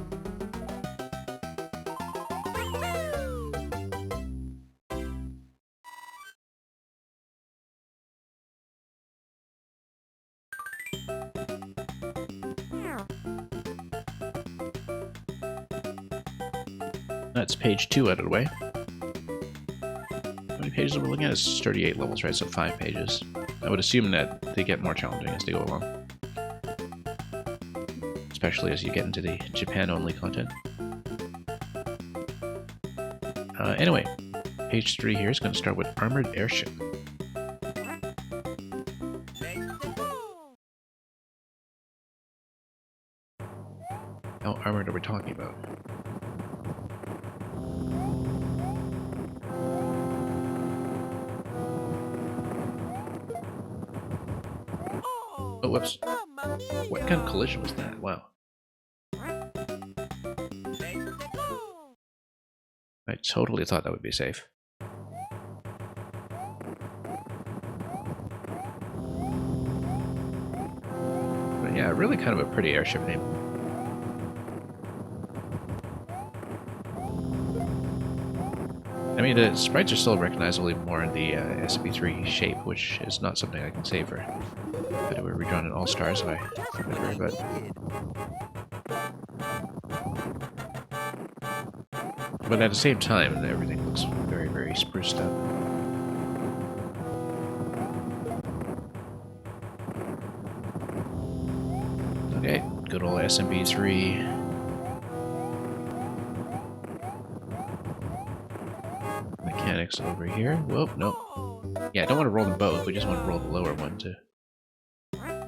That's page 2 out of the way. How many pages are we looking at? It's 38 levels, right? So 5 pages. I would assume that they get more challenging as they go along. Especially as you get into the Japan-only content. Anyway, page 3 here is going to start with Armored Airship. How armored are we talking about? Oh, whoops. Mamma mia! What kind of collision was that? Wow. Let's go! I totally thought that would be safe. But yeah, really kind of a pretty airship name. I mean, the sprites are still recognizably more in the SMB3 shape, which is not something I can say for that were redrawn in All Stars if I remember, but at the same time, everything looks very, very spruced up. Okay, good old SMB3. Mechanics over here. Whoa, no. Yeah, I don't want to roll them both. We just want to roll the lower one to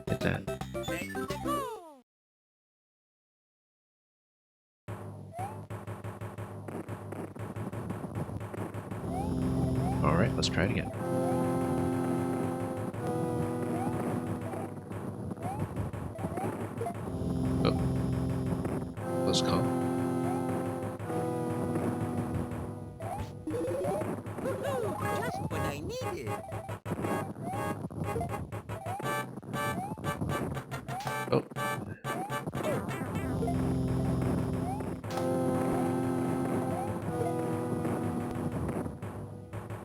hit that. Alright, let's try it again. Oh. Close call. Just what I needed. Oh.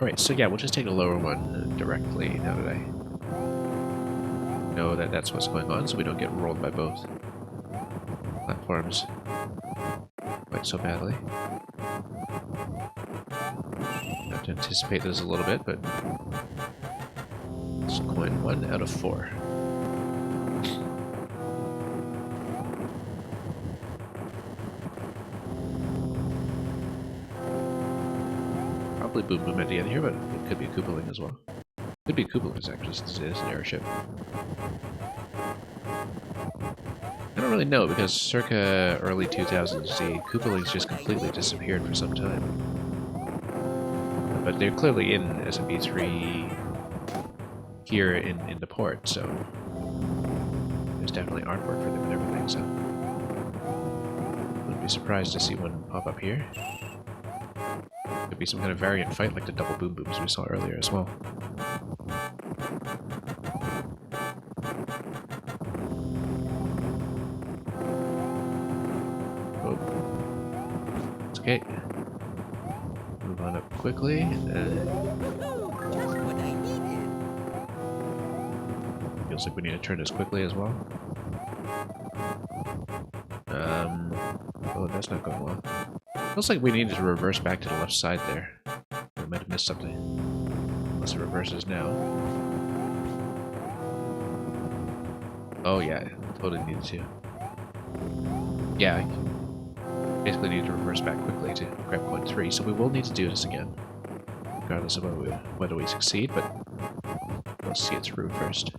Alright, so yeah, we'll just take the lower one directly now that I know that that's what's going on, so we don't get rolled by both platforms quite so badly. I have to anticipate this a little bit, but it's coin 1 out of 4. Probably Boom Boom at the end here, but it could be a Koopaling as well. Could be Koopalings actually, since it is an airship. I don't really know, because circa early 2000s, the Koopalings just completely disappeared for some time. But they're clearly in SMB3 here in the port, so there's definitely artwork for them and everything, so wouldn't be surprised to see one pop up here. Could be some kind of variant fight like the double Boom Booms we saw earlier as well. Oh. It's okay. Move on up quickly. Just what I needed. Feels like we need to turn this quickly as well. Oh, that's not going well. Feels like we needed to reverse back to the left side there. We might have missed something. Unless it reverses now. Oh yeah, totally needed to. Yeah, I basically need to reverse back quickly to grab coin 3, so we will need to do this again. Regardless of whether we succeed, but we'll see it through first.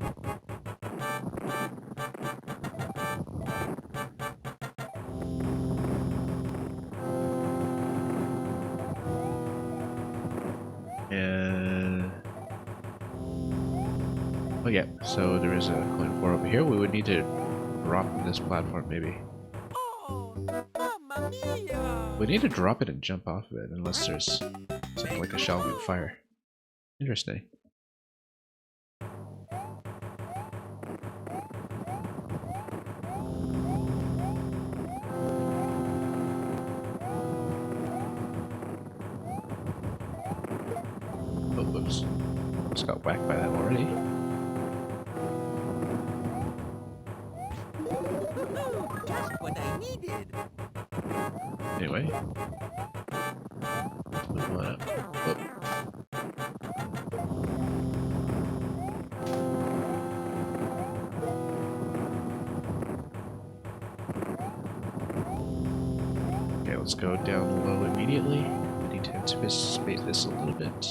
And oh yeah, so there is a coin 4 over here. We would need to drop this platform maybe. Oh, mamma mia! We need to drop it and jump off of it, unless there's something like a shell we fire. Interesting. Oh, whoops. Almost got whacked by that already. Just what I needed. Anyway. Let's move on up. Oh. Okay, let's go down low immediately. We need to anticipate this a little bit.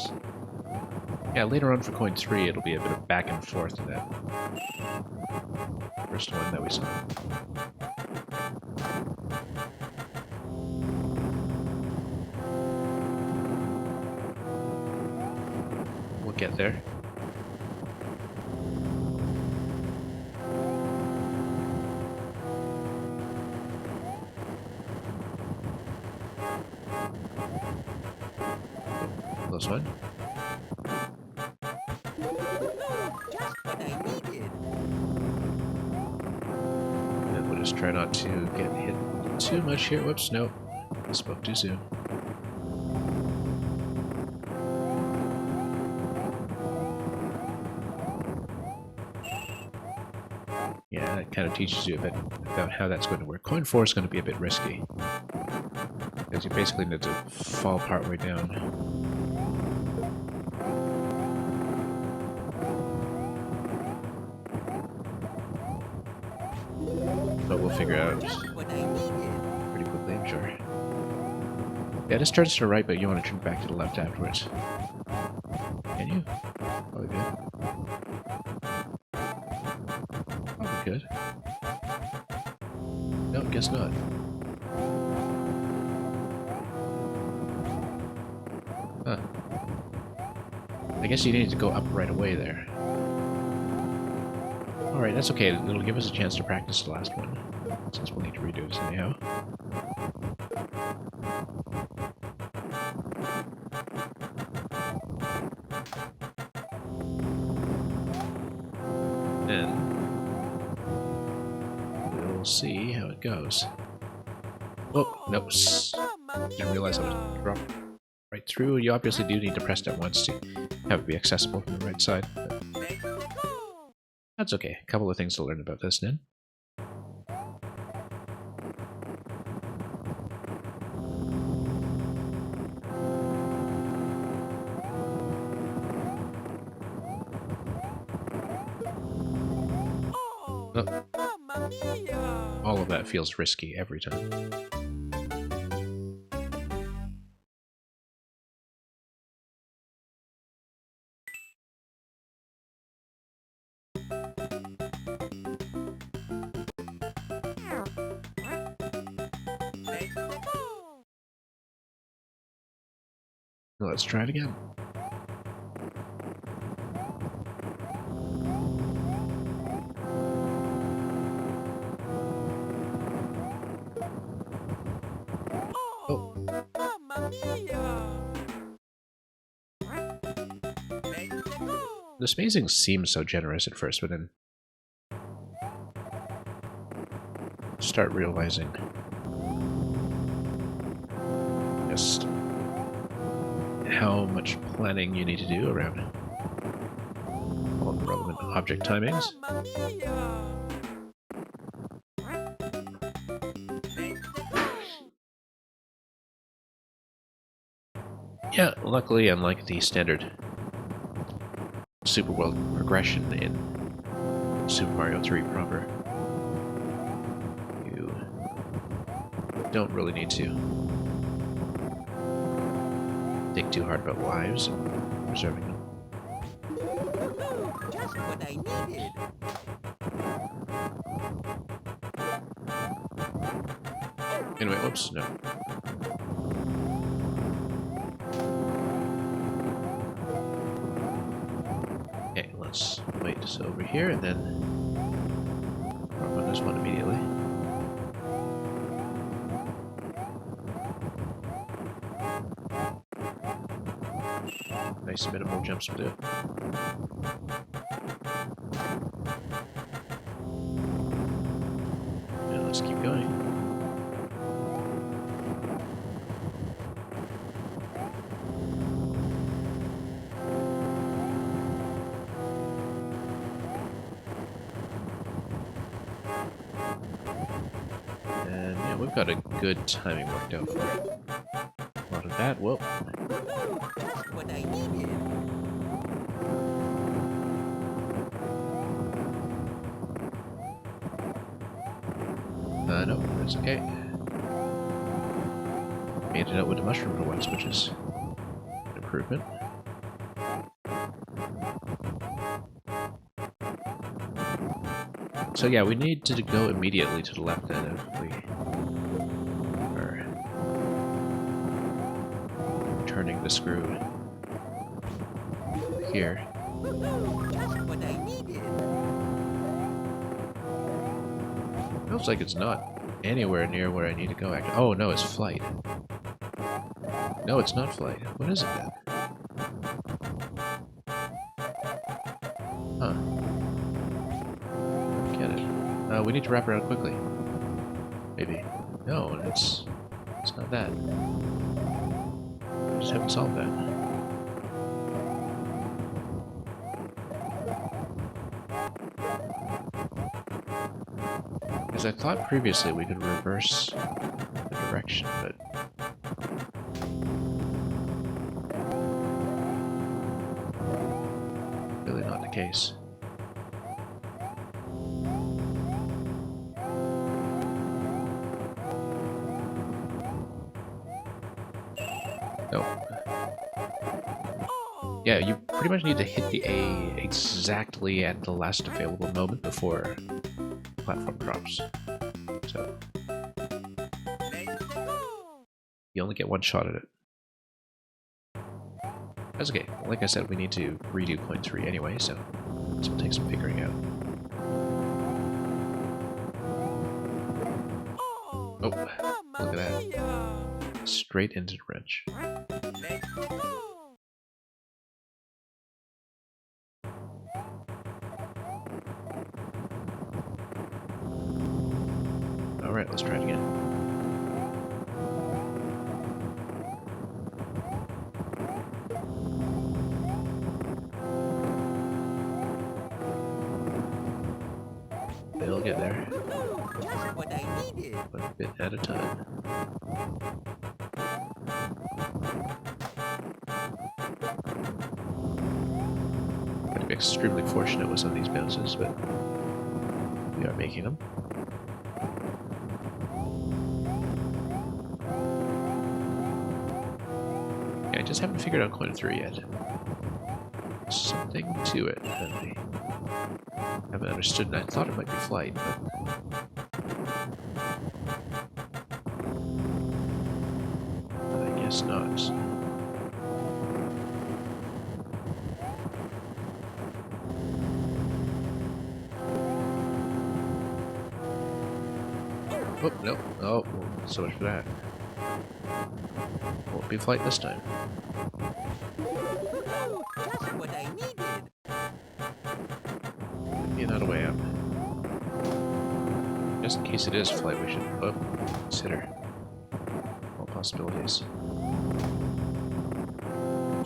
Yeah, later on for coin 3, it'll be a bit of back and forth in that first one that we saw. We'll get there. close one. Just what I needed. And we'll just try not to get hit too much here. Whoops, nope. I spoke too soon. Yeah, that kind of teaches you a bit about how that's going to work. Coin 4 is going to be a bit risky, because you basically need to fall partway down. But we'll figure it out What I needed. pretty quickly, I'm sure. Yeah, this turns to the right, but you want to turn back to the left afterwards. Can you? Probably good. Probably good. No, guess not. Huh. I guess you need to go up right away there. Alright, that's okay. It'll give us a chance to practice the last one, since we'll need to redo this anyhow. Then we'll see how it goes. Oh, no. Didn't realize I was dropped right through. You obviously do need to press that once to have it be accessible from the right side. But that's okay. A couple of things to learn about this then. Oh, Mamma mia! all of that feels risky every time. Let's try it again. Oh. Mamma mia! The spacing seems so generous at first, but then start realizing just how much planning you need to do around all the relevant object timings. Mamma mia! Yeah, luckily, unlike the standard Super World progression in Super Mario 3 proper, you don't really need to think too hard about lives and preserving them. Just what I needed. Anyway, oops, no. Okay, let's wait this over here and then work on this one immediately. Nice minimal jumps will do it. And let's keep going. And yeah, we've got a good timing worked out for it. A lot of that. Whoa. Just what I needed. No, that's okay. Made it out with a mushroom for once, which is an improvement. So yeah, we need to go immediately to the left then if we are turning the screw here. Just what I needed. Feels like it's not anywhere near where I need to go. Oh no, it's flight. No, it's not flight. What is it then? Huh. Get it. We need to wrap around quickly. Maybe. No, it's not that. I just haven't solved that. Because I thought previously we could reverse the direction, but really not the case. No. Yeah, you pretty much need to hit the A exactly at the last available moment before platform drops. So you only get one shot at it. That's okay. Like I said, we need to redo point 3 anyway, so this will take some figuring out. Oh, look at that. Straight into the wrench. Alright, let's try it again. They'll get there. Just what I needed. One bit at a time. Gotta be extremely fortunate with some of these bounces, but we are making them. Yeah, I just haven't figured out coin 3 yet. There's something to it that I haven't understood, and I thought it might be flight, but I guess not. Oh, no. Oh, well, so much for that. Won't be flight this time. Just what I needed. Be another way up. Just in case it is flight, we should consider all possibilities.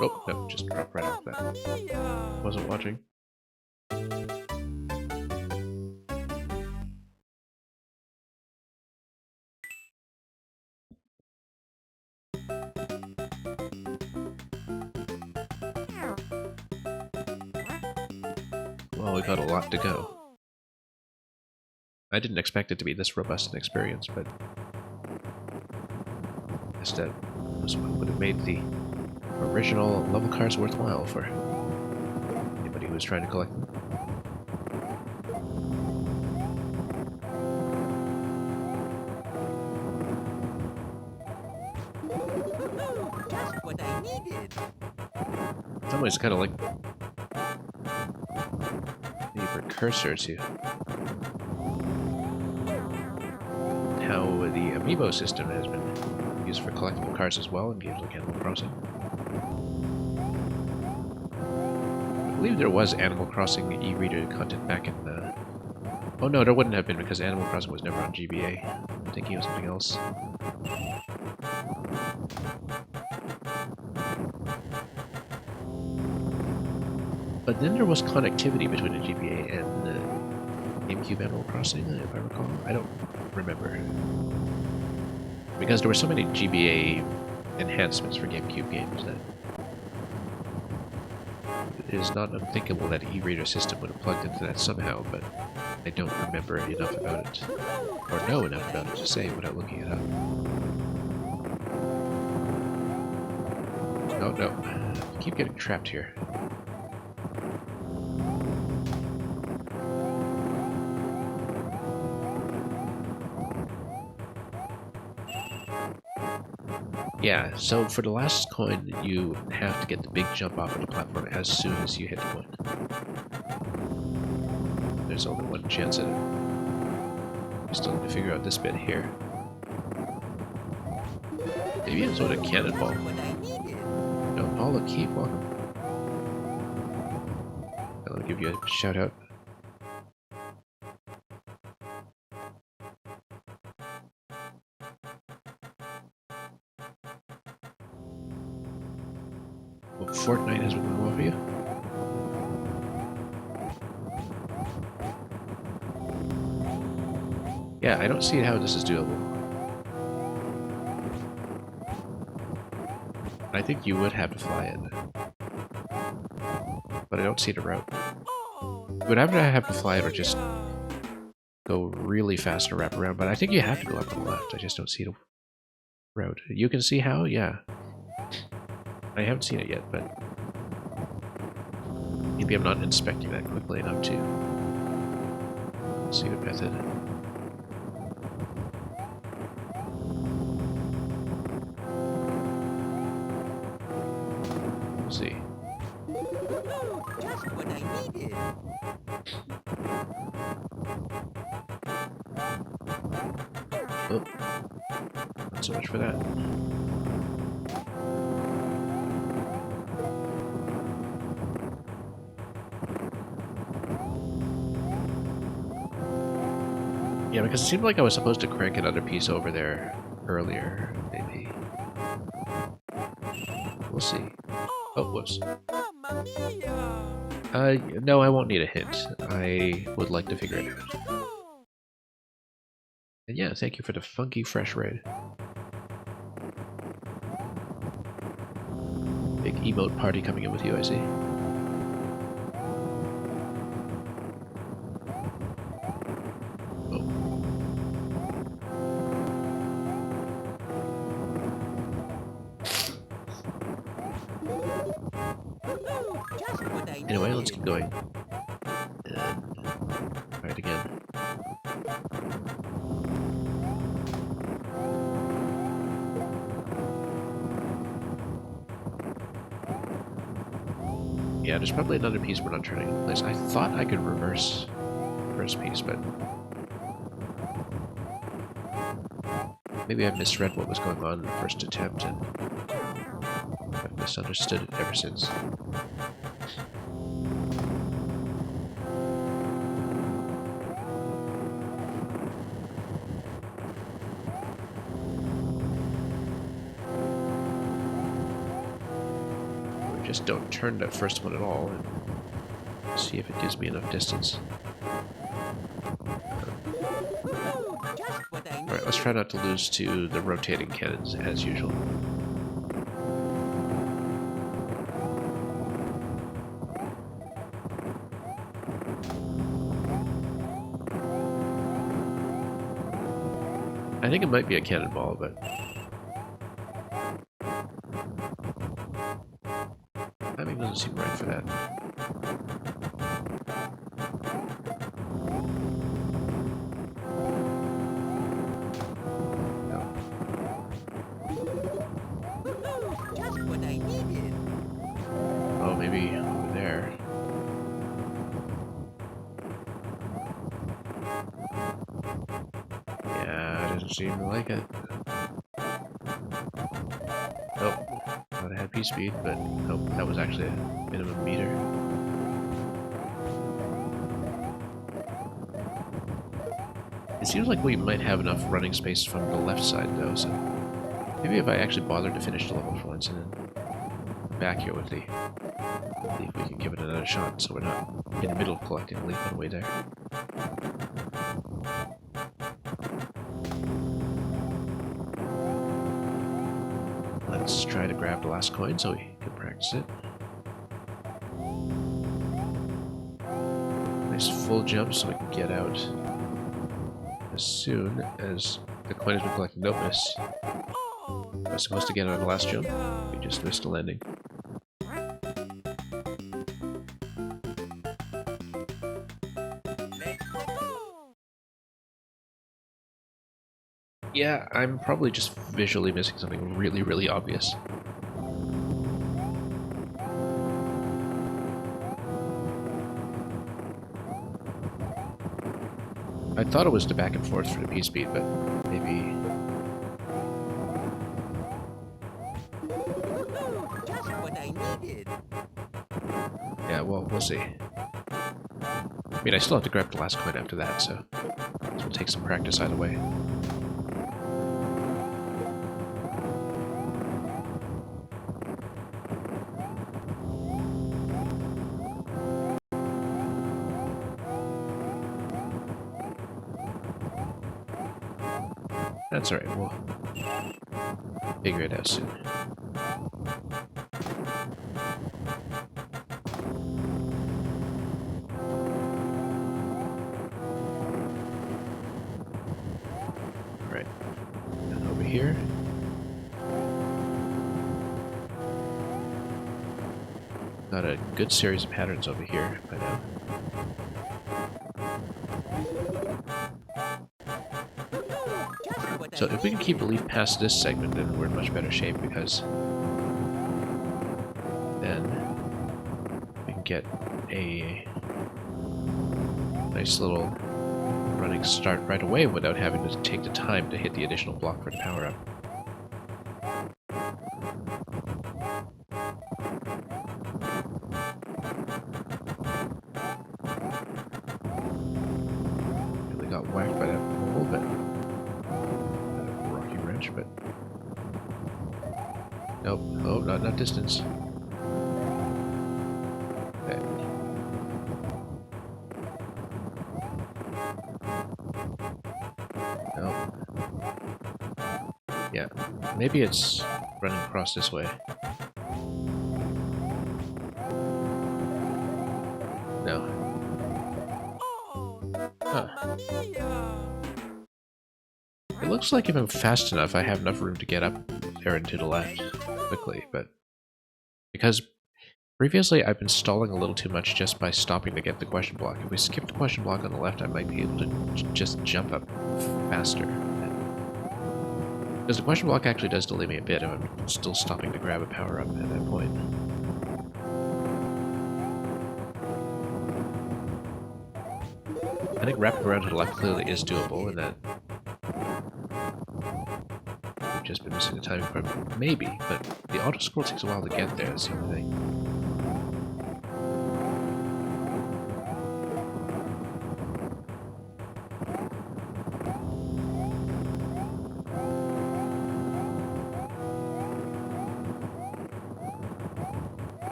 Oh, no, just drop right off that. Wasn't watching. Well, we got a lot to go. I didn't expect it to be this robust an experience, but I guess that was what would have made the original level cards worthwhile for anybody who was trying to collect them. Just what I needed. In some ways, kind of like the precursor to how the amiibo system has been used for collectible cards as well in games like Animal Crossing. I believe there was Animal Crossing e-reader content back in the... Oh no, there wouldn't have been because Animal Crossing was never on GBA. I'm thinking of something else. But then there was connectivity between the GBA and the GameCube Animal Crossing, if I recall. I don't remember. Because there were so many GBA enhancements for GameCube games that it is not unthinkable that an e-reader system would have plugged into that somehow, but I don't remember enough about it, or know enough about it to say without looking it up. Oh no, I keep getting trapped here. Yeah, so for the last coin, you have to get the big jump off of the platform as soon as you hit the coin. There's only one chance at it. We still need to figure out this bit here. Maybe it's what a cannonball. What I needed. No, Paula, keep welcome. I'll give you a shout out. Well, Fortnite has been going well for you. Yeah, I don't see how this is doable. I think you would have to fly it. But I don't see the route. You would either have to fly it or just go really fast and wrap around, but I think you have to go up on the left. I just don't see the route. You can see how? Yeah. I haven't seen it yet, but maybe I'm not inspecting that quickly enough to see the method. We'll see. Just what I needed. Oh. Not so much for that. Yeah, because it seemed like I was supposed to crank another piece over there earlier, maybe. We'll see. Oh, whoops. Mamma mia! No, I won't need a hint. I would like to figure it out. And yeah, thank you for the funky fresh raid. Big emote party coming in with you, I see. Anyway, let's keep going. Try it again. Yeah, there's probably another piece we're not turning in place. I thought I could reverse the first piece, but maybe I misread what was going on in the first attempt and I've misunderstood it ever since. Just don't turn that first one at all and see if it gives me enough distance. Alright, let's try not to lose to the rotating cannons as usual. I think it might be a cannonball, but timing doesn't seem right for that. No. Just what I needed. Oh, maybe over there. Yeah, doesn't seem to like it. Oh, thought I had P speed, but nope, that was actually a minimum meter. It seems like we might have enough running space from the left side though, so maybe if I actually bothered to finish the level for once and then back here with the... see if we can give it another shot so we're not in the middle of collecting and leaving away there. Let's try to grab the last coin so we can practice it. Nice full jump so we can get out as soon as the coin has been collected. Don't miss. I was supposed to get on the last jump. We just missed a landing. Yeah, I'm probably just visually missing something really, really obvious. I thought it was the back and forth for the P speed, but maybe... Just what what I needed. Yeah, well, we'll see. I mean, I still have to grab the last coin after that, so this will take some practice either way. That's alright, we'll figure it out soon. Alright, and over here. Got a good series of patterns over here by now. So if we can keep the leaf past this segment, then we're in much better shape, because then we can get a nice little running start right away without having to take the time to hit the additional block for the power-up. Really got whacked by that pole, but rocky wrench, but nope. Oh, not distance. Okay. Nope. Yeah, maybe it's running across this way. No. Huh. It looks like if I'm fast enough, I have enough room to get up there and to the left quickly, but because previously I've been stalling a little too much just by stopping to get the question block. If we skip the question block on the left, I might be able to just jump up faster. Because the question block actually does delay me a bit if I'm still stopping to grab a power-up at that point. I think wrapping around to the left clearly is doable, and that we've just been missing the timing part. Maybe, but the auto-scroll takes a while to get there, that's the only thing.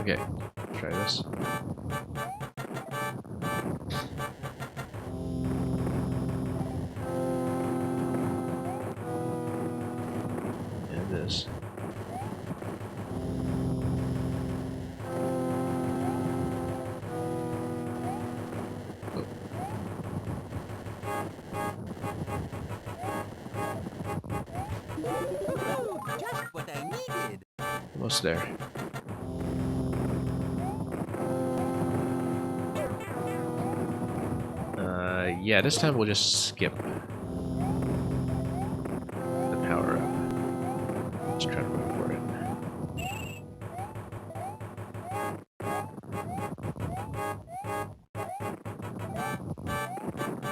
Okay, try this. And this. Oh. Just what I needed. Almost there. Yeah, this time we'll just skip the power up. Let's try to wait for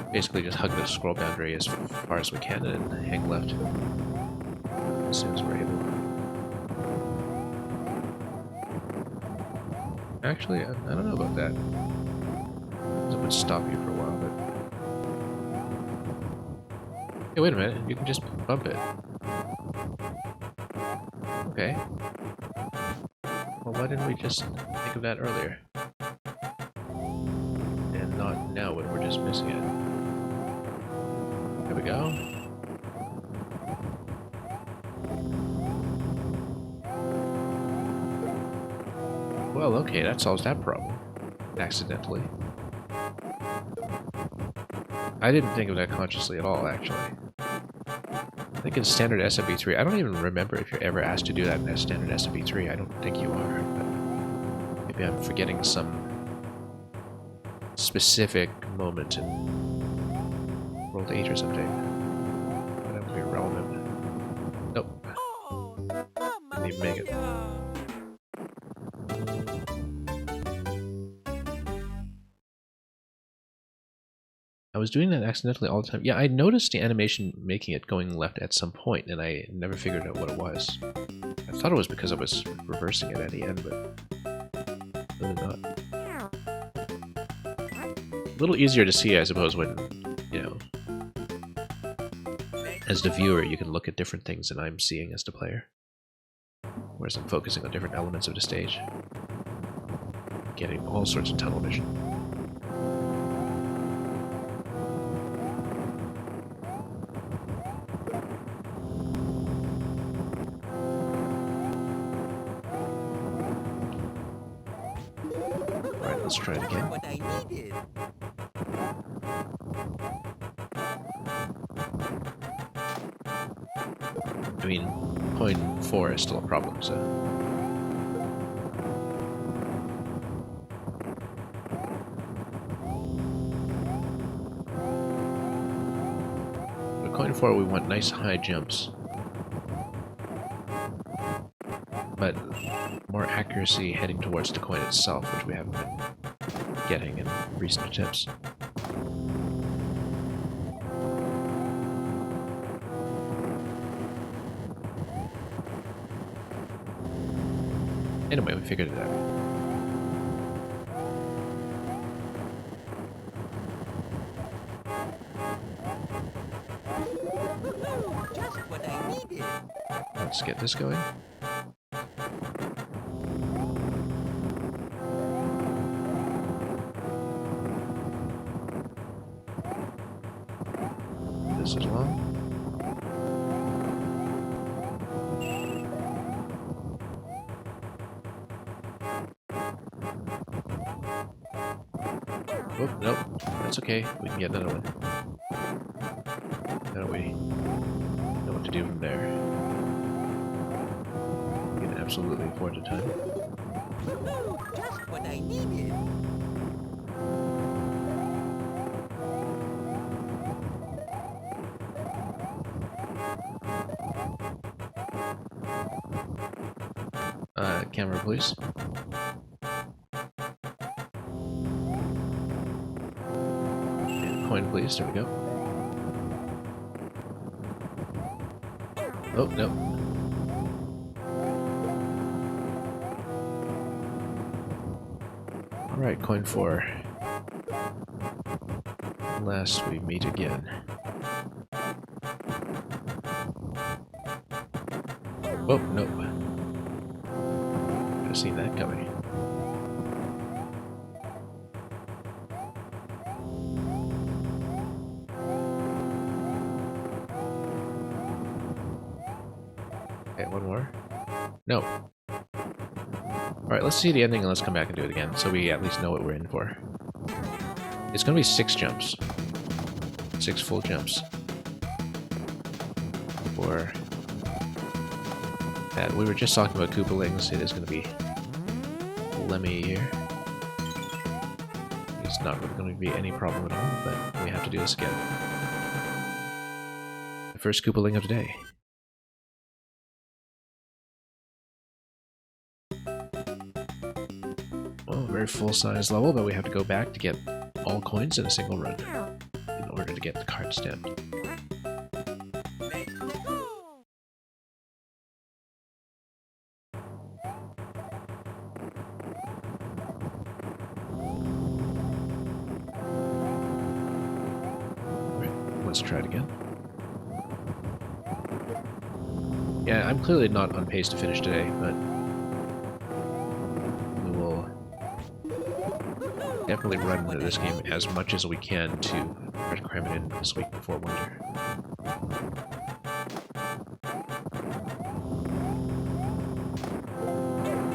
it. Basically just hug the scroll boundary as far as we can and hang left as soon as we're able. Actually, I don't know about that. It would stop you for a while, but... Hey, wait a minute, you can just bump it. Okay. Well, why didn't we just think of that earlier? And not now when we're just missing it. There we go. Well, okay, that solves that problem. Accidentally. I didn't think of that consciously at all, actually. I think in standard SMB3, I don't even remember if you're ever asked to do that in standard SMB3. I don't think you are, but maybe I'm forgetting some specific moment in World 8 or something. That would be irrelevant. Nope. Didn't even make it. I was doing that accidentally all the time. Yeah, I noticed the animation making it going left at some point, and I never figured out what it was. I thought it was because I was reversing it at the end, but really not. A little easier to see, I suppose, when, you know, as the viewer, you can look at different things than I'm seeing as the player. Whereas I'm focusing on different elements of the stage. Getting all sorts of tunnel vision. Alright, let's try it again. What I needed. I mean, coin 4 is still a problem, so... But coin 4, we want nice high jumps. But more accuracy heading towards the coin itself, which we haven't been getting in recent attempts. Anyway, we figured it out. Just what I needed. Let's get this going. This is long. Oh, nope. That's okay. We can get another one. Now we know what to do from there. We can absolutely afford the time. Just what I needed. Camera, please. And coin, please. There we go. Oh, no. Alright, coin 4. Unless we meet again. Oh, nope. Could have seen that coming. Okay, one more. No. Alright, let's see the ending and let's come back and do it again, so we at least know what we're in for. It's gonna be 6 jumps. 6 full jumps. For that. We were just talking about Koopalings. It is gonna be Lemmy here. It's not really going to be any problem at all, but we have to do this again. The first Koopaling of the day. Oh, very full-size level, but we have to go back to get all coins in a single run in order to get the card stamped. Let's try it again. Yeah, I'm clearly not on pace to finish today, but we will definitely run into this game as much as we can to try to cram it in this week before winter.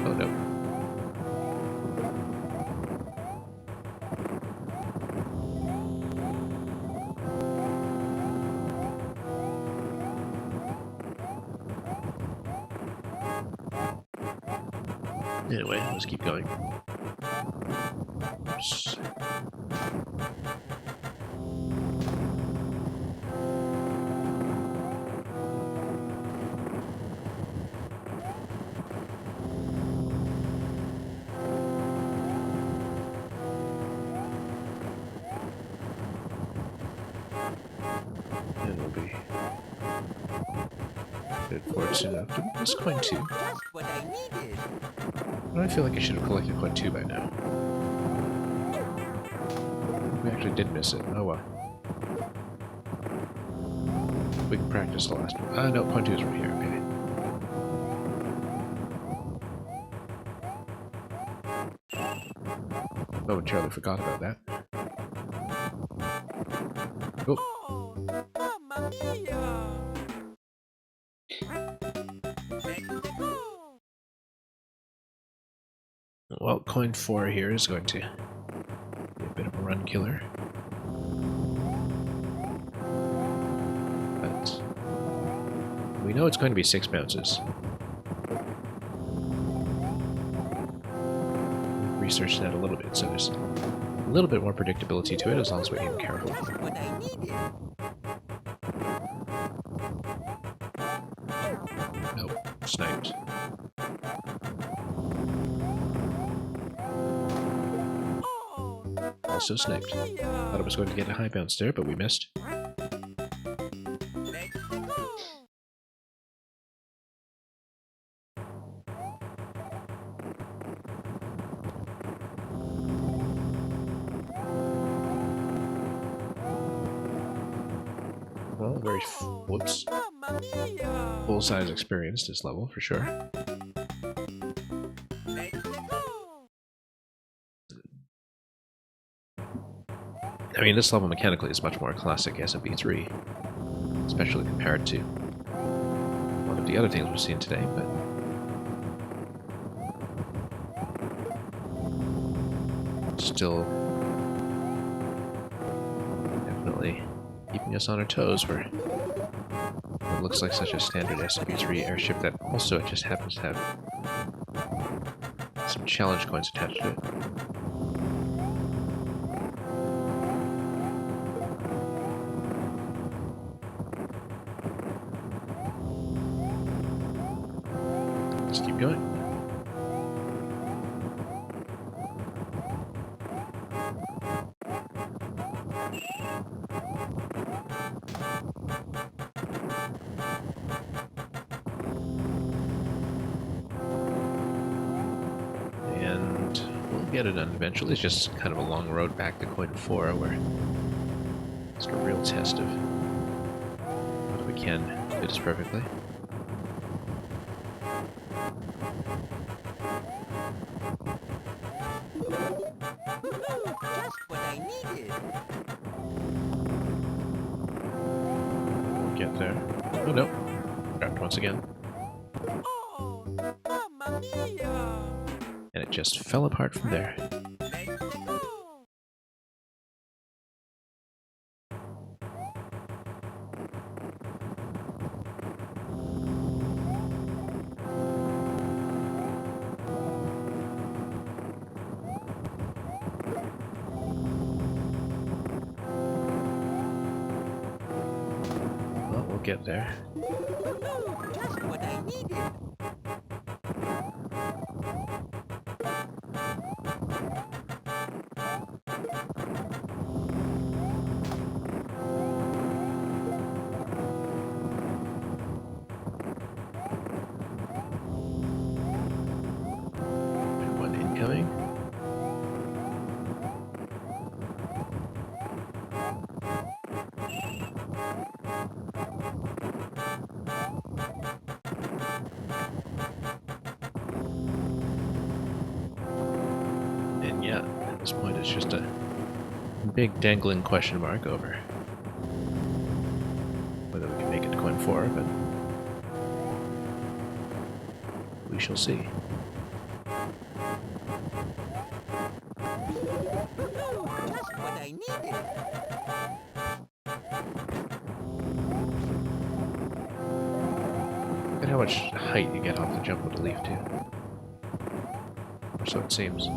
Oh no. Anyway, let's keep going. Oops. forward soon enough. Did we miss coin 2? Just what I needed. I feel like I should have collected coin 2 by now. We actually did miss it. Oh well. We can practice the last one. No, coin 2 is right here. Okay. Momentarily forgot about that. Oh. Oh, mamma mia! Mexico! Well, coin 4 here is going to be a bit of a run killer. But we know it's going to be 6 bounces. Researched that a little bit, so there's a little bit more predictability to it as long as we aim carefully. Just what I needed. Nope, sniped. Oh, Also sniped. Thought it was going to get a high bounce there, but we missed. Mexico! Well, very whoops. Mamma mia! Full size experienced this level for sure. Mexico! I mean, this level mechanically is much more classic SMB3, especially compared to one of the other things we've seen today, but still definitely keeping us on our toes for what looks like such a standard SMB3 airship that also just happens to have some challenge coins attached to it. Let's keep going. And we'll get it done eventually. It's just kind of a long road back to coin 4 where it's a real test of whether we can do this perfectly. Just what I needed. We'll get there. Oh no. Grabbed once again. Oh, mamma mia! And it just fell apart from there. Mexico! Well, we'll get there. Just what I needed. And one incoming. And yeah, at this point it's just a big dangling question mark over whether we can make it to coin 4, but we shall see. Just what I needed. Look at how much height you get off the jump with a leaf too. Or so it seems.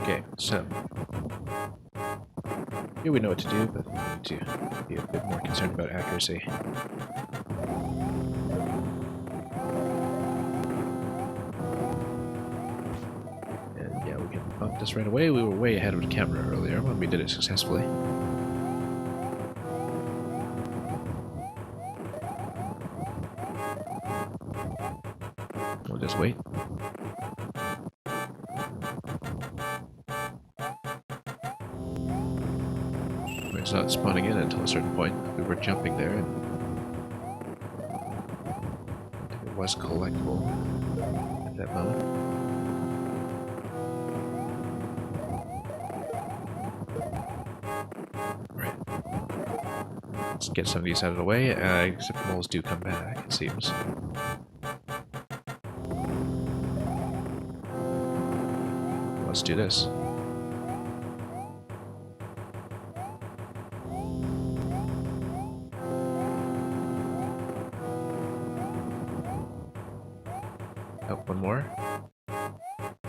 Okay, so here we know what to do, but we need to be a bit more concerned about accuracy. And yeah, we can Up this right away. We were way ahead of the camera earlier when we did it successfully. We'll just wait. It's not spawning in until a certain point. We were jumping there, and I think it was collectible at that moment. Right. Let's get some of these out of the way, except moles do come back, it seems. Let's do this. Oh, one more?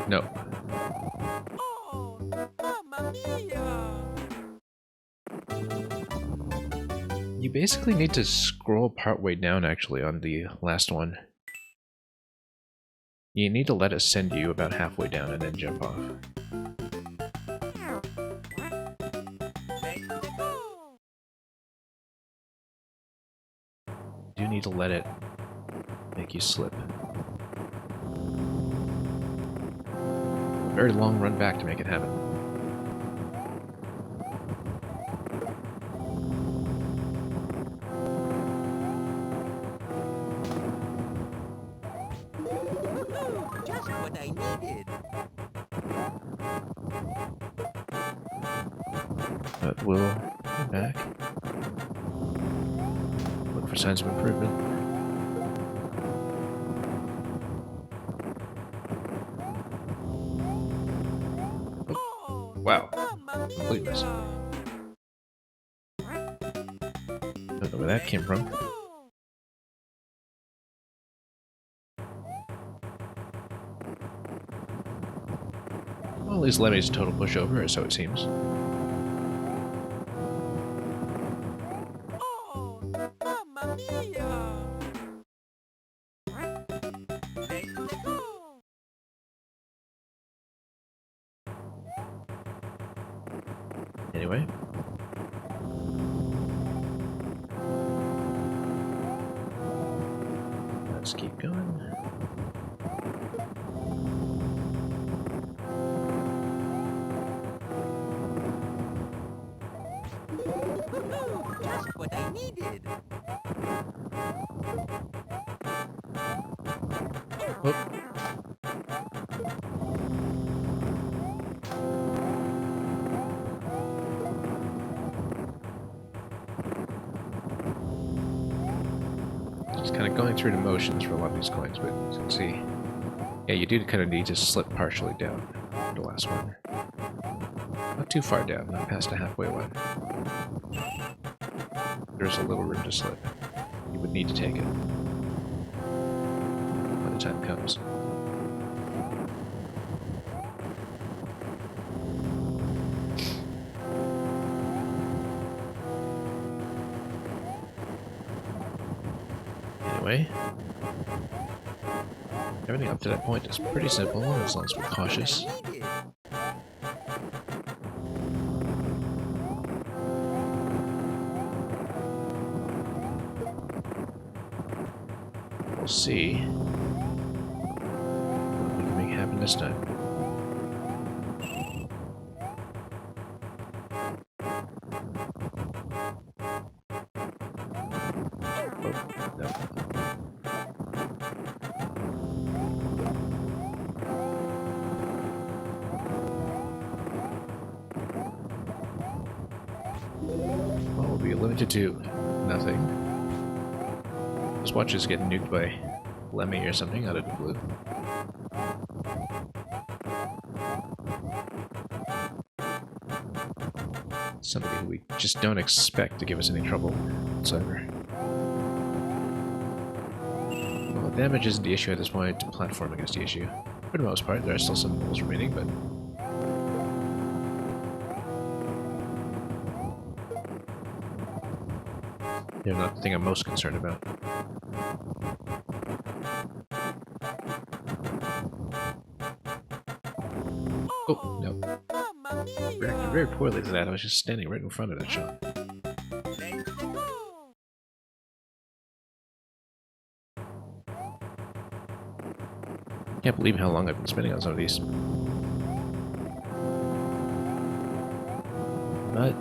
No. Oh, mamma mia! You basically need to scroll partway down, actually, on the last one. You need to let it send you about halfway down and then jump off. Let's go! You do need to let it make you slip. A very long run back to make it happen. Just what I needed. But we'll go back. Look for signs of improvement. Oh, Wow. mamma Complete mess. mia! Don't know where that came from. Well, at least Lemmy's a total pushover, or so it seems. Oh, mamma mia! Let's go! Anyway. Let's keep going. Just what I needed. Oh. Just kind of going through the motions for a lot of these coins, but as you can see, yeah, you do kind of need to slip partially down the last one. Not too far down, not past the halfway line. There's a little room to slip. You would need to take it when the time comes. Anyway, everything up to that point is pretty simple as long as we're cautious. What I needed. We'll see what we can make happen this time. Oh, no. Well, we'll be limited to nothing. Just watch us get nuked by Lemmy or something out of the blue. Somebody who we just don't expect to give us any trouble whatsoever. Well, damage isn't the issue at this point. Platforming is the issue. For the most part, there are still some holes remaining, but they're not the thing I'm most concerned about. Oh, no. responded very poorly to that. I was just standing right in front of that shop. Let's go. Can't believe how long I've been spending on some of these. But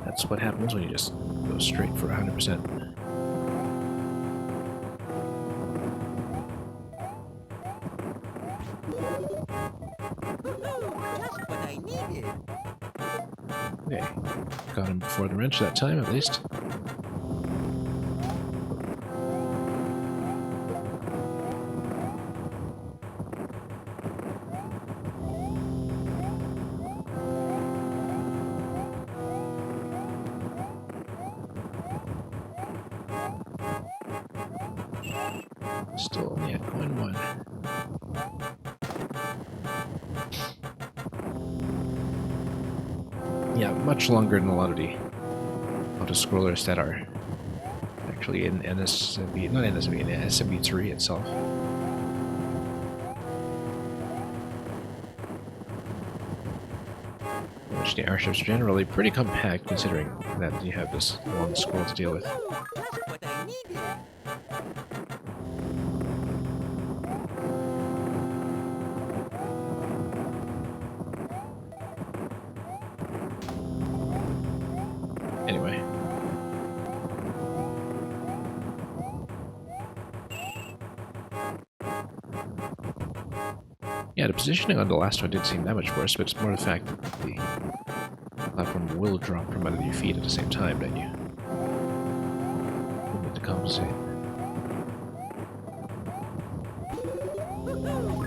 that's what happens when you just go straight for 100%. Just what I needed. Okay, got him before the wrench that time at least. Still only at coin 1. Yeah, much longer than a lot of the auto-scrollers that are actually in NSMB, not NSMB, in SMB3 itself. Which the airships are generally pretty compact considering that you have this long scroll to deal with. Just what I needed. Anyway. Yeah, the positioning on the last one didn't seem that much worse, but it's more the fact that the platform will drop from under your feet at the same time that you need to compensate.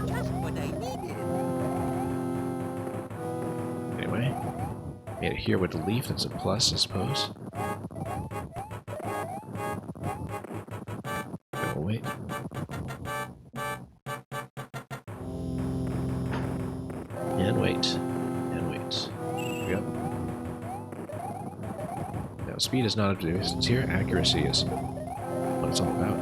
Just what I needed. Anyway, made it here with the leaf, that's a plus, I suppose. Okay, we'll wait. And wait. And wait. Here we go. Now, speed is not up to the distance here, accuracy is what it's all about.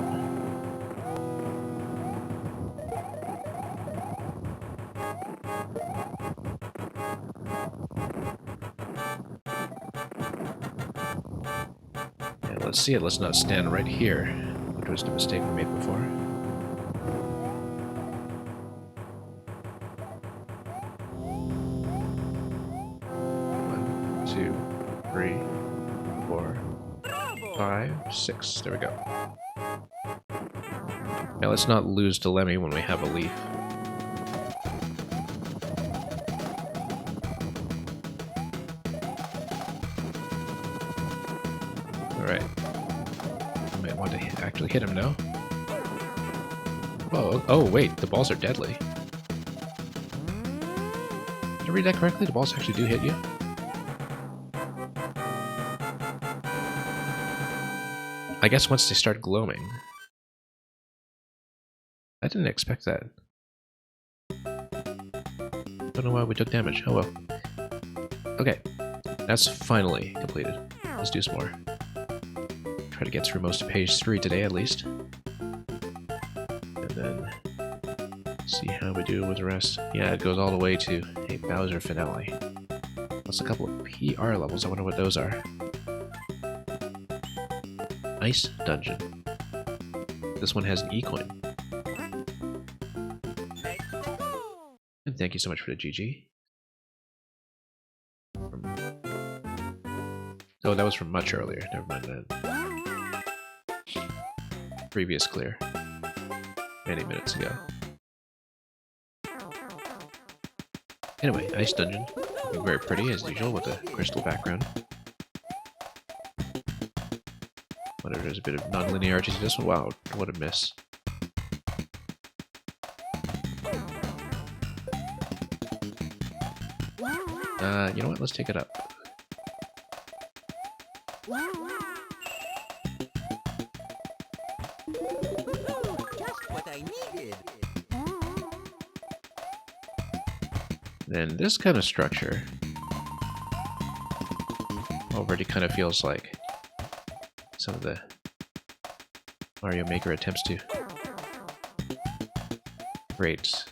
And let's see it, let's not stand right here, which was the mistake we made before. One, two, 3, 4, 5, 6. There we go. Now let's not lose to Lemmy when we have a leaf. Alright. I might want to actually hit him now. Oh, wait, the balls are deadly. Did I read that correctly? The balls actually do hit you? I guess once they start glowing. I didn't expect that. Don't know why we took damage. Oh well. Okay, that's finally completed. Let's do some more. Try to get through most of page 3 today at least. And then see how we do with the rest. Yeah, it goes all the way to a Bowser finale. Plus a couple of PR levels. I wonder what those are. Ice Dungeon. This one has an E-coin. And thank you so much for the GG. Oh, that was from much earlier. Never mind that. Previous clear. Many minutes ago. Anyway, Ice Dungeon. Looking very pretty as usual with the crystal background. Whatever, there's a bit of non-linearity to this one. Wow, what a miss. You know what? Let's take it up. Just what I needed. Then this kind of structure already kind of feels like some of the Mario Maker attempts to create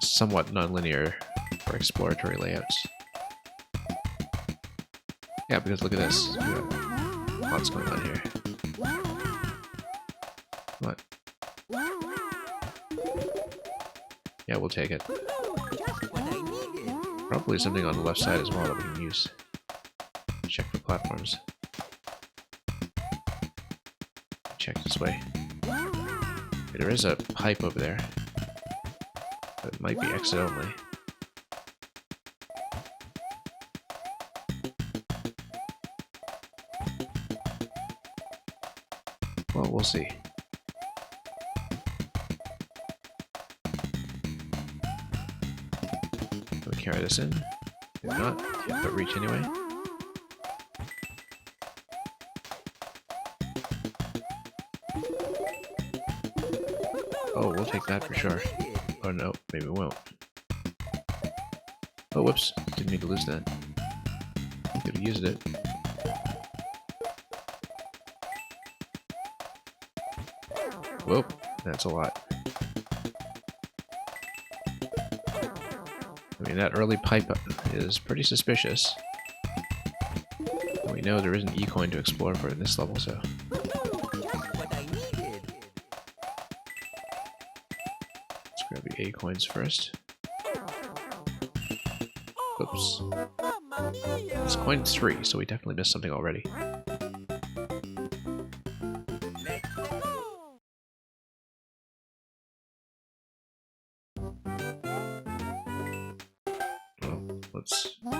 somewhat non-linear for exploratory layouts. Yeah, because look at this. We got lots going on here. What? Yeah, we'll take it. Just what I needed. Probably something on the left side as well that we can use. Check for platforms. Check this way. There is a pipe over there. But it might be exit only. Well, we'll see. Can we carry this in? If not, yeah, but reach anyway. Oh, we'll take that for sure. Oh no, maybe we won't. Oh, whoops. Didn't mean to lose that. Could have used it. Whoa, that's a lot. I mean, that early pipe is pretty suspicious. And we know there is an E-coin to explore for in this level, so... Just what I needed. Let's grab the A-coins first. Oops. Mamma mia. It's coin 3, so we definitely missed something already. Let's go.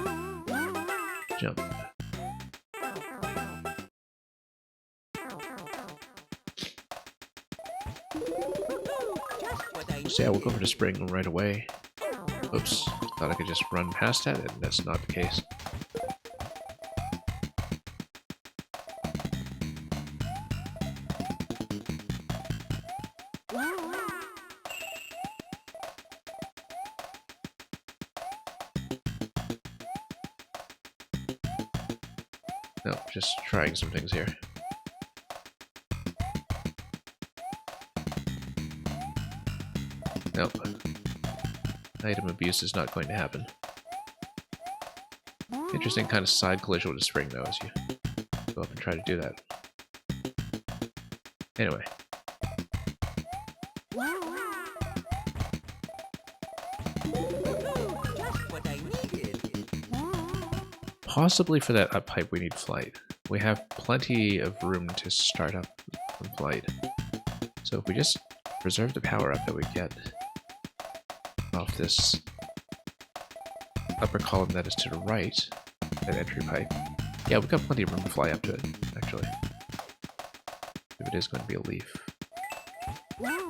Well, let's jump. Just what I So yeah, we'll go for the spring right away. Oops, thought I could just run past that, and that's not the case. No, just trying some things here. Nope. Item abuse is not going to happen. Interesting kind of side collision with a spring, though, as you go up and try to do that. Anyway. Just what I needed. Possibly for that up pipe we need flight. We have plenty of room to start up from flight. So if we just preserve the power up that we get off this upper column that is to the right, that entry pipe. Yeah, we've got plenty of room to fly up to it, actually. If it is going to be a leaf. What?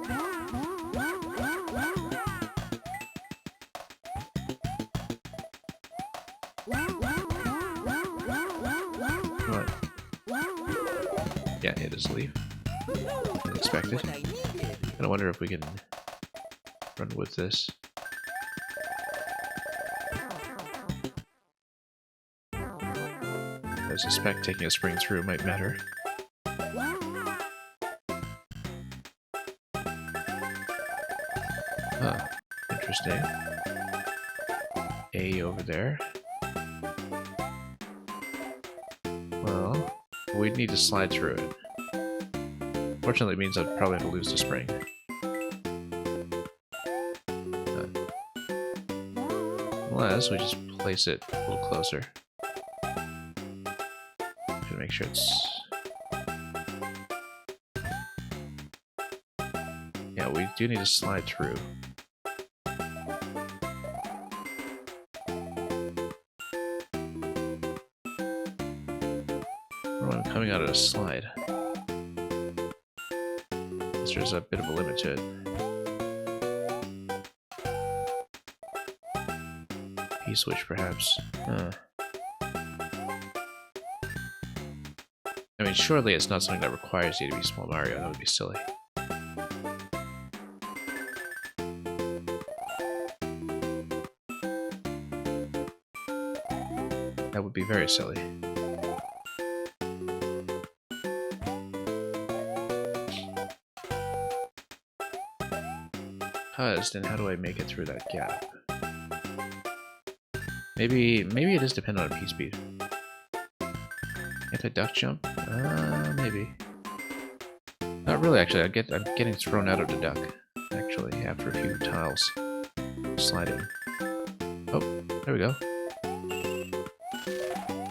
Yeah, it is a leaf. Unexpected. What I needed. And I wonder if we can run with this. I suspect taking a spring through might matter. Huh. Interesting. A over there. Well, we'd need to slide through it. Fortunately, it means I'd probably have to lose the spring. Unless we just place it a little closer. To make sure it's... Yeah, we do need to slide through. Oh, I'm coming out of a slide. There's a bit of a limit to it. P-switch, perhaps. I mean, surely it's not something that requires you to be Small Mario. That would be silly. That would be very silly. Because then how do I make it through that gap? Maybe it is dependent on P-speed. Anti-duck jump? Maybe. Not really, actually. I'm getting thrown out of the duck, actually, after a few tiles sliding. Oh, there we go.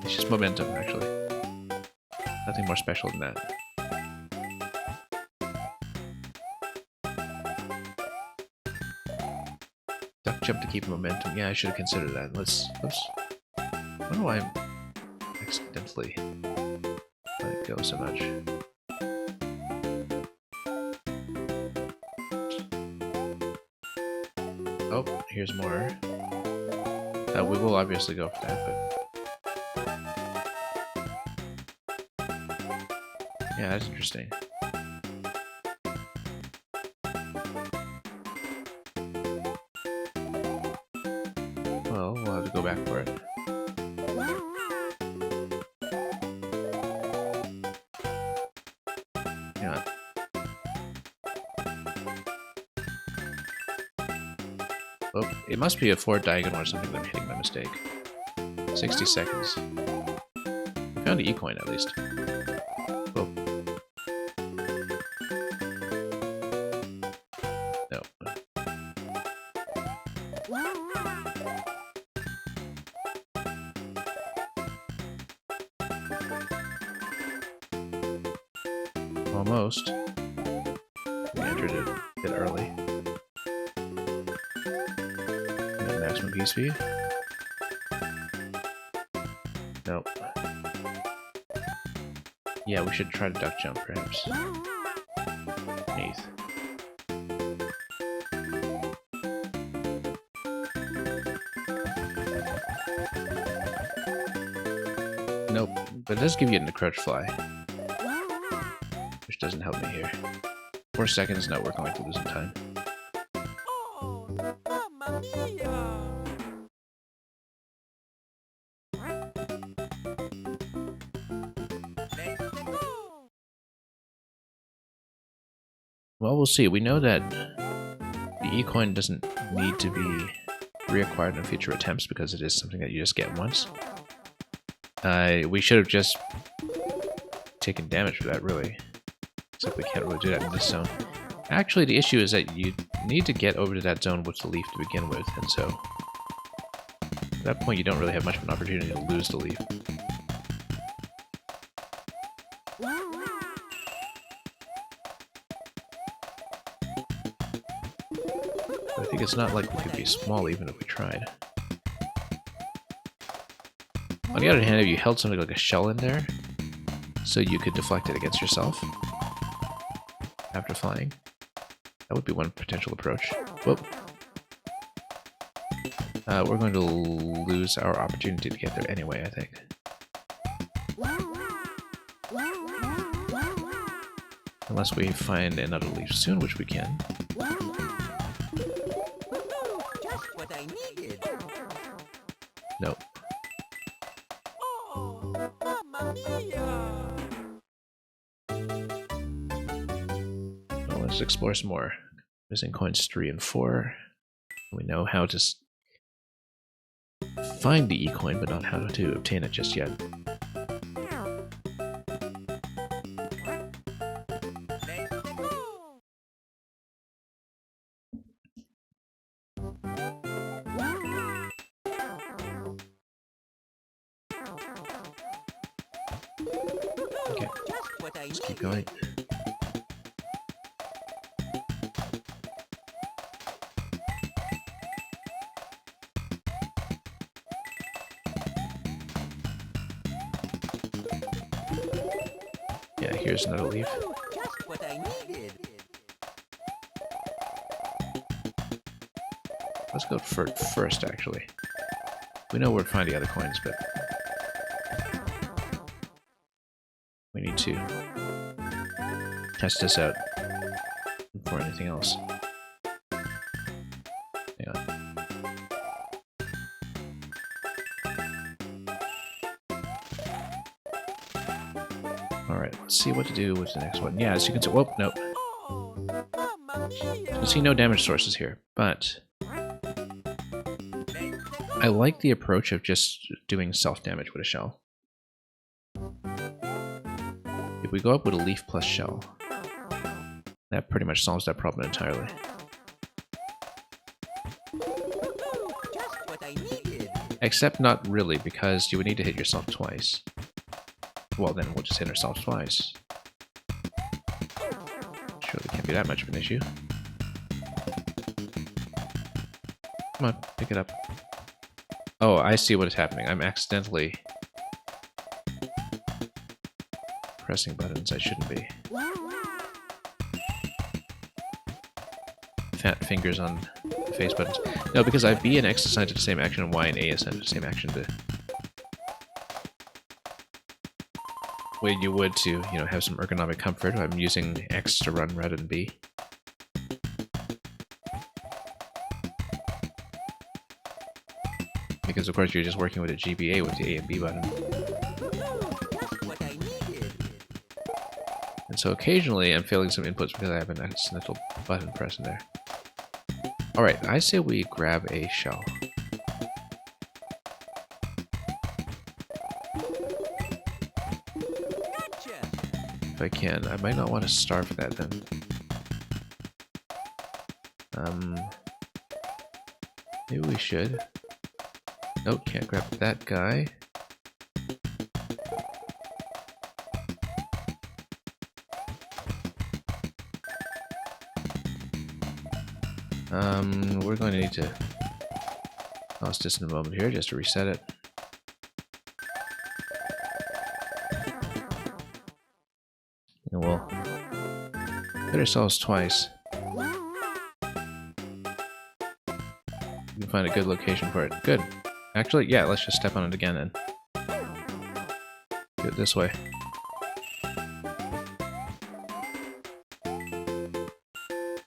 It's just momentum, actually. Nothing more special than that. Duck jump to keep momentum. Yeah, I should have considered that. Let's... Oops. I don't know why I'm accidentally let it go so much. Oh, here's more. We will obviously go for that, but... Yeah, that's interesting. Well, we'll have to go back for it. Yeah. Oh, it must be a forward diagonal or something that I'm hitting by mistake. 60 seconds. I found an E-coin at least. Oh. No. Almost. We entered it a bit early. And maximum P speed. Nope. Yeah, we should try to duck jump, perhaps. Neath. Nope, but it does give you an crouch fly. Which doesn't help me here. 4 seconds, no, we're going to lose in time. Oh, mamma mia! Let's go! Well, we'll see. We know that the E-coin doesn't need to be reacquired in future attempts because it is something that you just get once. We should have just taken damage for that, really. Except we can't really do that in this zone. Actually, the issue is that you need to get over to that zone with the leaf to begin with, and so at that point you don't really have much of an opportunity to lose the leaf. But I think it's not like we could be small even if we tried. On the other hand, if you held something like a shell in there, so you could deflect it against yourself after flying, that would be one potential approach. Whoop. We're going to lose our opportunity to get there anyway, I think. Unless we find another leaf soon, which we can. Just what I needed. Nope. Oh, mamma mia! Well, let's explore some more. Missing coins 3 and 4. We know how to find the E-coin, but not how to obtain it just yet. Okay, let's keep going. Yeah, here's another leaf. Just what I needed. Let's go for it first, actually. We know where to find the other coins, but we need to test this out before anything else. Hang on. Alright, let's see what to do with the next one. Yeah, as you can see, whoop, nope. Oh, mamma mia! You can see no damage sources here, but I like the approach of just doing self-damage with a shell. If we go up with a leaf plus shell, that pretty much solves that problem entirely. Just what I needed. Except not really, because you would need to hit yourself twice. Well, then we'll just hit ourselves twice. Surely can't be that much of an issue. Come on, pick it up. Oh, I see what is happening. I'm accidentally pressing buttons I shouldn't be. Fat fingers on face buttons. No, because I B and X assigned to the same action and Y and A assigned to the same action to... When you would to, you know, have some ergonomic comfort. I'm using X to run rather than B. Because of course you're just working with a GBA with the A and B button. Just what I needed. And so occasionally I'm failing some inputs because I have an accidental button press in there. Alright, I say we grab a shell. Gotcha. If I can. I might not want to starve that then. Maybe we should. Nope, can't grab that guy. We're going to need to pause this in a moment here just to reset it. And we'll hit ourselves twice. We can find a good location for it. Good. Actually, yeah, let's just step on it again then. Do it this way.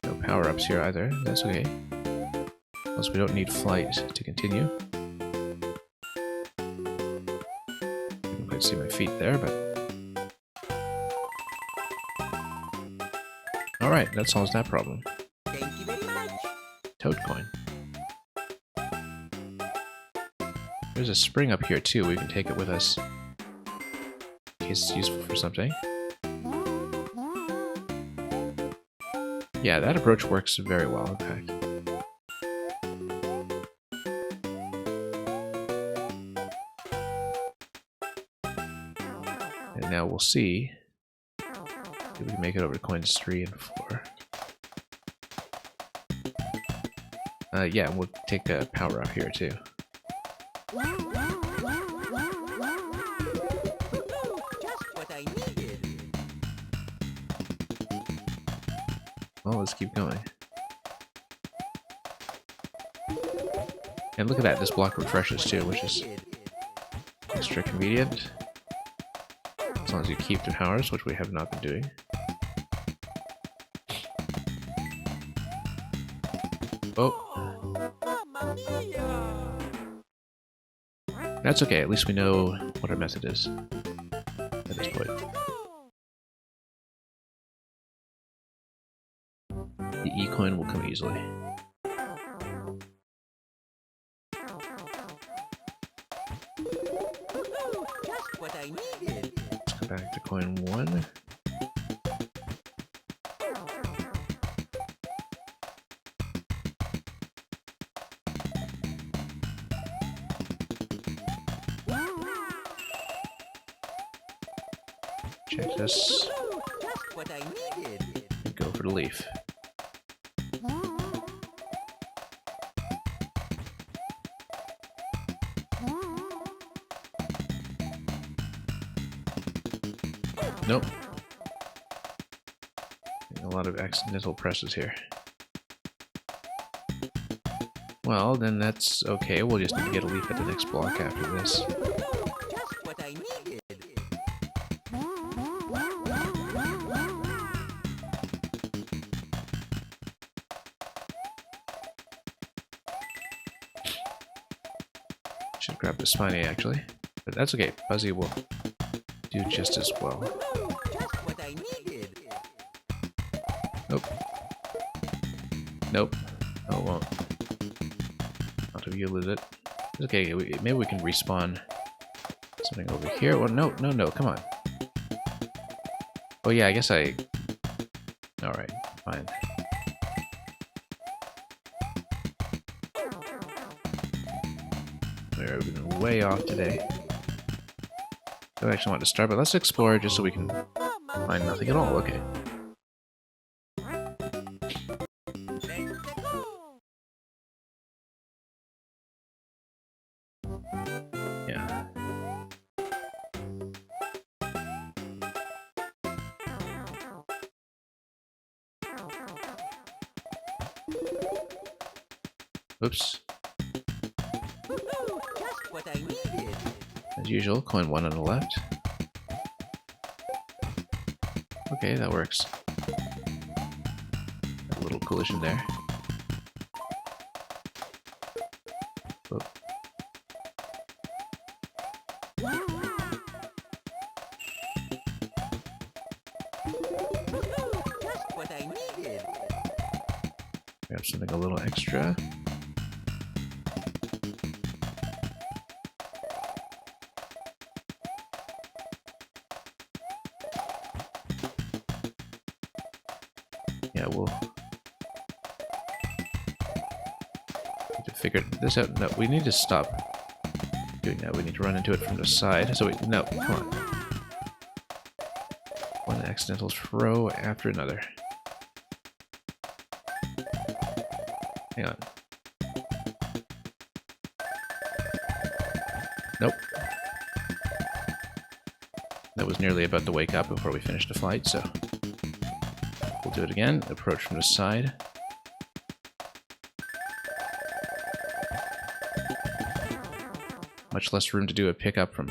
No power-ups here either. That's okay. Plus we don't need flight to continue. You can quite see my feet there, but... Alright, that solves that problem. Thank you very much. Toad coin. There's a spring up here too, we can take it with us in case it's useful for something. Yeah, that approach works very well, in fact. And now we'll see if we can make it over to coins 3 and 4. Yeah, we'll take a power up here too. Just what I needed. Well, let's keep going. And look at that, this block refreshes too, which is extra convenient. As long as you keep the powers, which we have not been doing. Oh. Mamma mia. That's okay, at least we know what our method is at this point. The E-coin will come easily. Just what I needed. Let's go back to coin 1. Check this. Just what I needed. And go for the leaf. Nope. A lot of accidental presses here. Well, then that's okay. We'll just need to get a leaf at the next block after this. Just what I needed. Should grab the spiny actually. But that's okay. Fuzzy will do just as well. Just what I needed. Nope. Nope. Oh, it won't. Not if you lose it. Okay, maybe we can respawn something over here. Well, no, no, no, come on. Oh yeah, I guess I... Alright, fine. We're been way off today. I actually want to start, but let's explore just so we can find nothing at all. Okay. Yeah. Oops. Just what I needed. As usual, coin 1 on the left. Okay, that works. A little collision there. Whoop. Just what I needed. Grab something a little extra. Yeah, we'll need to figure this out. No, we need to stop doing that. We need to run into it from the side. So we no, come on. One accidental throw after another. Hang on. Nope. That was nearly about to wake up before we finished the flight, so we'll do it again. Approach from the side. Much less room to do a pickup from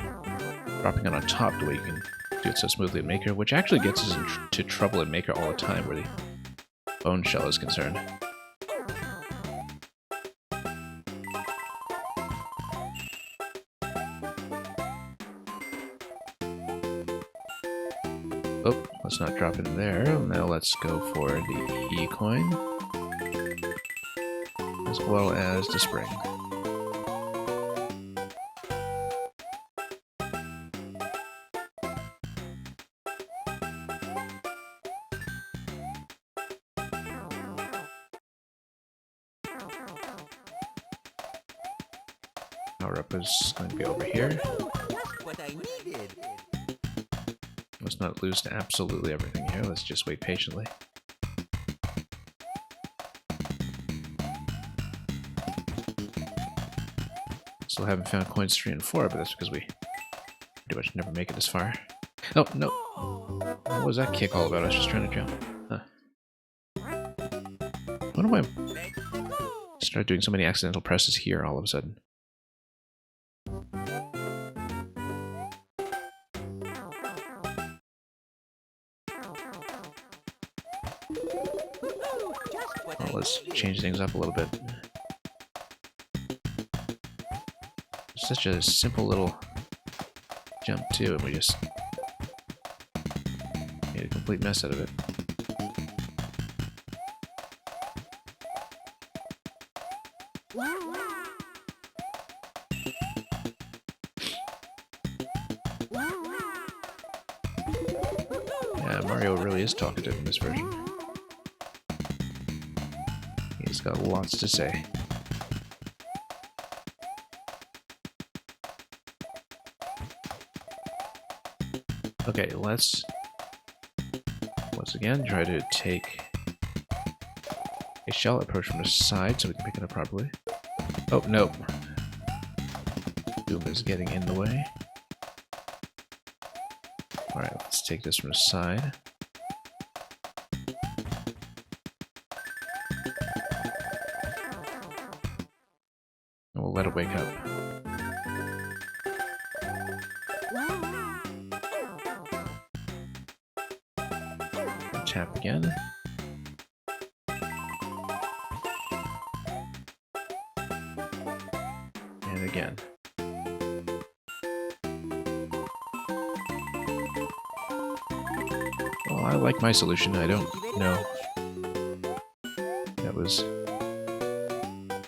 dropping it on top the way you can do it so smoothly in Maker, which actually gets us into trouble in Maker all the time where the bone shell is concerned. Oh, let's not drop it in there. Now let's go for the E coin, as well as the spring. Power up is going to be over here. Just what I needed. Let's not lose to absolutely everything here. Let's just wait patiently. Still haven't found coins 3 and 4, but that's because we pretty much never make it this far. Oh, no. What was that kick all about? I was just trying to jump. Huh. I wonder why I started doing so many accidental presses here all of a sudden. Well, let's change things up a little bit. Such a simple little jump too, and we just made a complete mess out of it. Yeah, Mario really is talkative in this version. He's got lots to say. Okay, let's once again try to take a shell approach from the side so we can pick it up properly. Oh, no. Doom is getting in the way. Alright, let's take this from the side. And we'll let it wake up. Tap again. And again. Well, I like my solution. I don't know. That was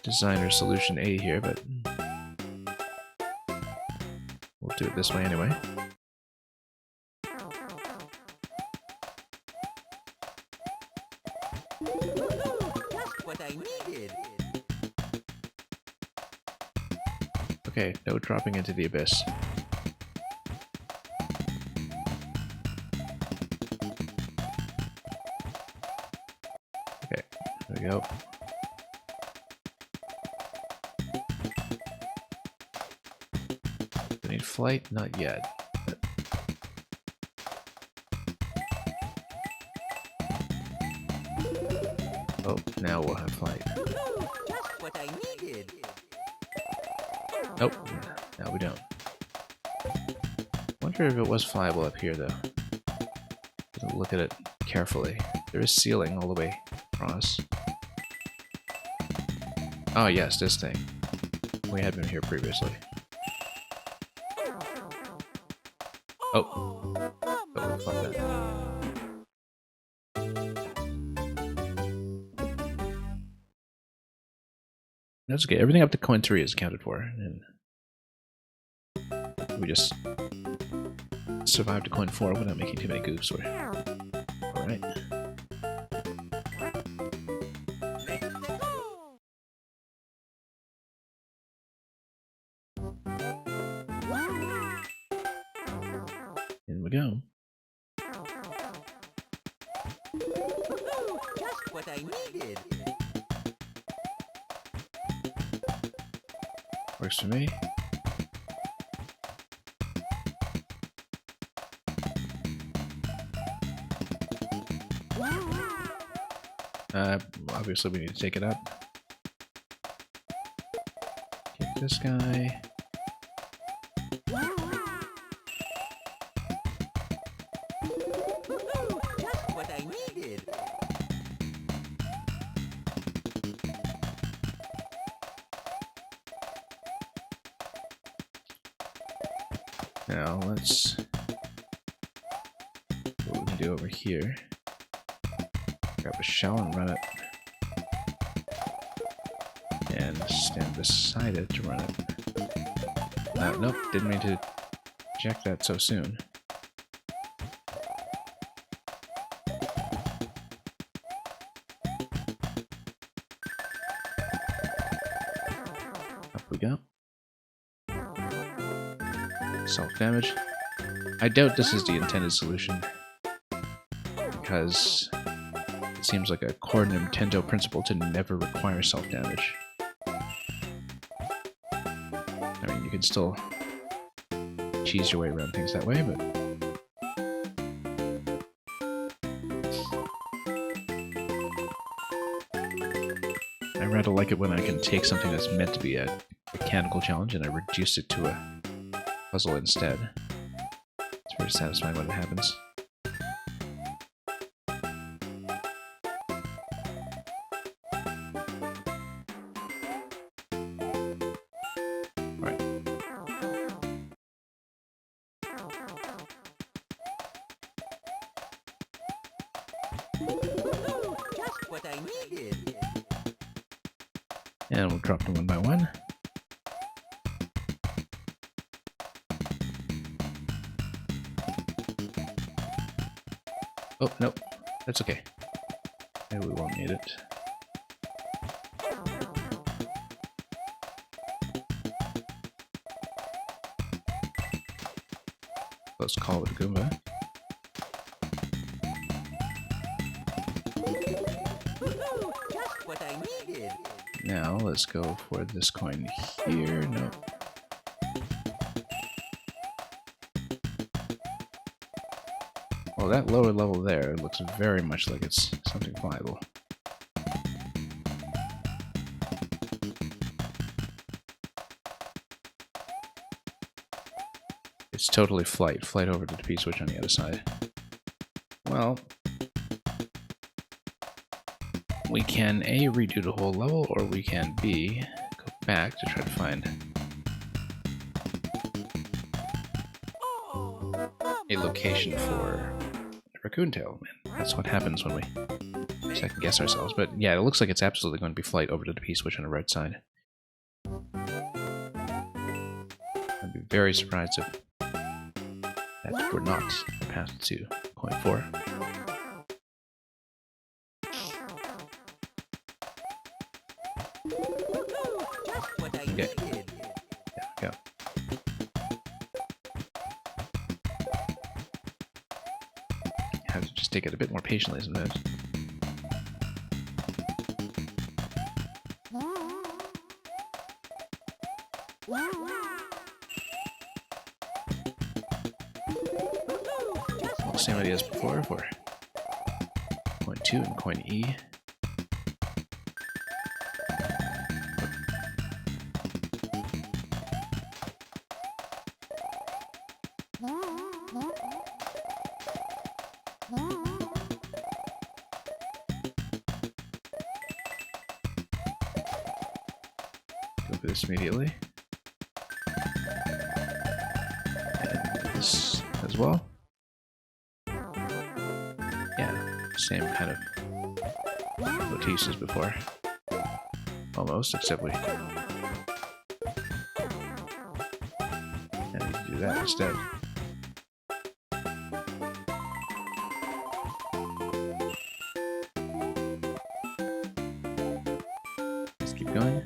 designer solution A here, but do it this way anyway. Just what I needed. Okay, no dropping into the abyss. Okay, there we go. Do we need flight? Not yet. But... oh, now we'll have flight. Just what I needed. Nope, now we don't. Wonder if it was flyable up here, though. Didn't look at it carefully. There is ceiling all the way across. Oh yes, this thing. We had been here previously. Oh. Totally fucked that. That's okay. Everything up to coin 3 is accounted for. And we just survived to coin 4 without making too many goofs. Alright. In we go. Just what I needed. Works for me. Obviously we need to take it up. Kick this guy. Just what I needed. Now let's see what we can do over here. Grab a shell and run it. And stand beside it to run it. Nope, didn't mean to eject that so soon. Up we go. Self-damage. I doubt this is the intended solution, because it seems like a core Nintendo principle to never require self-damage. I mean, you can still cheese your way around things that way, but... I rather like it when I can take something that's meant to be a mechanical challenge and I reduce it to a puzzle instead. It's very satisfying when it happens. Alright. Just what I needed. And we'll drop them one by one. Oh, nope. That's okay. Maybe we won't need it. Let's call it a Goomba. Just what I needed. Now, let's go for this coin here. Nope. Well, that lower level there looks very much like it's something flyable. It's totally flight. Flight over to the P-switch on the other side. Well, we can A, redo the whole level, or we can B, go back to try to find a location for Raccoon Tail. That's what happens when we second guess ourselves. But yeah, it looks like it's absolutely going to be flight over to the P-switch on the right side. I'd be very surprised if that were not passed to coin 4. Just what I Okay. needed. There we go. Have to just take it a bit more patiently sometimes. Well, same idea as before for coin 2 and coin E. Go for this immediately. And this as well. Yeah, same kind of motifs as before. Almost, except we I need to do that instead. Let's keep going.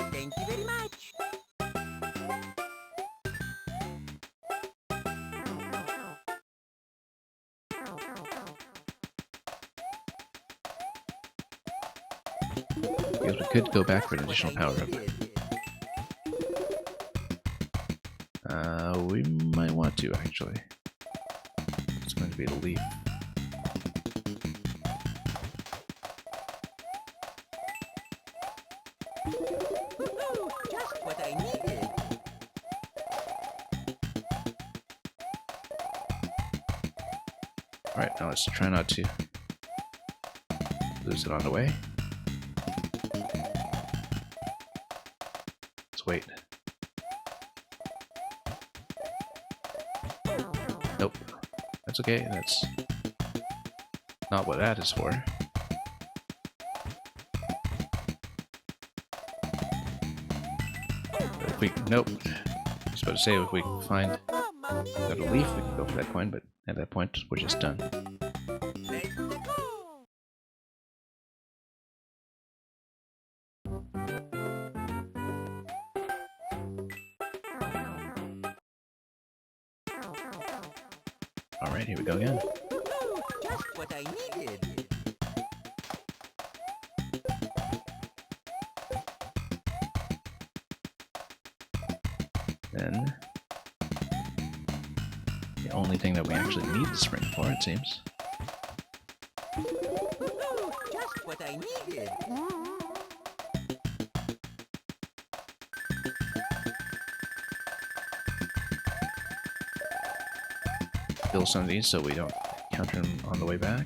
Thank you very much. Because we could go back for an additional power up. We might want to actually. It's going to be the leaf. Just what I needed. Alright, now let's try not to lose it on the way. Let's wait. Nope. That's okay, that's not what that is for. But if we, nope. I was about to say, if we can find got a leaf, we can go for that coin, but at that point, we're just done. Let's go. Alright, here we go again. Just what I needed. Then, the only thing that we actually need the spring for, it seems. Just what I needed. Kill some of these so we don't counter them on the way back.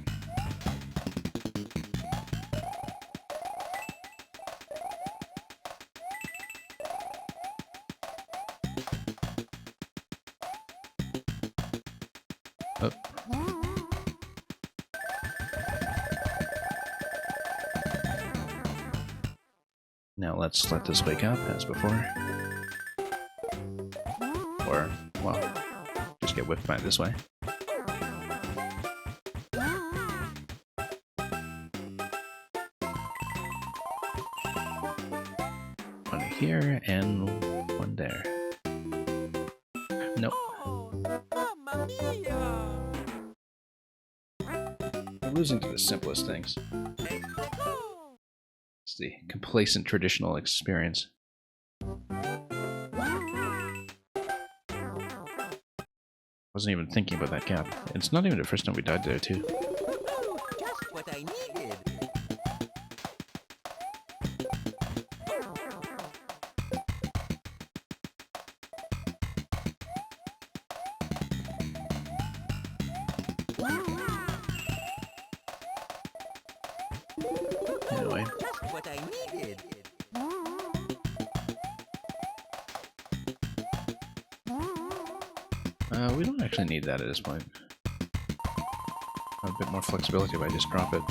Oh. Now let's let this wake up as before. Or, well, just get whipped by it this way. One here and one there. Nope. Mamma mia. We're losing to the simplest things. Let's go. It's the complacent traditional experience. Wasn't even thinking about that gap. It's not even the first time we died there, too. Just what I needed. Anyway, Just what I needed. we don't actually need that at this point. A bit more flexibility if I just drop it.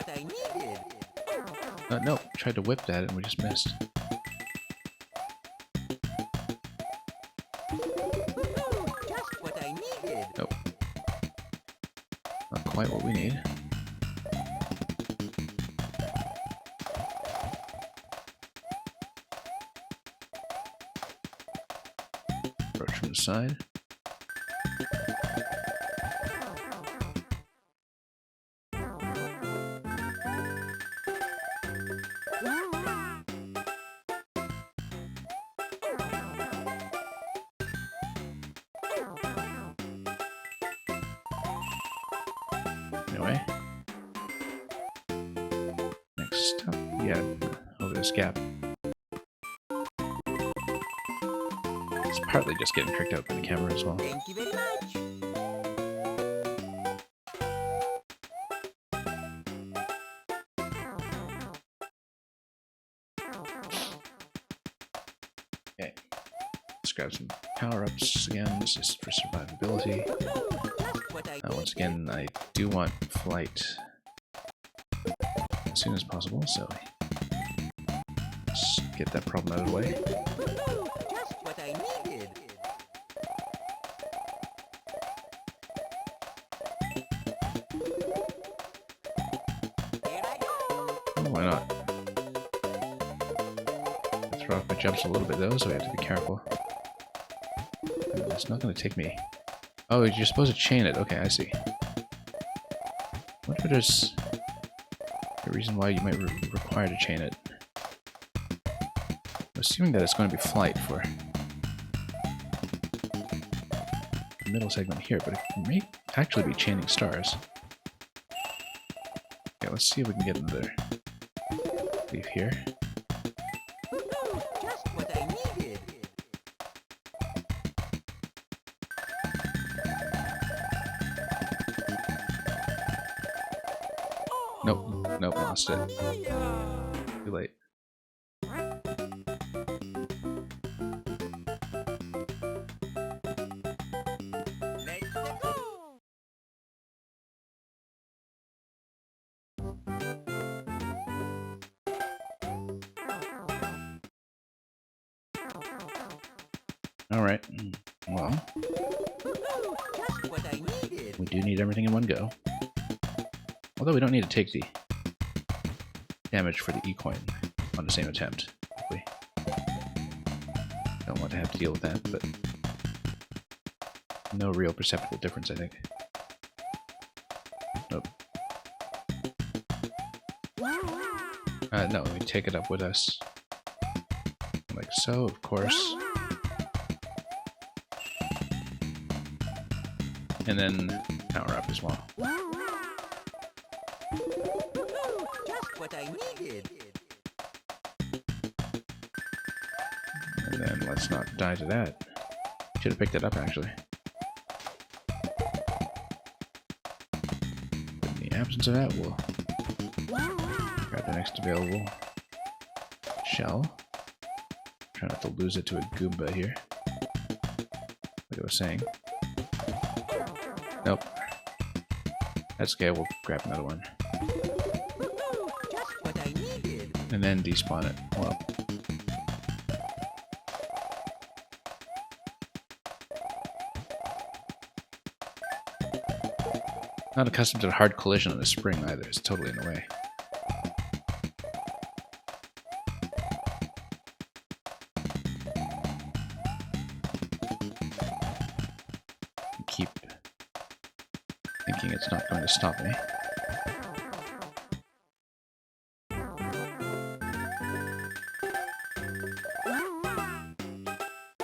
what I needed. No, tried to whip that and we just missed. Just what I needed. Nope. Not quite what we need. Approach from the side. Anyway. Next up, yeah, over this gap. It's partly just getting tricked out by the camera as well. Thank you very much. Okay. Let's grab some power-ups again. This is for survivability. Just what I Once again, I do want flight as soon as possible, so let's get that problem out of the way. Just what I needed. Here I go. Oh, why not? I throw off my jumps a little bit though, so I have to be careful. It's not going to take me. Oh, you're supposed to chain it. Okay, I see. What if there's a reason why you might require to chain it? I'm assuming that it's going to be flight for the middle segment here, but it may actually be chaining stars. Okay, let's see if we can get another leaf here. Just what I needed. Nope, nope, lost it. Too late. Let's go. Alright, well, Just what I needed. we do need everything in one go. Although we don't need to take the damage for the E-coin on the same attempt. We don't want to have to deal with that, but no real perceptible difference, I think. Nope. No, we take it up with us. Like so, of course. And then power up as well. Just what I needed. And then let's not die to that. Should have picked it up, actually. In the absence of that, we'll grab the next available shell. Try not to lose it to a Goomba here. Like I was saying. Nope. That's okay, we'll grab another one. Just what I needed. And then despawn it. Well. Not accustomed to the hard collision on the spring either, it's totally in the way. Keep thinking it's not going to stop me.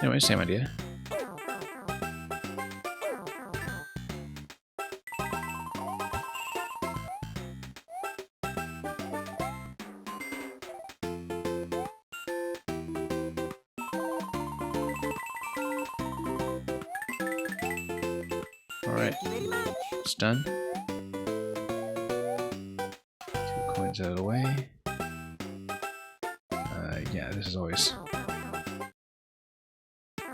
Anyway, same idea. Alright, Thank you very much. it's done. 2 coins out of the way. Yeah, this is always a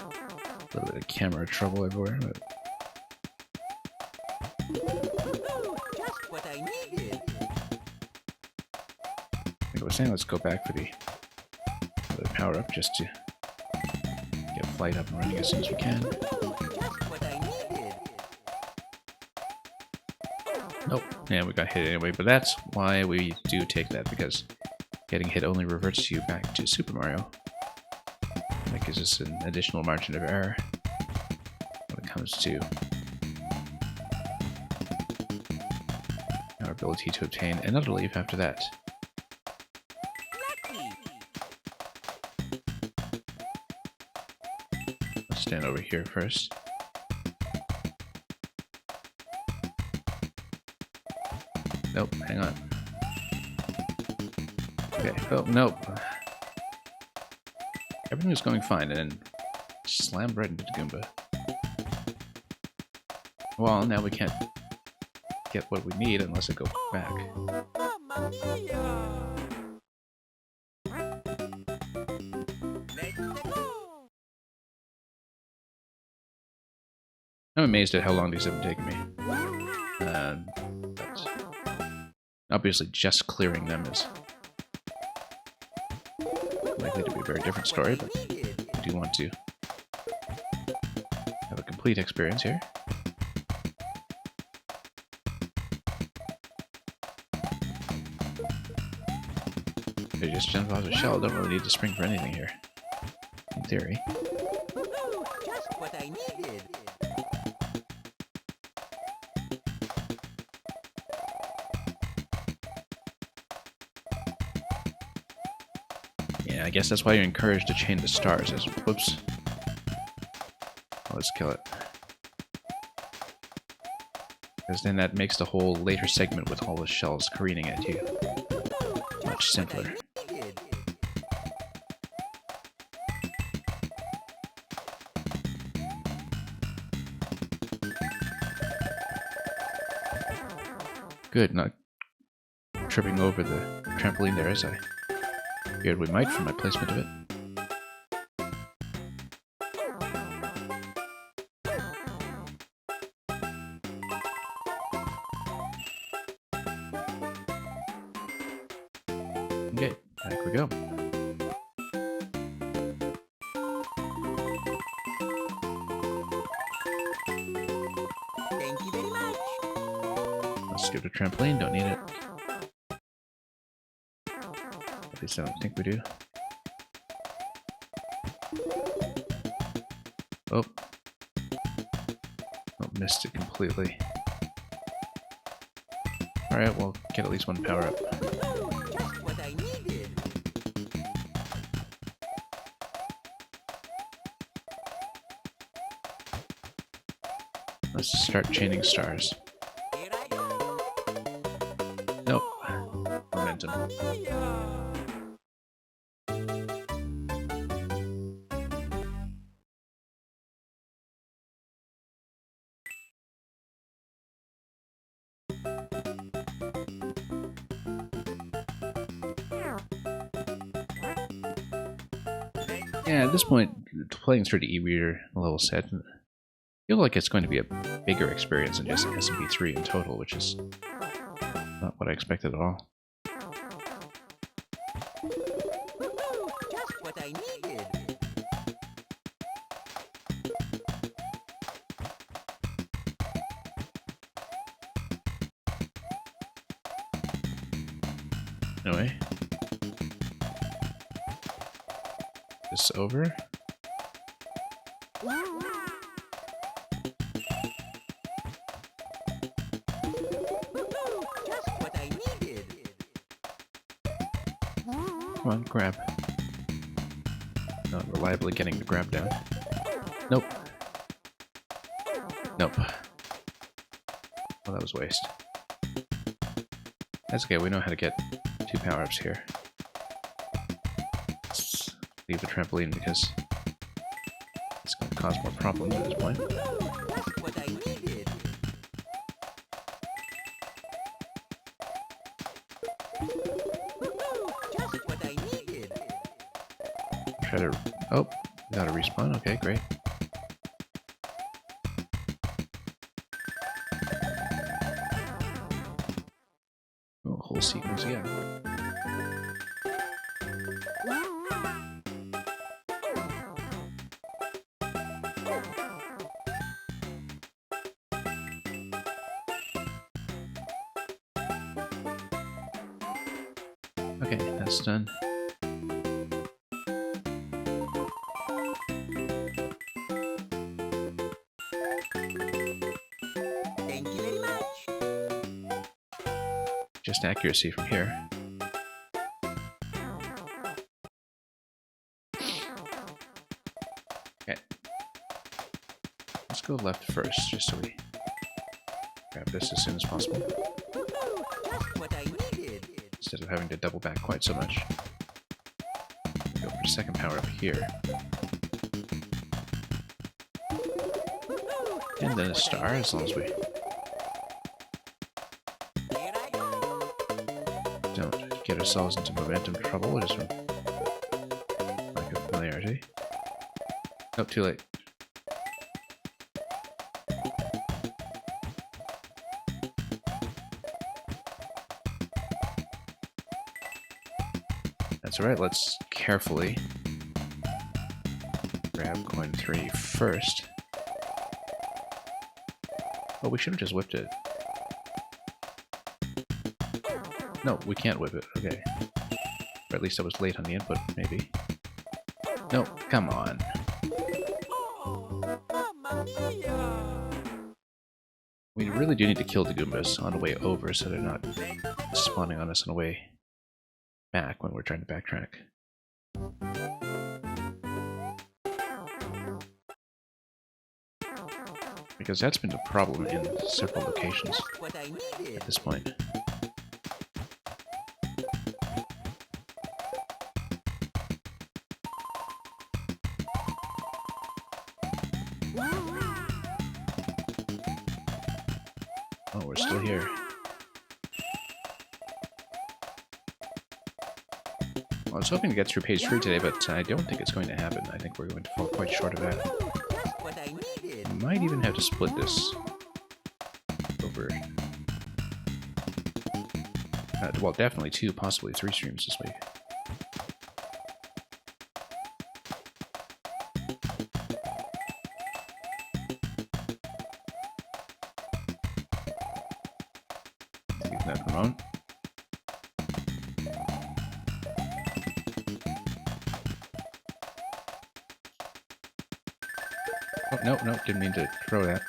little bit of camera trouble everywhere, but Just what I needed. I was saying, let's go back for the power up just to get flight up and running as soon as we can. Just what I needed. Nope. Yeah, we got hit anyway, but that's why we do take that, because getting hit only reverts you back to Super Mario. That gives us an additional margin of error when it comes to our ability to obtain another leaf after that. Lucky. Let's stand over here first. Nope, hang on. Okay, oh, nope. Everything was going fine, and then slammed right into the Goomba. Well, now we can't get what we need unless I go back. Mamma mia. Let's go. I'm amazed at how long these have been taking me. But obviously, just clearing them is likely to be a very different story, but I do want to have a complete experience here. They just jump off the shell. Don't really need to spring for anything here, in theory. Just what I needed. Yeah, I guess that's why you're encouraged to chain the stars. Whoops. Let's kill it. Because then that makes the whole later segment with all the shells careening at you much simpler. Needed. Good, not tripping over the trampoline there as I feared we might from my placement of it. Okay, back we go. Thank you very much. Let's skip the trampoline, don't need it. At least I don't think we do. Oh. Oh, missed it completely. Alright, we'll get at least one power up. Just what I needed. Let's start chaining stars. Here I go. Nope. Momentum. Yeah, at this point, playing through the e-reader level set, I feel like it's going to be a bigger experience than just SMB3 in total, which is not what I expected at all. Just what I needed. Anyway. This over. Just what I needed. Come on, grab. Not reliably getting the grab down. Nope. Nope. Well, that was waste. That's okay, we know how to get 2 power-ups here. Let's leave the trampoline because it's going to cause more problems at this point. Just what I needed. Just what I needed. Try to... Oh, got a respawn. Okay, great. Oh, whole sequence, yeah. Okay, that's done. Thank you very much. Just accuracy from here. Okay. Let's go left first, just so we grab this as soon as possible, Just what I needed. instead of having to double back quite so much. Go for second power up here. And then a star, as long as we Here I go. don't get ourselves into momentum trouble just from lack of familiarity. Oh, too late. That's alright, let's carefully grab coin 3 first. Oh, we should have just whipped it. No, we can't whip it. Okay. Or at least I was late on the input, maybe. No, come on. Mamma mia! We really do need to kill the Goombas on the way over so they're not spawning on us on the way back when we're trying to backtrack. Because that's been a problem in several locations Just what I needed. at this point. Oh, we're still here. Well, I was hoping to get through page 3 today, but I don't think it's going to happen. I think we're going to fall quite short of that. Just what I needed. Might even have to split this over. Well, definitely 2, possibly 3 streams this week. Leave that alone. Oh, no, no, didn't mean to throw that.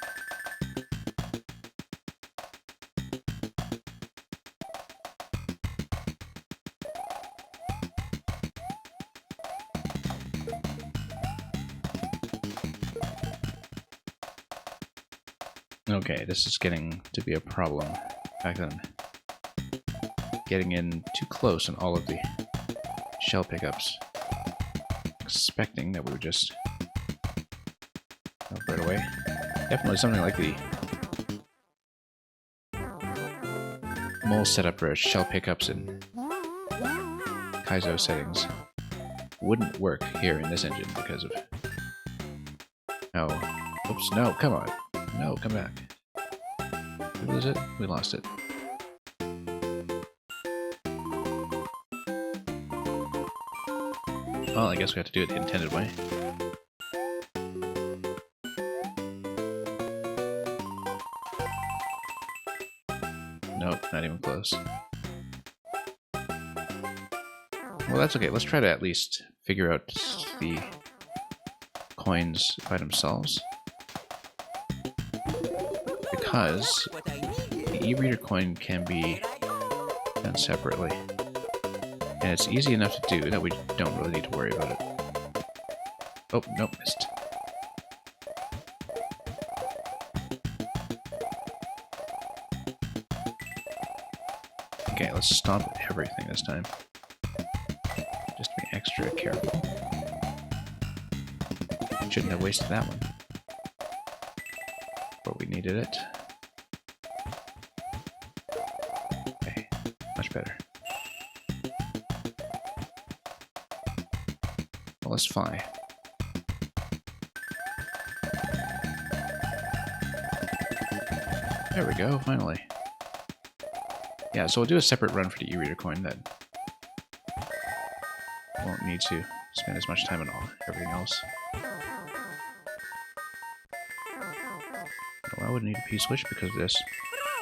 Okay, this is getting to be a problem. Back then, getting in too close on all of the shell pickups. Expecting that we would just go right away. Definitely something like the mole setup for shell pickups in Kaizo settings wouldn't work here in this engine because of how... Oops, no, come on. No, come back. Did we lose it? We lost it. Well, I guess we have to do it the intended way. Nope, not even close. Well, that's okay. Let's try to at least figure out the coins by themselves. Because Just what I needed. the e-reader coin can be Here I go. done separately. And it's easy enough to do that we don't really need to worry about it. Oh, nope, missed. Okay, let's stomp everything this time. Just to be extra careful. Shouldn't have wasted that one. But we needed it. Okay, much better. Well, let's fly. There we go, finally. Yeah, so we'll do a separate run for the e-reader coin that won't need to spend as much time on everything else. Oh, I would need a P-switch because of this.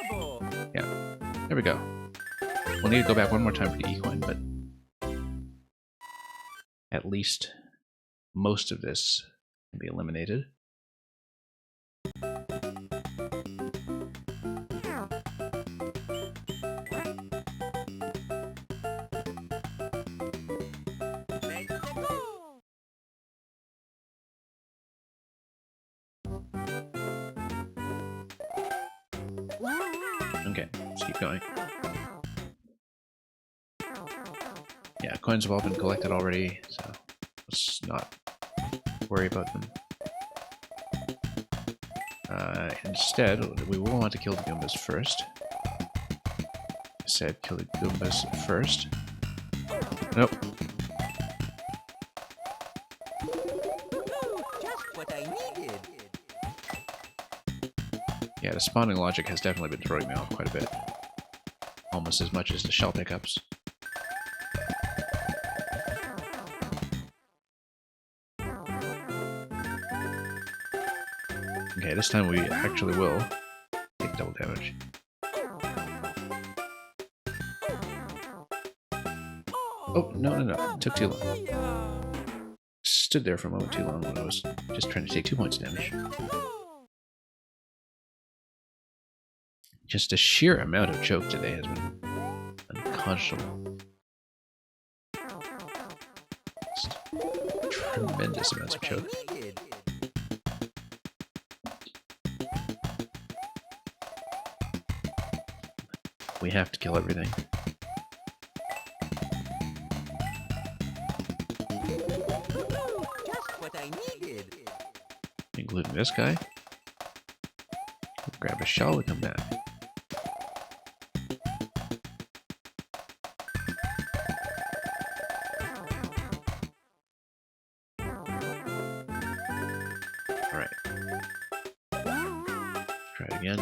Bravo! Yeah, there we go. We'll need to go back one more time for the E-coin, but at least most of this can be eliminated. Okay, let's keep going. Yeah, coins have all been collected already, so let's not worry about them. Instead, we will want to kill the Goombas first. I said kill the Goombas first. Nope. Just what I needed. Yeah, the spawning logic has definitely been throwing me off quite a bit. Almost as much as the shell pickups. Okay, this time we actually will take double damage. Oh, no. It took too long. Stood there for a moment too long when I was just trying to take 2 points of damage. Just the sheer amount of choke today has been unconscionable. Just tremendous amounts of choke. We have to kill everything. Just what I needed. Including this guy. Grab a shell and come back. Alright. Try it again.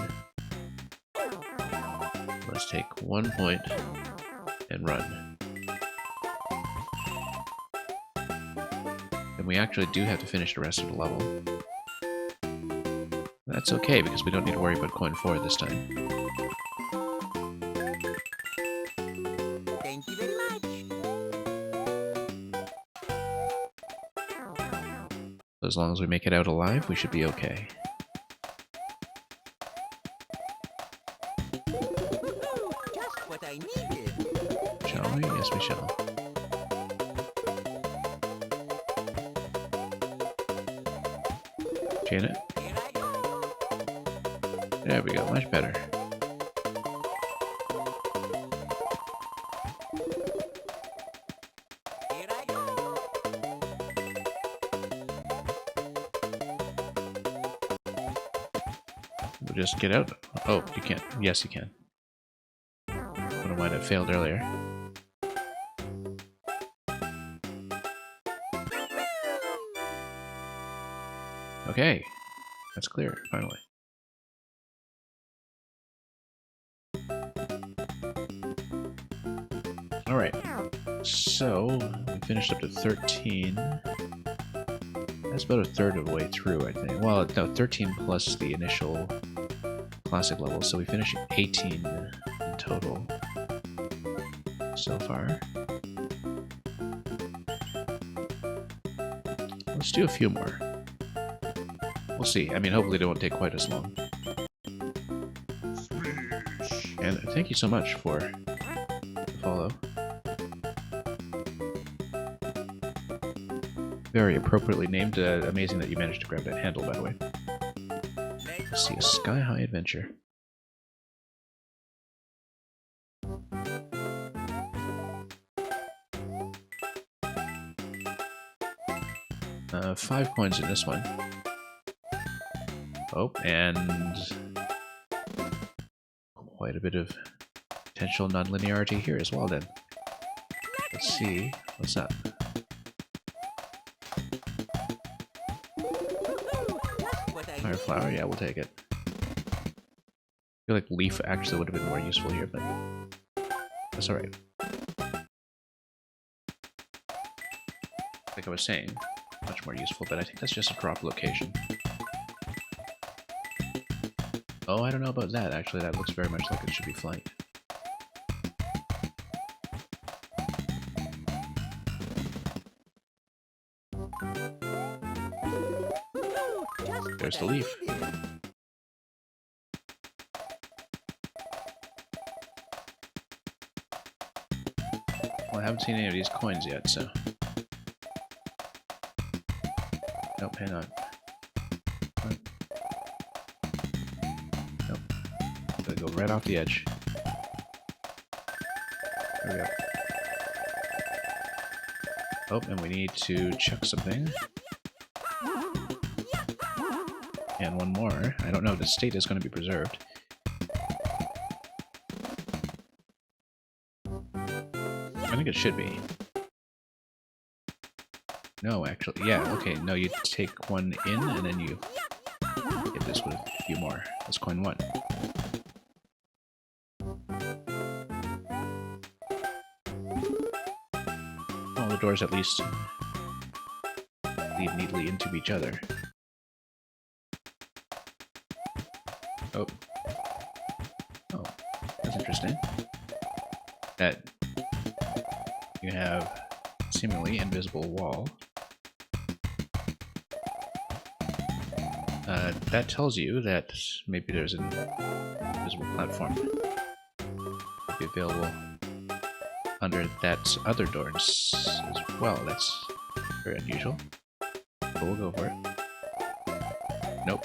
Let's take 1 point and run. And we actually do have to finish the rest of the level. That's okay, because we don't need to worry about coin 4 this time. Thank you very much. So as long as we make it out alive, we should be okay. Just what I needed. Shall we? Yes, we shall. Chain it. Here I go. There we go, much better. Here I go. We'll just get out. Oh, you can't. Yes, you can. I don't know why that failed earlier. Okay, that's clear, finally. Alright, so we finished up to 13. That's about a third of the way through, I think. Well, no, 13 plus the initial classic level, so we finished 18 in total so far. Let's do a few more. We'll see. I mean, hopefully it won't take quite as long. And thank you so much for the follow. Very appropriately named. Amazing that you managed to grab that handle, by the way. Let's see, a sky-high adventure. Uh, 5 coins in this one. Oh, and quite a bit of potential non-linearity here as well then. Let's see, what's that? Fire flower, yeah, we'll take it. I feel like leaf actually would have been more useful here, but that's alright. Like I was saying, much more useful, but I think that's just a drop location. Oh, I don't know about that, actually. That looks very much like it should be flight. Where's the leaf? Well, I haven't seen any of these coins yet, so... Nope, hang on. What? Nope. Gotta go right off the edge. There we go. Oh, and we need to chuck something. And one more. I don't know if the state is going to be preserved. I think it should be. No, actually. Yeah, okay. No, you take one in, and then you hit this with a few more. That's coin 1. All the doors at least lead neatly into each other. Oh. Oh, that's interesting. That you have seemingly invisible wall. That tells you that maybe there's an invisible platform be available under that other door as well. That's very unusual. But we'll go for it. Nope,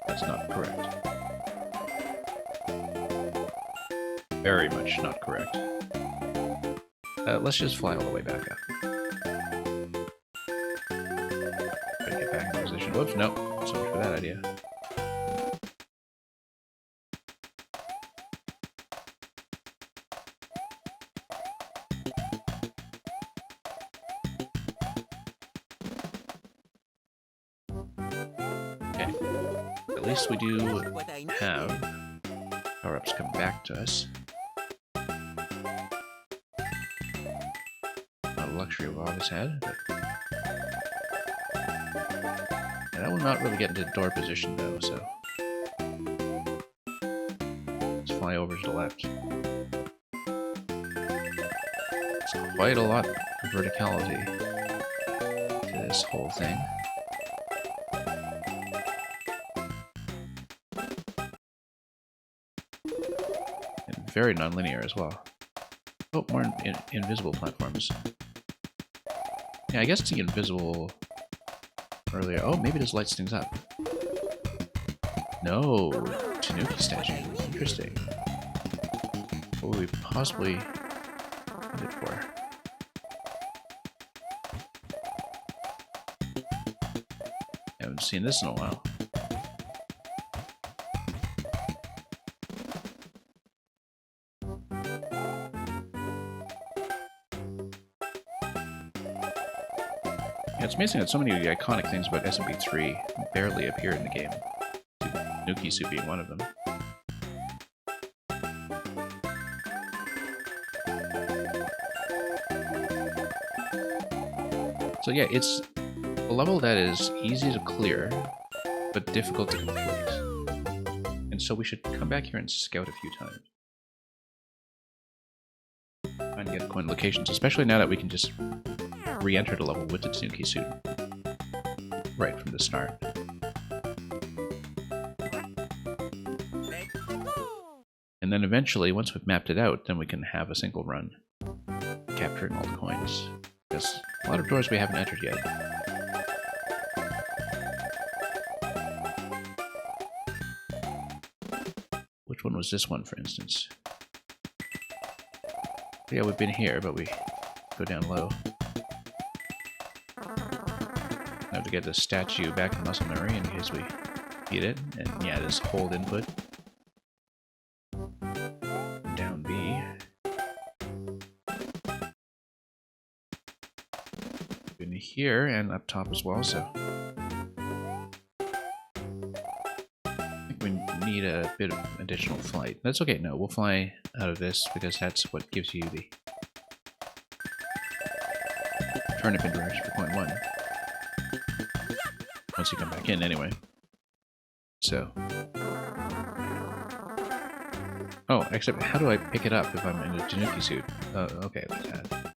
that's not correct. Very much not correct. Let's just fly all the way back up. Try to get back in position. Whoops, nope. So much for that idea. Okay. At least we do have power-ups come back to us. Not a luxury we've always had, but... And that will not really get into door position though, so... Let's fly over to the left. It's quite a lot of verticality to this whole thing. And very non-linear as well. Oh, more invisible platforms. Yeah, I guess the invisible earlier. Oh, maybe this lights things up. No, Tanuki statue. Interesting. What would we possibly need it for? Haven't seen this in a while. Yeah, it's amazing that so many of the iconic things about SMB3 barely appear in the game. Tanuki suit being one of them. So yeah, it's a level that is easy to clear, but difficult to complete. And so we should come back here and scout a few times. Try and get coin locations, especially now that we can just re-enter the level with the Tanuki suit right from the start. And then eventually, once we've mapped it out, then we can have a single run capturing all the coins. Because a lot of doors we haven't entered yet. Which one was this one, for instance? Yeah, we've been here, but we go down low. Now to get the statue back in muscle memory in case we beat it. And yeah, this hold input. Down B. In here and up top as well, so I think we need a bit of additional flight. That's okay, no, we'll fly out of this because that's what gives you the turnip in direction for point 1. Once you come back in, anyway. So. Oh, except how do I pick it up if I'm in a Tanuki suit? Okay, like that.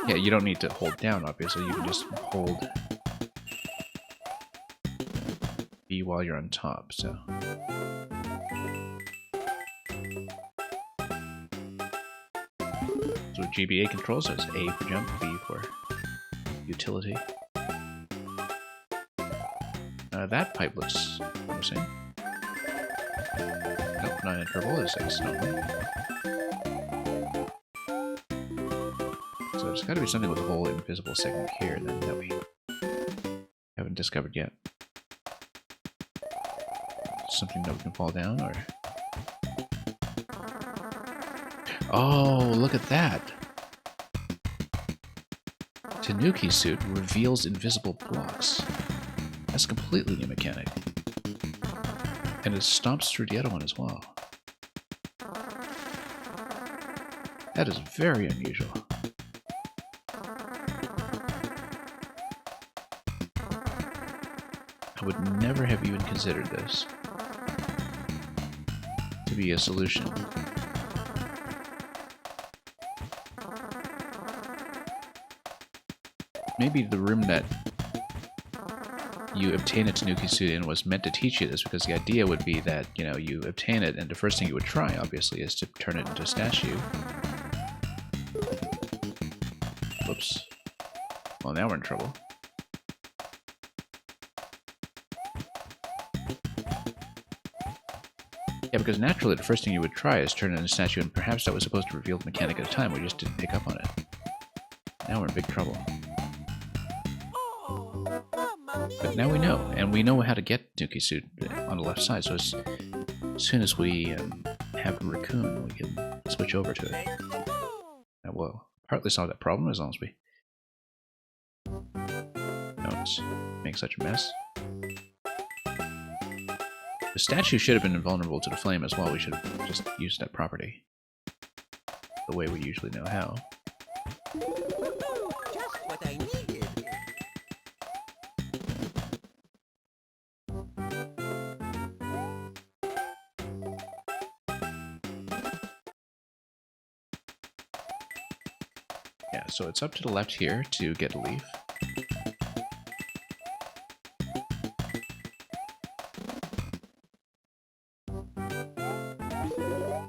Yeah, you don't need to hold down, obviously. You can just hold B while you're on top, so. So GBA controls, so it's A for jump, B for utility. That pipe looks promising. Nope, not interval, it's X only. So there's gotta be something with a whole invisible segment here then that we haven't discovered yet. Something that we can fall down, or... Oh, look at that! Tanuki suit reveals invisible blocks. That's a completely new mechanic. And it stomps through the other one as well. That is very unusual. I would never have even considered this to be a solution. Maybe the room that you obtain a Tanuki suit in was meant to teach you this, because the idea would be that, you know, you obtain it, and the first thing you would try, obviously, is to turn it into a statue. Whoops. Well, now we're in trouble. Yeah, because naturally the first thing you would try is turn it into a statue, and perhaps that was supposed to reveal the mechanic at a time, we just didn't pick up on it. Now we're in big trouble. But now we know, and we know how to get Tanuki suit on the left side, so as soon as we have a raccoon, we can switch over to it. That will partly solve that problem, as long as we don't make such a mess. The statue should have been invulnerable to the flame as well. We should have just used that property the way we usually know how. Just what I needed. Yeah, so it's up to the left here to get a leaf.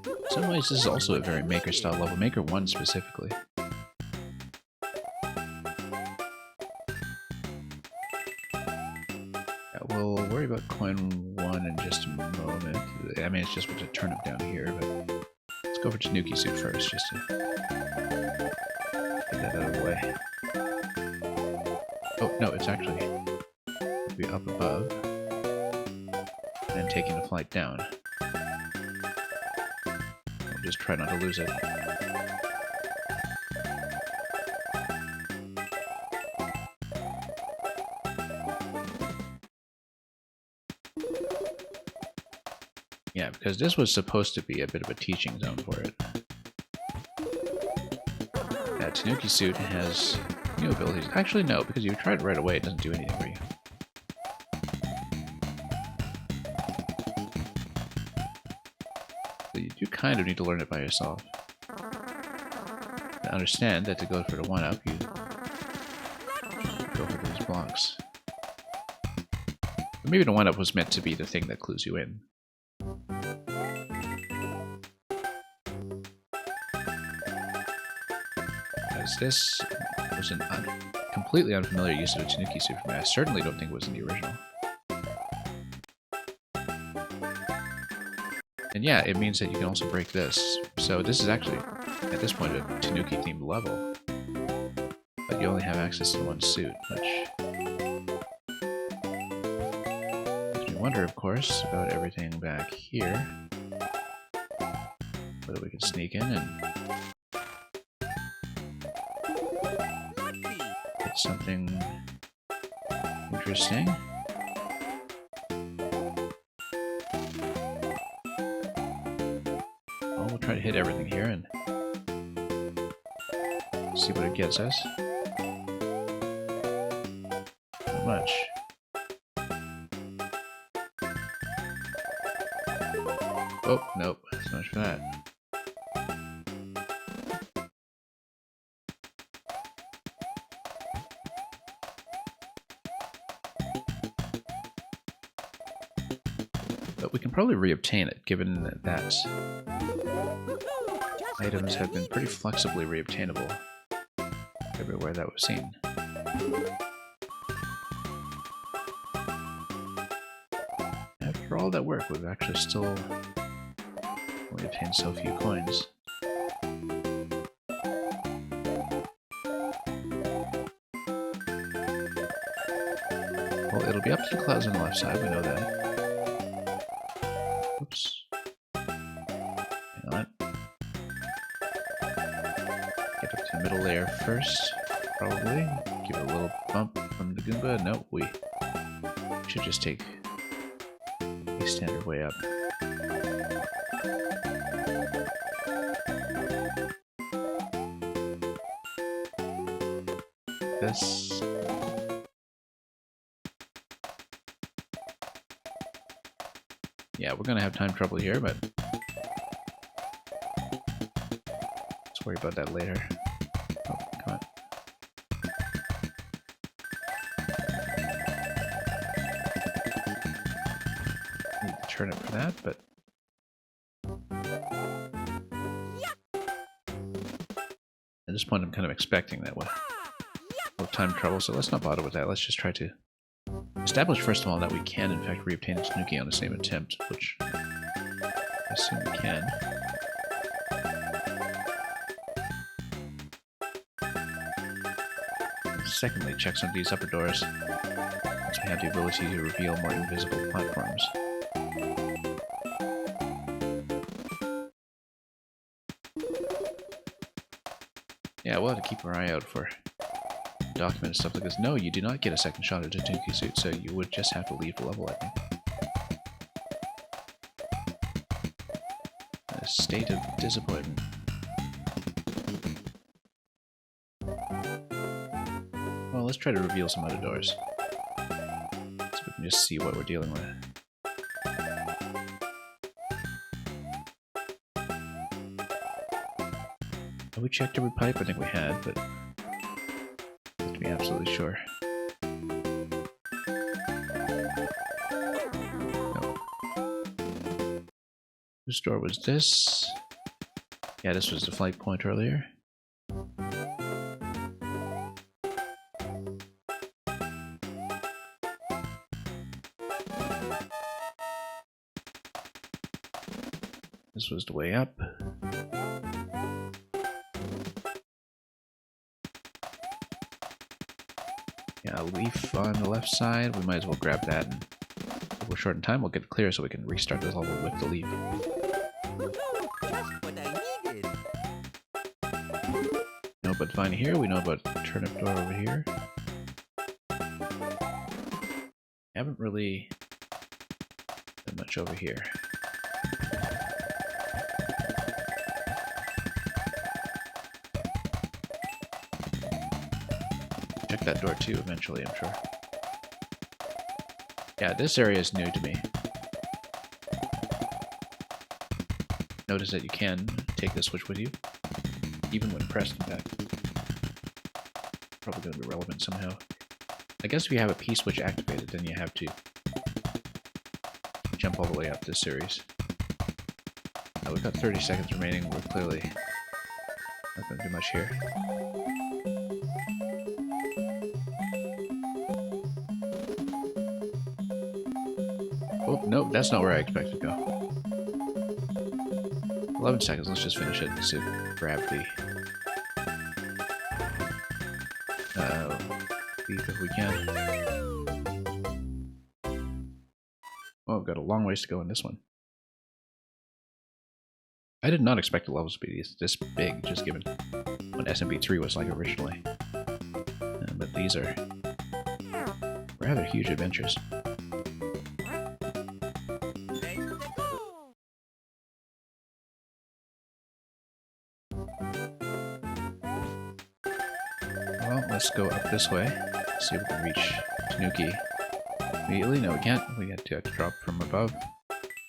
In some ways, this is also a very Maker-style level. Maker 1 specifically. Yeah, we'll worry about coin 1 in just a moment. I mean, it's just with a turnip down here, but let's go for Tanuki suit first, just to get that out of the way. Oh, no, it's actually it'll be up above, and then taking the flight down. I'll just try not to lose it. Yeah, because this was supposed to be a bit of a teaching zone for it. That Tanuki suit has new abilities. Actually, no, because you tried it right away, it doesn't do anything for you. So you do kind of need to learn it by yourself. To understand that to go for the 1-up, you go for these blocks. But maybe the 1-up was meant to be the thing that clues you in. As this was a completely unfamiliar use of a Tanuki suit for me. I certainly don't think it was in the original. And yeah, it means that you can also break this. So this is actually, at this point, a Tanuki-themed level. But you only have access to one suit, which makes me wonder, of course, about everything back here. Whether we can sneak in and get something interesting. Well, we'll try to hit everything here and see what it gets us. Not much. Oh, nope. So much for that. But we can probably reobtain it, given that items have been pretty flexibly reobtainable everywhere that was seen. After all that work, we've actually still only obtained so few coins. Well, it'll be up to the clouds on the left side, we know that. Oops. Hang on. Get up to the middle layer first, probably. Give it a little bump from the Goomba. No, we should just take a standard way up. This. Yeah, we're gonna have time trouble here, but let's worry about that later. Oh, come on. Need to turn it for that, but at this point I'm kind of expecting that we'll have time trouble, so let's not bother with that. Let's just try to establish, first of all, that we can, in fact, reobtain the Tanuki on the same attempt, which I assume we can. Secondly, check some of these upper doors, since we have the ability to reveal more invisible platforms. Yeah, we'll have to keep our eye out for document stuff like this. No, you do not get a second shot at a Tanuki suit, so you would just have to leave the level, I think. A state of disappointment. Well, let's try to reveal some other doors, so we can just see what we're dealing with. Have we checked every pipe? I think we had, but to be absolutely sure. No. Whose door was this? Yeah, this was the flight point earlier. This was the way up. Yeah, a leaf on the left side. We might as well grab that, and if we're short in time, we'll get it clear so we can restart this level with the leaf. Just what I needed. Know about Vine here. We know about turnip door over here. Haven't really done much over here. Check that door too eventually, I'm sure. Yeah, this area is new to me. Notice that you can take the switch with you, even when pressed, in fact. Probably going to be relevant somehow. I guess if you have a P switch activated, then you have to jump all the way up this series. Now we've got 30 seconds remaining. We're clearly not going to do much here. Oh, nope, that's not where I expected to go. 11 seconds, let's just finish it to grab the leaf if we can. Oh, we've got a long ways to go in this one. I did not expect the levels to be this big, just given what SMB3 was like originally. But these are rather huge adventures. Well, let's go up this way, see if we can reach Tanuki immediately. No, we can't. We have to drop from above.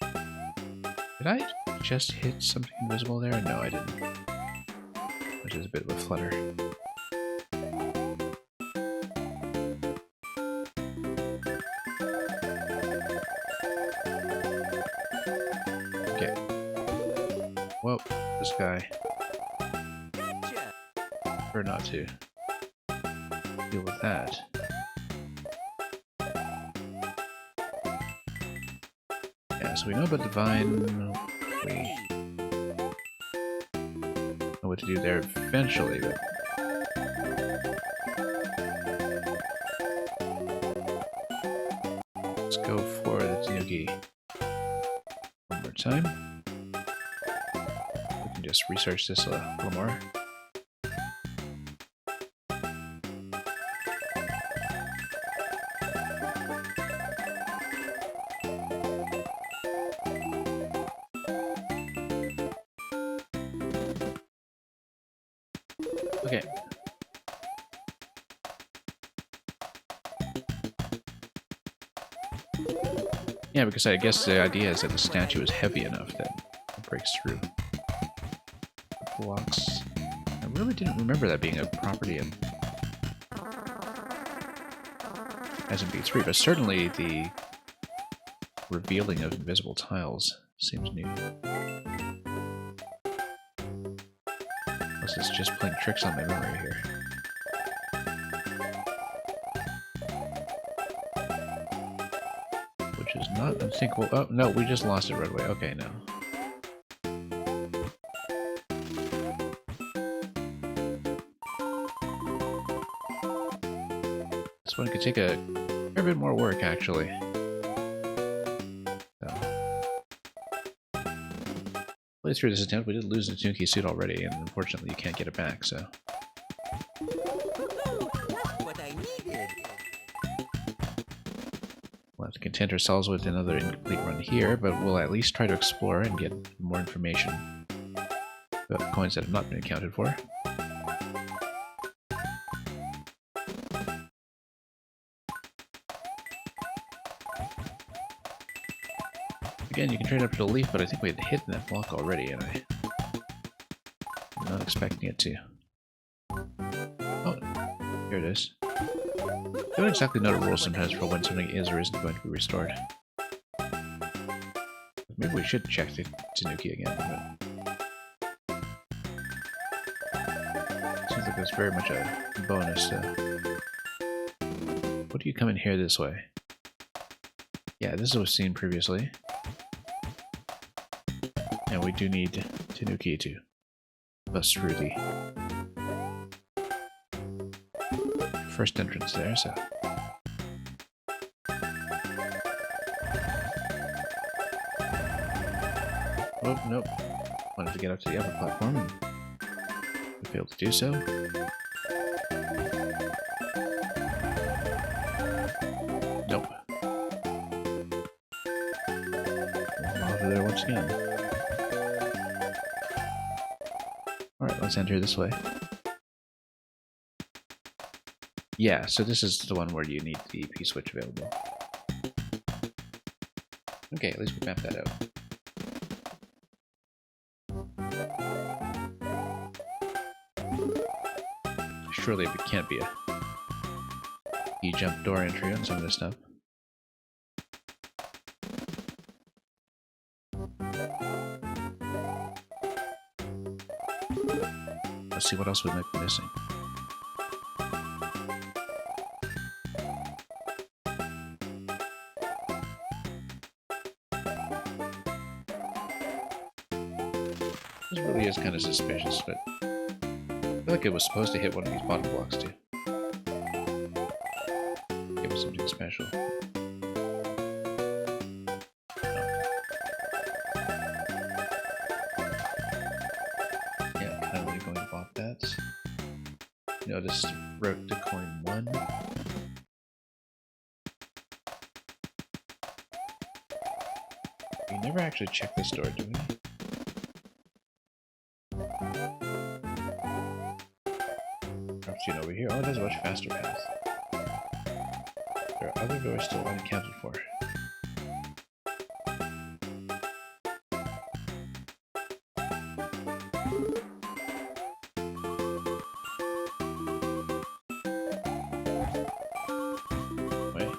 Did I just hit something invisible there? No, I didn't. Which is a bit of a flutter. this guy. Gotcha. Or not to deal with that. Yeah, so we know about Divine. We know what to do there eventually, but let's go for the Tanuki one more time. We can just research this a little more. Okay. Yeah, because I guess the idea is that the statue is heavy enough that it breaks through the blocks. I really didn't remember that being a property in SMB3, but certainly the revealing of invisible tiles seems new. Unless it's just playing tricks on my memory here. Which is not unthinkable. Oh, no, we just lost it right away. Okay, no. This one could take a fair bit more work, actually. Play through this attempt, we did lose the Tanuki suit already, and unfortunately you can't get it back, so... Just what I needed. We'll have to content ourselves with another incomplete run here, but we'll at least try to explore and get more information about the coins that have not been accounted for. Again, you can trade up to the leaf, but I think we had hit that block already, and I'm not expecting it to. Oh, here it is. I don't exactly know the rules sometimes for when something is or isn't going to be restored. Maybe we should check the Tanuki again, but... Seems like it's very much a bonus, What do you come in here this way? Yeah, this was seen previously. And we do need Tanuki to bust through the first entrance there, so... Oh, nope. Wanted to get up to the upper platform and we failed to do so. Nope. Over there once again. Alright, let's enter this way. Yeah, so this is the one where you need the P-switch available. Okay, at least we mapped that out. Surely it can't be a E-jump door entry on some of this stuff. Let's see what else we might be missing. This really is kind of suspicious, but I feel like it was supposed to hit one of these bottom blocks too. Give us something special. Yeah, kind of really going to bop that. Notice wrote to coin 1. We never actually checked this door, do we? Over here. Oh, there's a much faster path. There are other doors still unaccounted for. Wait.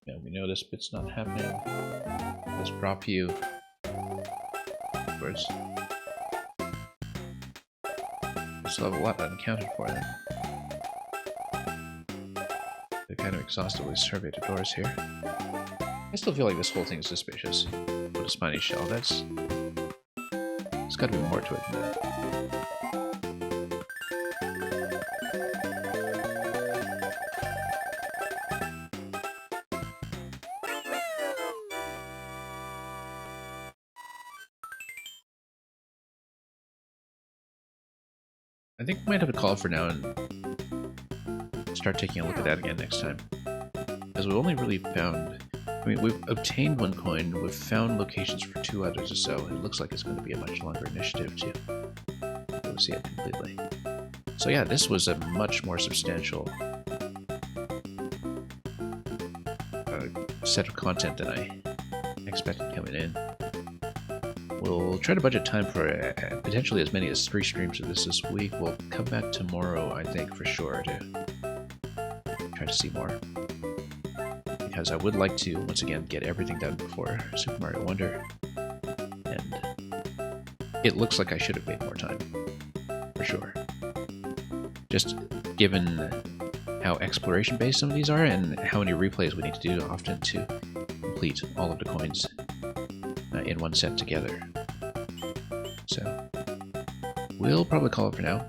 Yeah, We know this bit's not happening. Let's drop you. Where's... We still have a lot unaccounted for then. They kind of exhaustively surveyed the doors here. I still feel like this whole thing is suspicious. With a spiny shell, that's... There's gotta be more to it than that. I think we might have to call it for now and start taking a look at that again next time. Because we've only really found... I mean, we've obtained one coin, we've found locations for 2 others or so, and it looks like it's going to be a much longer initiative to see it completely. So yeah, this was a much more substantial set of content than I expected coming in. We'll try to budget time for potentially as many as 3 streams of this week. We'll come back tomorrow, I think, for sure, to try to see more. Because I would like to, once again, get everything done before Super Mario Wonder. And it looks like I should have made more time, for sure. Just given how exploration-based some of these are, and how many replays we need to do often to complete all of the coins in one set together. So, we'll probably call it for now.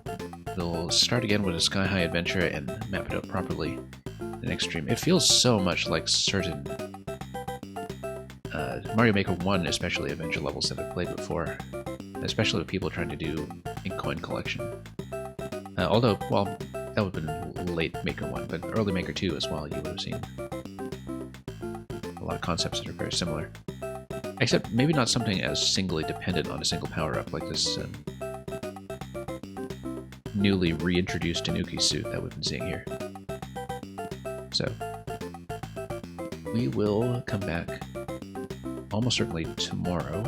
We'll start again with a Sky High adventure and map it out properly the next stream. It feels so much like certain Mario Maker 1, especially adventure levels that I've played before, especially with people trying to do ink coin collection. Although, well, that would have been late Maker 1, but early Maker 2 as well, you would have seen a lot of concepts that are very similar. Except maybe not something as singly dependent on a single power-up like this newly reintroduced Tanuki suit that we've been seeing here. So, we will come back almost certainly tomorrow.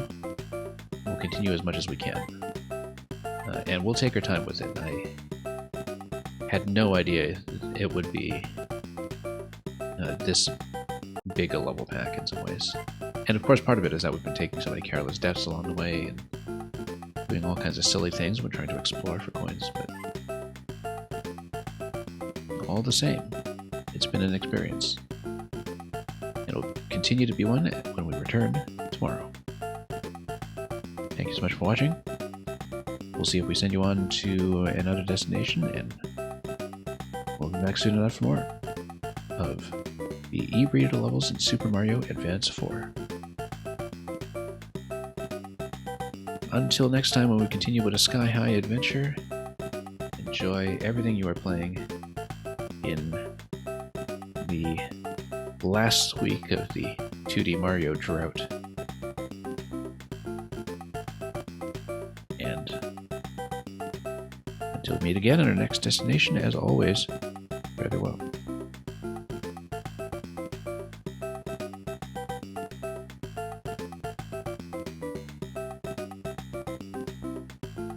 We'll continue as much as we can. And we'll take our time with it. I had no idea it would be this big a level pack in some ways. And of course part of it is that we've been taking so many careless deaths along the way and doing all kinds of silly things we're trying to explore for coins, but all the same, it's been an experience. It'll continue to be one when we return tomorrow. Thank you so much for watching. We'll see if we send you on to another destination, and we'll be back soon enough for more of the e-reader levels in Super Mario Advance 4. Until next time when we continue with a Sky High adventure, enjoy everything you are playing in the last week of the 2D Mario drought. And until we meet again at our next destination, as always, very well.